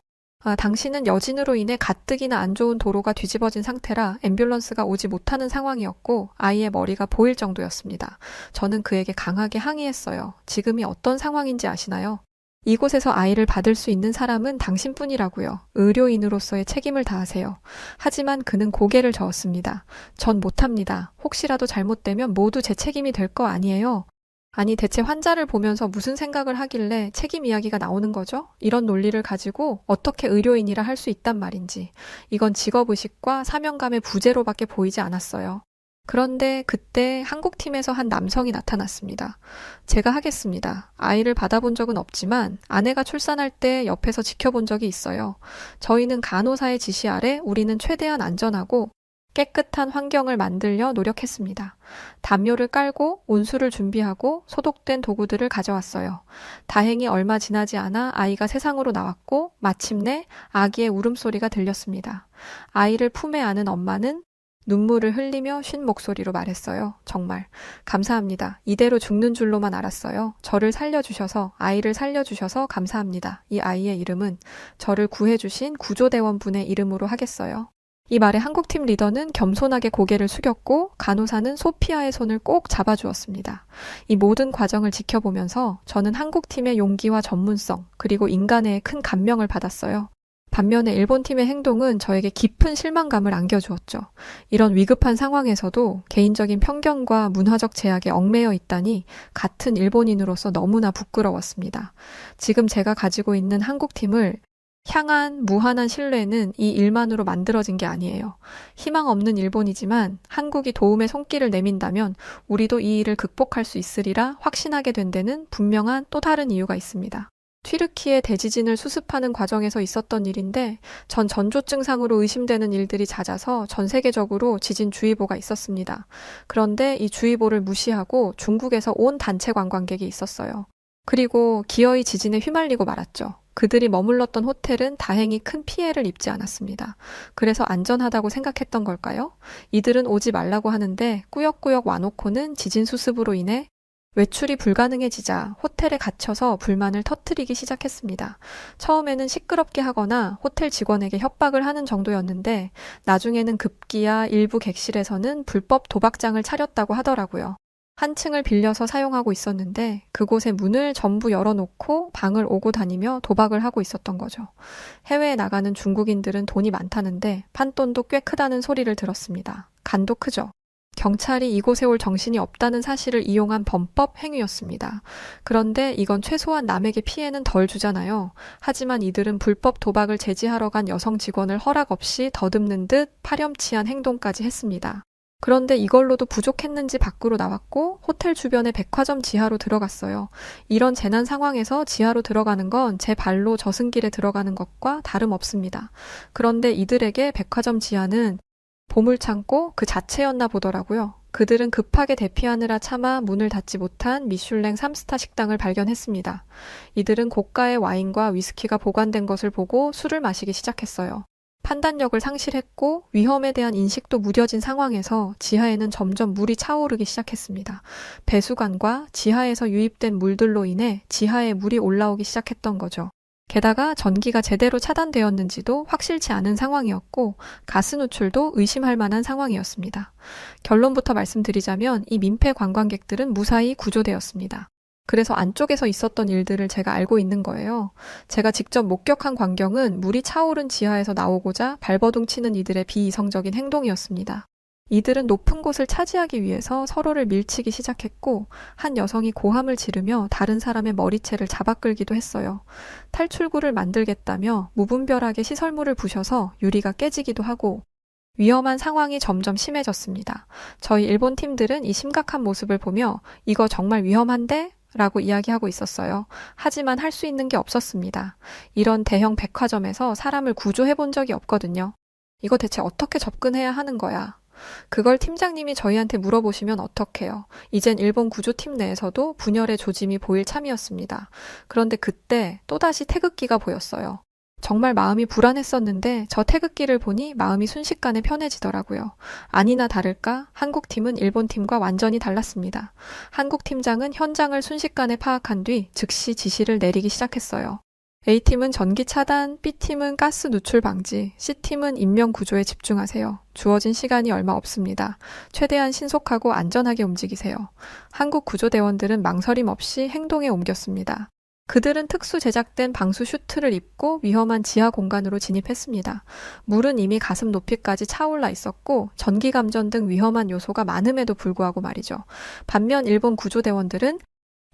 당신은 여진으로 인해 가뜩이나 안 좋은 도로가 뒤집어진 상태라 앰뷸런스가 오지 못하는 상황이었고 아이의 머리가 보일 정도였습니다. 저는 그에게 강하게 항의했어요. 지금이 어떤 상황인지 아시나요? 이곳에서 아이를 받을 수 있는 사람은 당신뿐이라고요. 의료인으로서의 책임을 다하세요. 하지만 그는 고개를 저었습니다. 전 못합니다. 혹시라도 잘못되면 모두 제 책임이 될 거 아니에요. 아니, 대체 환자를 보면서 무슨 생각을 하길래 책임 이야기가 나오는 거죠? 이런 논리를 가지고 어떻게 의료인이라 할 수 있단 말인지. 이건 직업의식과 사명감의 부재로밖에 보이지 않았어요. 그런데 그때 한국팀에서 한 남성이 나타났습니다. 제가 하겠습니다. 아이를 받아본 적은 없지만 아내가 출산할 때 옆에서 지켜본 적이 있어요. 저희는 간호사의 지시 아래 우리는 최대한 안전하고 깨끗한 환경을 만들려 노력했습니다. 담요를 깔고 온수를 준비하고 소독된 도구들을 가져왔어요. 다행히 얼마 지나지 않아 아이가 세상으로 나왔고 마침내 아기의 울음소리가 들렸습니다. 아이를 품에 안은 엄마는 눈물을 흘리며 쉰 목소리로 말했어요. 정말 감사합니다. 이대로 죽는 줄로만 알았어요. 저를 살려주셔서, 아이를 살려주셔서 감사합니다. 이 아이의 이름은 저를 구해주신 구조대원분의 이름으로 하겠어요. 이 말에 한국팀 리더는 겸손하게 고개를 숙였고 간호사는 소피아의 손을 꼭 잡아주었습니다. 이 모든 과정을 지켜보면서 저는 한국팀의 용기와 전문성 그리고 인간애에 큰 감명을 받았어요. 반면에 일본팀의 행동은 저에게 깊은 실망감을 안겨주었죠. 이런 위급한 상황에서도 개인적인 편견과 문화적 제약에 얽매여 있다니 같은 일본인으로서 너무나 부끄러웠습니다. 지금 제가 가지고 있는 한국팀을 향한 무한한 신뢰는 이 일만으로 만들어진 게 아니에요. 희망 없는 일본이지만 한국이 도움의 손길을 내민다면 우리도 이 일을 극복할 수 있으리라 확신하게 된 데는 분명한 또 다른 이유가 있습니다. 튀르키예 대지진을 수습하는 과정에서 있었던 일인데 전 전조 증상으로 의심되는 일들이 잦아서 전 세계적으로 지진주의보가 있었습니다. 그런데 이 주의보를 무시하고 중국에서 온 단체 관광객이 있었어요. 그리고 기어이 지진에 휘말리고 말았죠. 그들이 머물렀던 호텔은 다행히 큰 피해를 입지 않았습니다. 그래서 안전하다고 생각했던 걸까요? 이들은 오지 말라고 하는데 꾸역꾸역 와놓고는 지진 수습으로 인해 외출이 불가능해지자 호텔에 갇혀서 불만을 터뜨리기 시작했습니다. 처음에는 시끄럽게 하거나 호텔 직원에게 협박을 하는 정도였는데 나중에는 급기야 일부 객실에서는 불법 도박장을 차렸다고 하더라고요. 한 층을 빌려서 사용하고 있었는데 그곳의 문을 전부 열어놓고 방을 오고 다니며 도박을 하고 있었던 거죠. 해외에 나가는 중국인들은 돈이 많다는데 판돈도 꽤 크다는 소리를 들었습니다. 간도 크죠. 경찰이 이곳에 올 정신이 없다는 사실을 이용한 범법 행위였습니다. 그런데 이건 최소한 남에게 피해는 덜 주잖아요. 하지만 이들은 불법 도박을 제지하러 간 여성 직원을 허락 없이 더듬는 듯 파렴치한 행동까지 했습니다. 그런데 이걸로도 부족했는지 밖으로 나왔고 호텔 주변의 백화점 지하로 들어갔어요. 이런 재난 상황에서 지하로 들어가는 건 제 발로 저승길에 들어가는 것과 다름없습니다. 그런데 이들에게 백화점 지하는 보물창고 그 자체였나 보더라고요. 그들은 급하게 대피하느라 차마 문을 닫지 못한 미슐랭 3스타 식당을 발견했습니다. 이들은 고가의 와인과 위스키가 보관된 것을 보고 술을 마시기 시작했어요. 판단력을 상실했고 위험에 대한 인식도 무뎌진 상황에서 지하에는 점점 물이 차오르기 시작했습니다. 배수관과 지하에서 유입된 물들로 인해 지하에 물이 올라오기 시작했던 거죠. 게다가 전기가 제대로 차단되었는지도 확실치 않은 상황이었고 가스 누출도 의심할 만한 상황이었습니다. 결론부터 말씀드리자면 이 민폐 관광객들은 무사히 구조되었습니다. 그래서 안쪽에서 있었던 일들을 제가 알고 있는 거예요. 제가 직접 목격한 광경은 물이 차오른 지하에서 나오고자 발버둥 치는 이들의 비이성적인 행동이었습니다. 이들은 높은 곳을 차지하기 위해서 서로를 밀치기 시작했고 한 여성이 고함을 지르며 다른 사람의 머리채를 잡아 끌기도 했어요. 탈출구를 만들겠다며 무분별하게 시설물을 부셔서 유리가 깨지기도 하고 위험한 상황이 점점 심해졌습니다. 저희 일본 팀들은 이 심각한 모습을 보며 이거 정말 위험한데? 라고 이야기하고 있었어요. 하지만 할 수 있는 게 없었습니다. 이런 대형 백화점에서 사람을 구조해 본 적이 없거든요. 이거 대체 어떻게 접근해야 하는 거야? 그걸 팀장님이 저희한테 물어보시면 어떡해요. 이젠 일본 구조팀 내에서도 분열의 조짐이 보일 참이었습니다. 그런데 그때 또다시 태극기가 보였어요. 정말 마음이 불안했었는데 저 태극기를 보니 마음이 순식간에 편해지더라고요. 아니나 다를까 한국팀은 일본팀과 완전히 달랐습니다. 한국 팀장은 현장을 순식간에 파악한 뒤 즉시 지시를 내리기 시작했어요. A팀은 전기 차단, B팀은 가스 누출 방지, C팀은 인명 구조에 집중하세요. 주어진 시간이 얼마 없습니다. 최대한 신속하고 안전하게 움직이세요. 한국 구조대원들은 망설임 없이 행동에 옮겼습니다. 그들은 특수 제작된 방수 슈트를 입고 위험한 지하 공간으로 진입했습니다. 물은 이미 가슴 높이까지 차올라 있었고 전기 감전 등 위험한 요소가 많음에도 불구하고 말이죠. 반면 일본 구조대원들은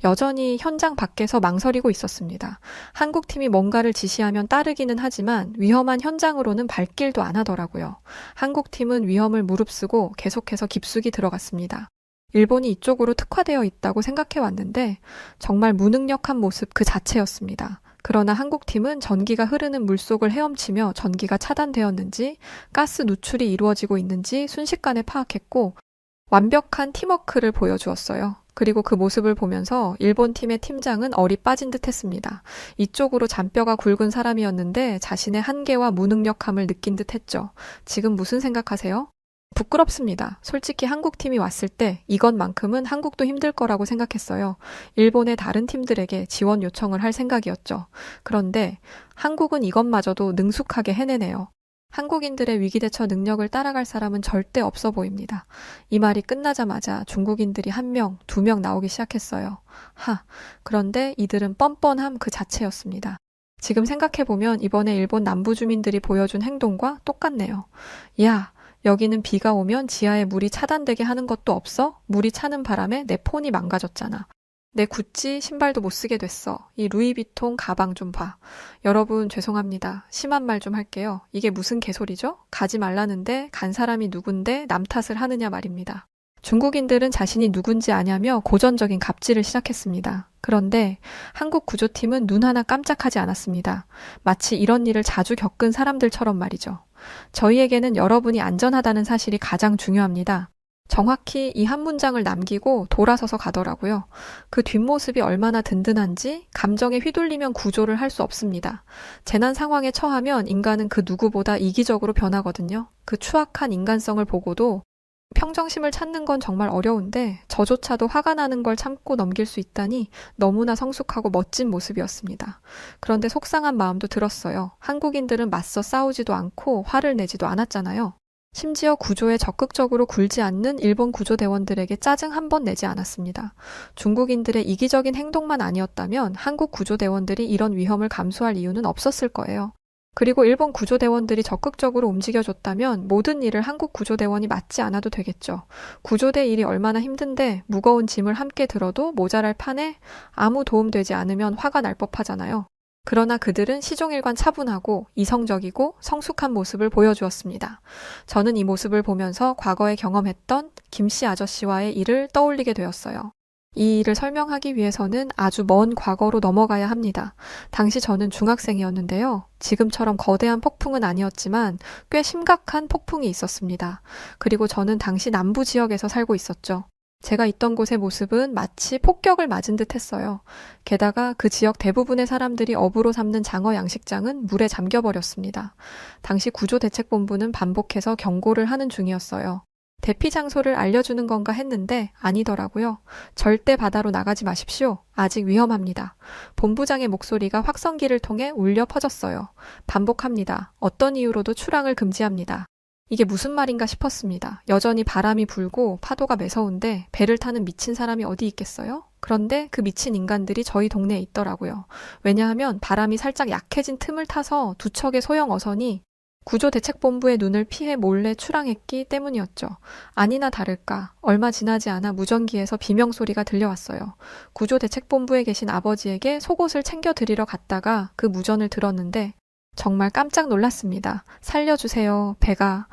여전히 현장 밖에서 망설이고 있었습니다. 한국팀이 뭔가를 지시하면 따르기는 하지만 위험한 현장으로는 발길도 안 하더라고요. 한국팀은 위험을 무릅쓰고 계속해서 깊숙이 들어갔습니다. 일본이 이쪽으로 특화되어 있다고 생각해 왔는데 정말 무능력한 모습 그 자체였습니다. 그러나 한국팀은 전기가 흐르는 물속을 헤엄치며 전기가 차단되었는지 가스 누출이 이루어지고 있는지 순식간에 파악했고 완벽한 팀워크를 보여주었어요. 그리고 그 모습을 보면서 일본 팀의 팀장은 얼이 빠진 듯 했습니다. 이쪽으로 잔뼈가 굵은 사람이었는데 자신의 한계와 무능력함을 느낀 듯 했죠. 지금 무슨 생각하세요? 부끄럽습니다. 솔직히 한국팀이 왔을 때 이것만큼은 한국도 힘들 거라고 생각했어요. 일본의 다른 팀들에게 지원 요청을 할 생각이었죠. 그런데 한국은 이것마저도 능숙하게 해내네요. 한국인들의 위기대처 능력을 따라갈 사람은 절대 없어 보입니다. 이 말이 끝나자마자 중국인들이 1명, 2명 나오기 시작했어요. 그런데 이들은 뻔뻔함 그 자체였습니다. 지금 생각해보면 이번에 일본 남부 주민들이 보여준 행동과 똑같네요. 야, 여기는 비가 오면 지하에 물이 차단되게 하는 것도 없어? 물이 차는 바람에 내 폰이 망가졌잖아. 내 구찌 신발도 못 쓰게 됐어. 이 루이비통 가방 좀 봐. 여러분 죄송합니다. 심한 말 좀 할게요. 이게 무슨 개소리죠? 가지 말라는데 간 사람이 누군데 남 탓을 하느냐 말입니다. 중국인들은 자신이 누군지 아냐며 고전적인 갑질을 시작했습니다. 그런데 한국 구조팀은 눈 하나 깜짝하지 않았습니다. 마치 이런 일을 자주 겪은 사람들처럼 말이죠. 저희에게는 여러분이 안전하다는 사실이 가장 중요합니다. 정확히 이 한 문장을 남기고 돌아서서 가더라고요. 그 뒷모습이 얼마나 든든한지 감정에 휘둘리면 구조를 할 수 없습니다. 재난 상황에 처하면 인간은 그 누구보다 이기적으로 변하거든요. 그 추악한 인간성을 보고도 평정심을 찾는 건 정말 어려운데 저조차도 화가 나는 걸 참고 넘길 수 있다니 너무나 성숙하고 멋진 모습이었습니다. 그런데 속상한 마음도 들었어요. 한국인들은 맞서 싸우지도 않고 화를 내지도 않았잖아요. 심지어 구조에 적극적으로 굴지 않는 일본 구조대원들에게 짜증 한 번 내지 않았습니다. 중국인들의 이기적인 행동만 아니었다면 한국 구조대원들이 이런 위험을 감수할 이유는 없었을 거예요. 그리고 일본 구조대원들이 적극적으로 움직여줬다면 모든 일을 한국 구조대원이 맡지 않아도 되겠죠. 구조대 일이 얼마나 힘든데 무거운 짐을 함께 들어도 모자랄 판에 아무 도움되지 않으면 화가 날 법하잖아요. 그러나 그들은 시종일관 차분하고 이성적이고 성숙한 모습을 보여주었습니다. 저는 이 모습을 보면서 과거에 경험했던 김씨 아저씨와의 일을 떠올리게 되었어요. 이 일을 설명하기 위해서는 아주 먼 과거로 넘어가야 합니다. 당시 저는 중학생이었는데요. 지금처럼 거대한 폭풍은 아니었지만 꽤 심각한 폭풍이 있었습니다. 그리고 저는 당시 남부 지역에서 살고 있었죠. 제가 있던 곳의 모습은 마치 폭격을 맞은 듯 했어요. 게다가 그 지역 대부분의 사람들이 어부로 삼는 장어 양식장은 물에 잠겨버렸습니다. 당시 구조대책본부는 반복해서 경고를 하는 중이었어요. 대피 장소를 알려주는 건가 했는데 아니더라고요. 절대 바다로 나가지 마십시오. 아직 위험합니다. 본부장의 목소리가 확성기를 통해 울려 퍼졌어요. 반복합니다. 어떤 이유로도 출항을 금지합니다. 이게 무슨 말인가 싶었습니다. 여전히 바람이 불고 파도가 매서운데 배를 타는 미친 사람이 어디 있겠어요? 그런데 그 미친 인간들이 저희 동네에 있더라고요. 왜냐하면 바람이 살짝 약해진 틈을 타서 두 척의 소형 어선이 구조대책본부의 눈을 피해 몰래 출항했기 때문이었죠. 아니나 다를까 얼마 지나지 않아 무전기에서 비명소리가 들려왔어요. 구조대책본부에 계신 아버지에게 속옷을 챙겨드리러 갔다가 그 무전을 들었는데 정말 깜짝 놀랐습니다. 살려주세요. 배가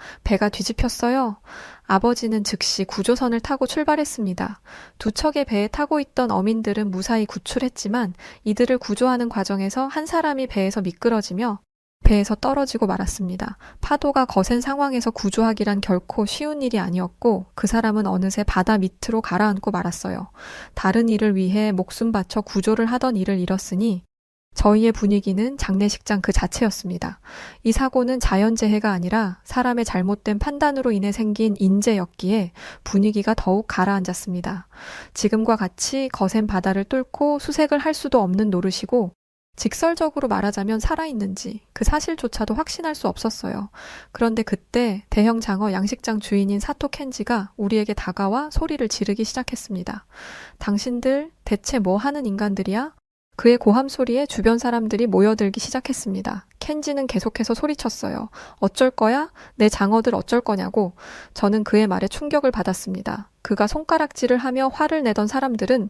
뒤집혔어요. 아버지는 즉시 구조선을 타고 출발했습니다. 두 척의 배에 타고 있던 어민들은 무사히 구출했지만 이들을 구조하는 과정에서 한 사람이 배에서 미끄러지며 배에서 떨어지고 말았습니다. 파도가 거센 상황에서 구조하기란 결코 쉬운 일이 아니었고 그 사람은 어느새 바다 밑으로 가라앉고 말았어요. 다른 일을 위해 목숨 바쳐 구조를 하던 일을 잃었으니 저희의 분위기는 장례식장 그 자체였습니다. 이 사고는 자연재해가 아니라 사람의 잘못된 판단으로 인해 생긴 인재였기에 분위기가 더욱 가라앉았습니다. 지금과 같이 거센 바다를 뚫고 수색을 할 수도 없는 노릇이고 직설적으로 말하자면 살아있는지 그 사실조차도 확신할 수 없었어요. 그런데 그때 대형 장어 양식장 주인인 사토 켄지가 우리에게 다가와 소리를 지르기 시작했습니다. 당신들 대체 뭐 하는 인간들이야? 그의 고함 소리에 주변 사람들이 모여들기 시작했습니다. 켄지는 계속해서 소리쳤어요. 어쩔 거야? 내 장어들 어쩔 거냐고. 저는 그의 말에 충격을 받았습니다. 그가 손가락질을 하며 화를 내던 사람들은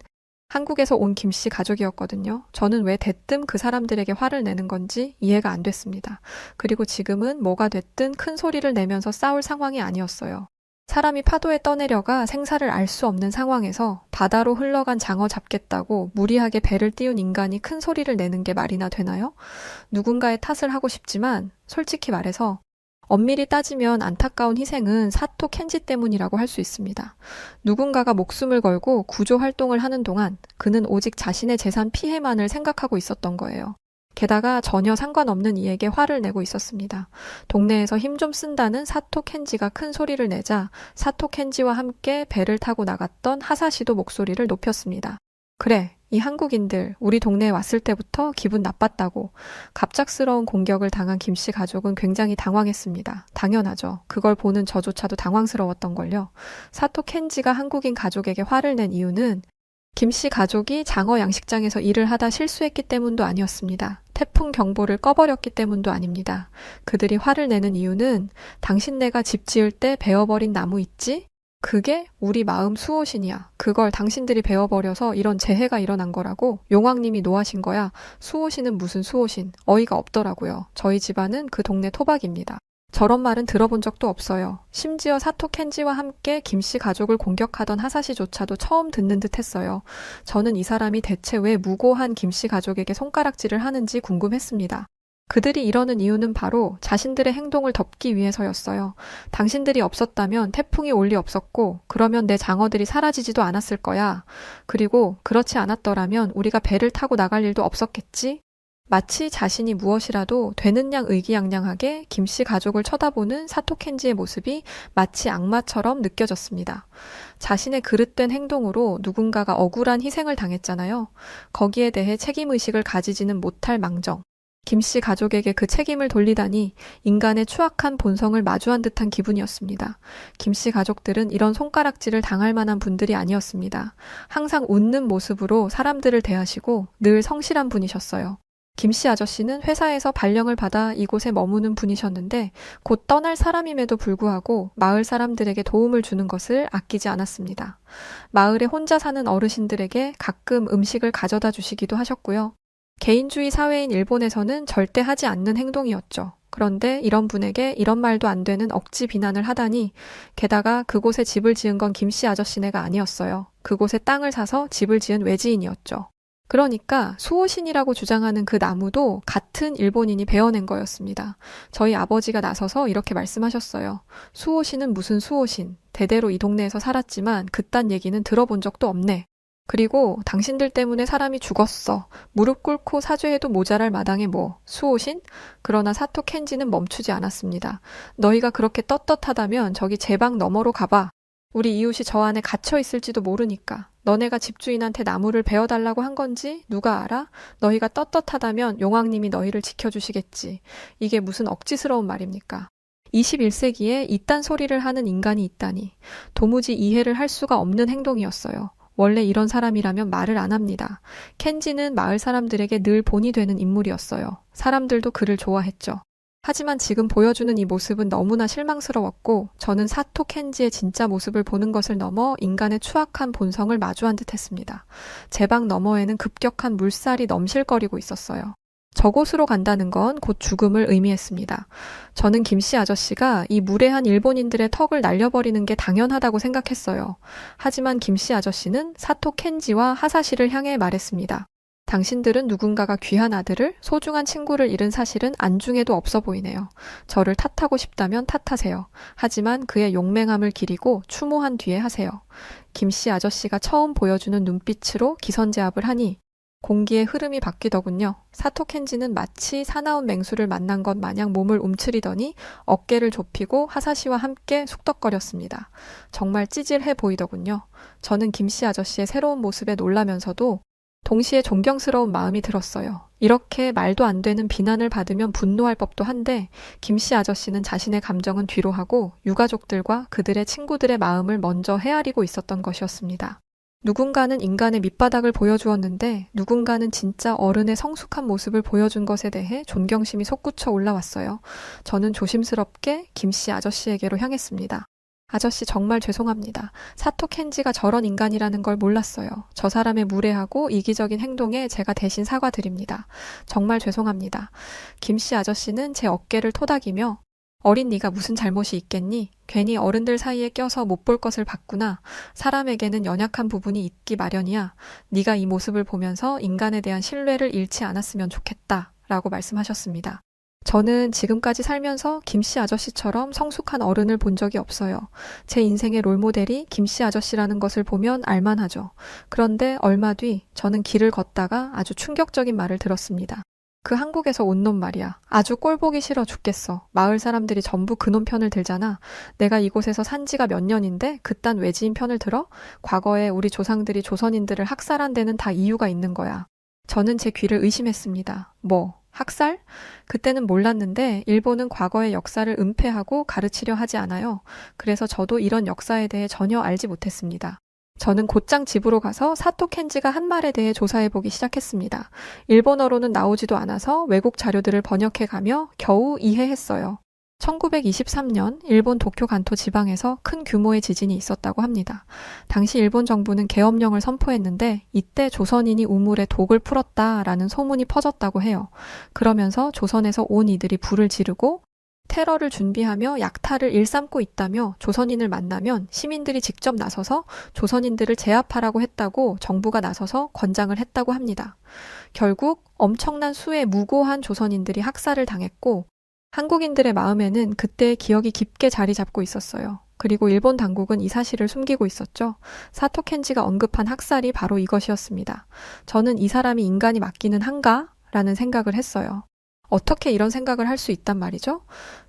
한국에서 온 김씨 가족이었거든요. 저는 왜 대뜸 그 사람들에게 화를 내는 건지 이해가 안 됐습니다. 그리고 지금은 뭐가 됐든 큰 소리를 내면서 싸울 상황이 아니었어요. 사람이 파도에 떠내려가 생사를 알 수 없는 상황에서 바다로 흘러간 장어 잡겠다고 무리하게 배를 띄운 인간이 큰 소리를 내는 게 말이나 되나요? 누군가의 탓을 하고 싶지만 솔직히 말해서 엄밀히 따지면 안타까운 희생은 사토 켄지 때문이라고 할 수 있습니다. 누군가가 목숨을 걸고 구조 활동을 하는 동안 그는 오직 자신의 재산 피해만을 생각하고 있었던 거예요. 게다가 전혀 상관없는 이에게 화를 내고 있었습니다. 동네에서 힘 좀 쓴다는 사토 켄지가 큰 소리를 내자 사토 켄지와 함께 배를 타고 나갔던 하사시도 목소리를 높였습니다. 그래, 이 한국인들 우리 동네에 왔을 때부터 기분 나빴다고. 갑작스러운 공격을 당한 김씨 가족은 굉장히 당황했습니다. 당연하죠. 그걸 보는 저조차도 당황스러웠던걸요. 사토 켄지가 한국인 가족에게 화를 낸 이유는 김씨 가족이 장어 양식장에서 일을 하다 실수했기 때문도 아니었습니다. 태풍 경보를 꺼버렸기 때문도 아닙니다. 그들이 화를 내는 이유는 당신네가 집 지을 때 베어버린 나무 있지? 그게 우리 마음 수호신이야. 그걸 당신들이 베어버려서 이런 재해가 일어난 거라고 용왕님이 노하신 거야. 수호신은 무슨 수호신. 어이가 없더라고요. 저희 집안은 그 동네 토박입니다. 저런 말은 들어본 적도 없어요. 심지어 사토 켄지와 함께 김씨 가족을 공격하던 하사시조차도 처음 듣는 듯 했어요. 저는 이 사람이 대체 왜 무고한 김씨 가족에게 손가락질을 하는지 궁금했습니다. 그들이 이러는 이유는 바로 자신들의 행동을 덮기 위해서였어요. 당신들이 없었다면 태풍이 올 리 없었고 그러면 내 장어들이 사라지지도 않았을 거야. 그리고 그렇지 않았더라면 우리가 배를 타고 나갈 일도 없었겠지? 마치 자신이 무엇이라도 되는 양 의기양양하게 김씨 가족을 쳐다보는 사토 켄지의 모습이 마치 악마처럼 느껴졌습니다. 자신의 그릇된 행동으로 누군가가 억울한 희생을 당했잖아요. 거기에 대해 책임의식을 가지지는 못할 망정. 김씨 가족에게 그 책임을 돌리다니 인간의 추악한 본성을 마주한 듯한 기분이었습니다. 김씨 가족들은 이런 손가락질을 당할 만한 분들이 아니었습니다. 항상 웃는 모습으로 사람들을 대하시고 늘 성실한 분이셨어요. 김씨 아저씨는 회사에서 발령을 받아 이곳에 머무는 분이셨는데 곧 떠날 사람임에도 불구하고 마을 사람들에게 도움을 주는 것을 아끼지 않았습니다. 마을에 혼자 사는 어르신들에게 가끔 음식을 가져다 주시기도 하셨고요. 개인주의 사회인 일본에서는 절대 하지 않는 행동이었죠. 그런데 이런 분에게 이런 말도 안 되는 억지 비난을 하다니 게다가 그곳에 집을 지은 건 김씨 아저씨네가 아니었어요. 그곳에 땅을 사서 집을 지은 외지인이었죠. 그러니까 수호신이라고 주장하는 그 나무도 같은 일본인이 베어낸 거였습니다. 저희 아버지가 나서서 이렇게 말씀하셨어요. 수호신은 무슨 수호신. 대대로 이 동네에서 살았지만 그딴 얘기는 들어본 적도 없네. 그리고 당신들 때문에 사람이 죽었어. 무릎 꿇고 사죄해도 모자랄 마당에 뭐. 수호신? 그러나 사토 켄지는 멈추지 않았습니다. 너희가 그렇게 떳떳하다면 저기 제 방 너머로 가봐. 우리 이웃이 저 안에 갇혀 있을지도 모르니까. 너네가 집주인한테 나무를 베어달라고 한 건지 누가 알아? 너희가 떳떳하다면 용왕님이 너희를 지켜주시겠지. 이게 무슨 억지스러운 말입니까? 21세기에 이딴 소리를 하는 인간이 있다니. 도무지 이해를 할 수가 없는 행동이었어요. 원래 이런 사람이라면 말을 안 합니다. 켄지는 마을 사람들에게 늘 본이 되는 인물이었어요. 사람들도 그를 좋아했죠. 하지만 지금 보여주는 이 모습은 너무나 실망스러웠고 저는 사토 켄지의 진짜 모습을 보는 것을 넘어 인간의 추악한 본성을 마주한 듯 했습니다. 제 방 너머에는 급격한 물살이 넘실거리고 있었어요. 저곳으로 간다는 건 곧 죽음을 의미했습니다. 저는 김씨 아저씨가 이 무례한 일본인들의 턱을 날려버리는 게 당연하다고 생각했어요. 하지만 김씨 아저씨는 사토 켄지와 하사시를 향해 말했습니다. 당신들은 누군가가 귀한 아들을, 소중한 친구를 잃은 사실은 안중에도 없어 보이네요. 저를 탓하고 싶다면 탓하세요. 하지만 그의 용맹함을 기리고 추모한 뒤에 하세요. 김씨 아저씨가 처음 보여주는 눈빛으로 기선제압을 하니 공기의 흐름이 바뀌더군요. 사토 켄지는 마치 사나운 맹수를 만난 것 마냥 몸을 움츠리더니 어깨를 좁히고 하사시와 함께 숙덕거렸습니다. 정말 찌질해 보이더군요. 저는 김씨 아저씨의 새로운 모습에 놀라면서도 동시에 존경스러운 마음이 들었어요. 이렇게 말도 안 되는 비난을 받으면 분노할 법도 한데 김씨 아저씨는 자신의 감정은 뒤로 하고 유가족들과 그들의 친구들의 마음을 먼저 헤아리고 있었던 것이었습니다. 누군가는 인간의 밑바닥을 보여주었는데 누군가는 진짜 어른의 성숙한 모습을 보여준 것에 대해 존경심이 솟구쳐 올라왔어요. 저는 조심스럽게 김씨 아저씨에게로 향했습니다. 아저씨 정말 죄송합니다. 사토 켄지가 저런 인간이라는 걸 몰랐어요. 저 사람의 무례하고 이기적인 행동에 제가 대신 사과드립니다. 정말 죄송합니다. 김씨 아저씨는 제 어깨를 토닥이며 어린 네가 무슨 잘못이 있겠니? 괜히 어른들 사이에 껴서 못 볼 것을 봤구나. 사람에게는 연약한 부분이 있기 마련이야. 네가 이 모습을 보면서 인간에 대한 신뢰를 잃지 않았으면 좋겠다. 라고 말씀하셨습니다. 저는 지금까지 살면서 김씨 아저씨처럼 성숙한 어른을 본 적이 없어요. 제 인생의 롤모델이 김씨 아저씨라는 것을 보면 알만하죠. 그런데 얼마 뒤 저는 길을 걷다가 아주 충격적인 말을 들었습니다. 그 한국에서 온 놈 말이야. 아주 꼴보기 싫어 죽겠어. 마을 사람들이 전부 그놈 편을 들잖아. 내가 이곳에서 산 지가 몇 년인데 그딴 외지인 편을 들어? 과거에 우리 조상들이 조선인들을 학살한 데는 다 이유가 있는 거야. 저는 제 귀를 의심했습니다. 뭐? 학살? 그때는 몰랐는데 일본은 과거의 역사를 은폐하고 가르치려 하지 않아요. 그래서 저도 이런 역사에 대해 전혀 알지 못했습니다. 저는 곧장 집으로 가서 사토 켄지가 한 말에 대해 조사해보기 시작했습니다. 일본어로는 나오지도 않아서 외국 자료들을 번역해가며 겨우 이해했어요. 1923년 일본 도쿄 간토 지방에서 큰 규모의 지진이 있었다고 합니다. 당시 일본 정부는 계엄령을 선포했는데 이때 조선인이 우물에 독을 풀었다라는 소문이 퍼졌다고 해요. 그러면서 조선에서 온 이들이 불을 지르고 테러를 준비하며 약탈을 일삼고 있다며 조선인을 만나면 시민들이 직접 나서서 조선인들을 제압하라고 했다고 정부가 나서서 권장을 했다고 합니다. 결국 엄청난 수의 무고한 조선인들이 학살을 당했고 한국인들의 마음에는 그때의 기억이 깊게 자리 잡고 있었어요. 그리고 일본 당국은 이 사실을 숨기고 있었죠. 사토 켄지가 언급한 학살이 바로 이것이었습니다. 저는 이 사람이 인간이 맞기는 한가? 라는 생각을 했어요. 어떻게 이런 생각을 할 수 있단 말이죠?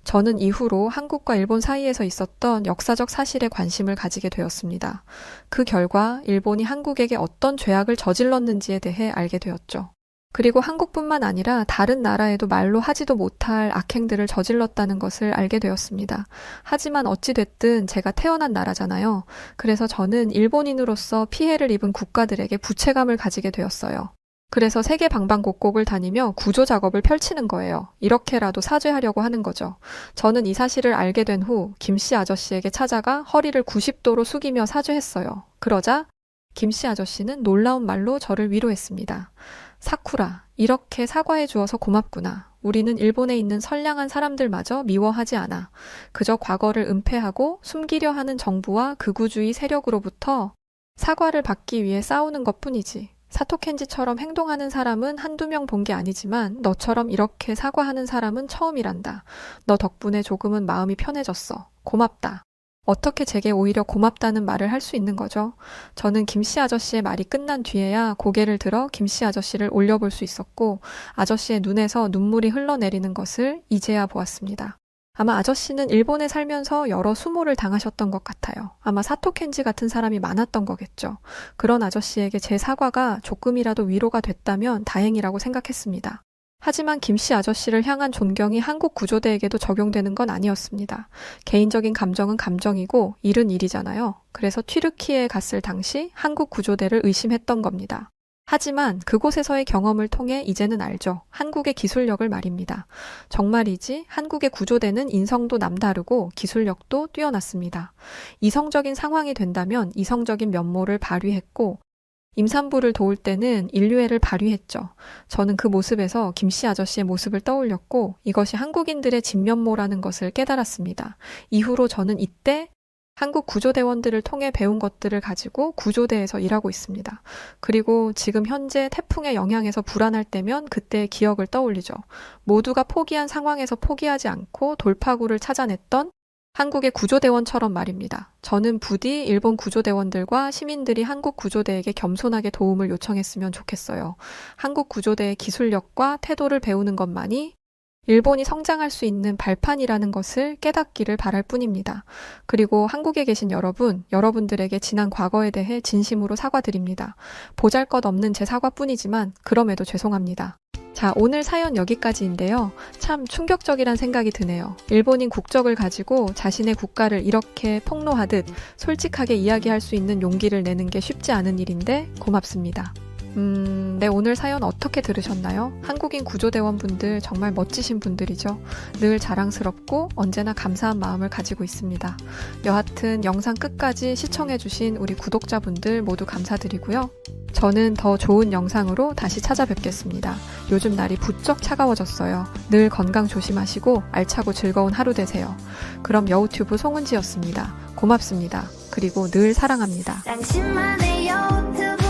저는 이후로 한국과 일본 사이에서 있었던 역사적 사실에 관심을 가지게 되었습니다. 그 결과 일본이 한국에게 어떤 죄악을 저질렀는지에 대해 알게 되었죠. 그리고 한국뿐만 아니라 다른 나라에도 말로 하지도 못할 악행들을 저질렀다는 것을 알게 되었습니다. 하지만 어찌됐든 제가 태어난 나라잖아요. 그래서 저는 일본인으로서 피해를 입은 국가들에게 부채감을 가지게 되었어요. 그래서 세계 방방곡곡을 다니며 구조 작업을 펼치는 거예요. 이렇게라도 사죄하려고 하는 거죠. 저는 이 사실을 알게 된 후 김씨 아저씨에게 찾아가 허리를 90도로 숙이며 사죄했어요. 그러자 김씨 아저씨는 놀라운 말로 저를 위로했습니다. 사쿠라, 이렇게 사과해 주어서 고맙구나. 우리는 일본에 있는 선량한 사람들마저 미워하지 않아. 그저 과거를 은폐하고 숨기려 하는 정부와 극우주의 세력으로부터 사과를 받기 위해 싸우는 것뿐이지. 사토 켄지처럼 행동하는 사람은 한두 명 본 게 아니지만 너처럼 이렇게 사과하는 사람은 처음이란다. 너 덕분에 조금은 마음이 편해졌어. 고맙다. 어떻게 제게 오히려 고맙다는 말을 할 수 있는 거죠? 저는 김씨 아저씨의 말이 끝난 뒤에야 고개를 들어 김씨 아저씨를 올려볼 수 있었고 아저씨의 눈에서 눈물이 흘러내리는 것을 이제야 보았습니다. 아마 아저씨는 일본에 살면서 여러 수모를 당하셨던 것 같아요. 아마 사토 켄지 같은 사람이 많았던 거겠죠. 그런 아저씨에게 제 사과가 조금이라도 위로가 됐다면 다행이라고 생각했습니다. 하지만 김씨 아저씨를 향한 존경이 한국 구조대에게도 적용되는 건 아니었습니다. 개인적인 감정은 감정이고 일은 일이잖아요. 그래서 튀르키예에 갔을 당시 한국 구조대를 의심했던 겁니다. 하지만 그곳에서의 경험을 통해 이제는 알죠. 한국의 기술력을 말입니다. 정말이지 한국의 구조대는 인성도 남다르고 기술력도 뛰어났습니다. 이성적인 상황이 된다면 이성적인 면모를 발휘했고 임산부를 도울 때는 인류애를 발휘했죠. 저는 그 모습에서 김씨 아저씨의 모습을 떠올렸고 이것이 한국인들의 진면모라는 것을 깨달았습니다. 이후로 저는 이때 한국 구조대원들을 통해 배운 것들을 가지고 구조대에서 일하고 있습니다. 그리고 지금 현재 태풍의 영향에서 불안할 때면 그때의 기억을 떠올리죠. 모두가 포기한 상황에서 포기하지 않고 돌파구를 찾아냈던 한국의 구조대원처럼 말입니다. 저는 부디 일본 구조대원들과 시민들이 한국 구조대에게 겸손하게 도움을 요청했으면 좋겠어요. 한국 구조대의 기술력과 태도를 배우는 것만이 일본이 성장할 수 있는 발판이라는 것을 깨닫기를 바랄 뿐입니다. 그리고 한국에 계신 여러분, 여러분들에게 지난 과거에 대해 진심으로 사과드립니다. 보잘것없는 제 사과뿐이지만 그럼에도 죄송합니다. 자, 오늘 사연 여기까지인데요. 참 충격적이란 생각이 드네요. 일본인 국적을 가지고 자신의 국가를 이렇게 폭로하듯 솔직하게 이야기할 수 있는 용기를 내는 게 쉽지 않은 일인데 고맙습니다. 네, 오늘 사연 어떻게 들으셨나요? 한국인 구조대원분들 정말 멋지신 분들이죠. 늘 자랑스럽고 언제나 감사한 마음을 가지고 있습니다. 여하튼 영상 끝까지 시청해주신 우리 구독자분들 모두 감사드리고요. 저는 더 좋은 영상으로 다시 찾아뵙겠습니다. 요즘 날이 부쩍 차가워졌어요. 늘 건강 조심하시고 알차고 즐거운 하루 되세요. 그럼 여우튜브 송은지였습니다. 고맙습니다. 그리고 늘 사랑합니다. 당신만의 유튜브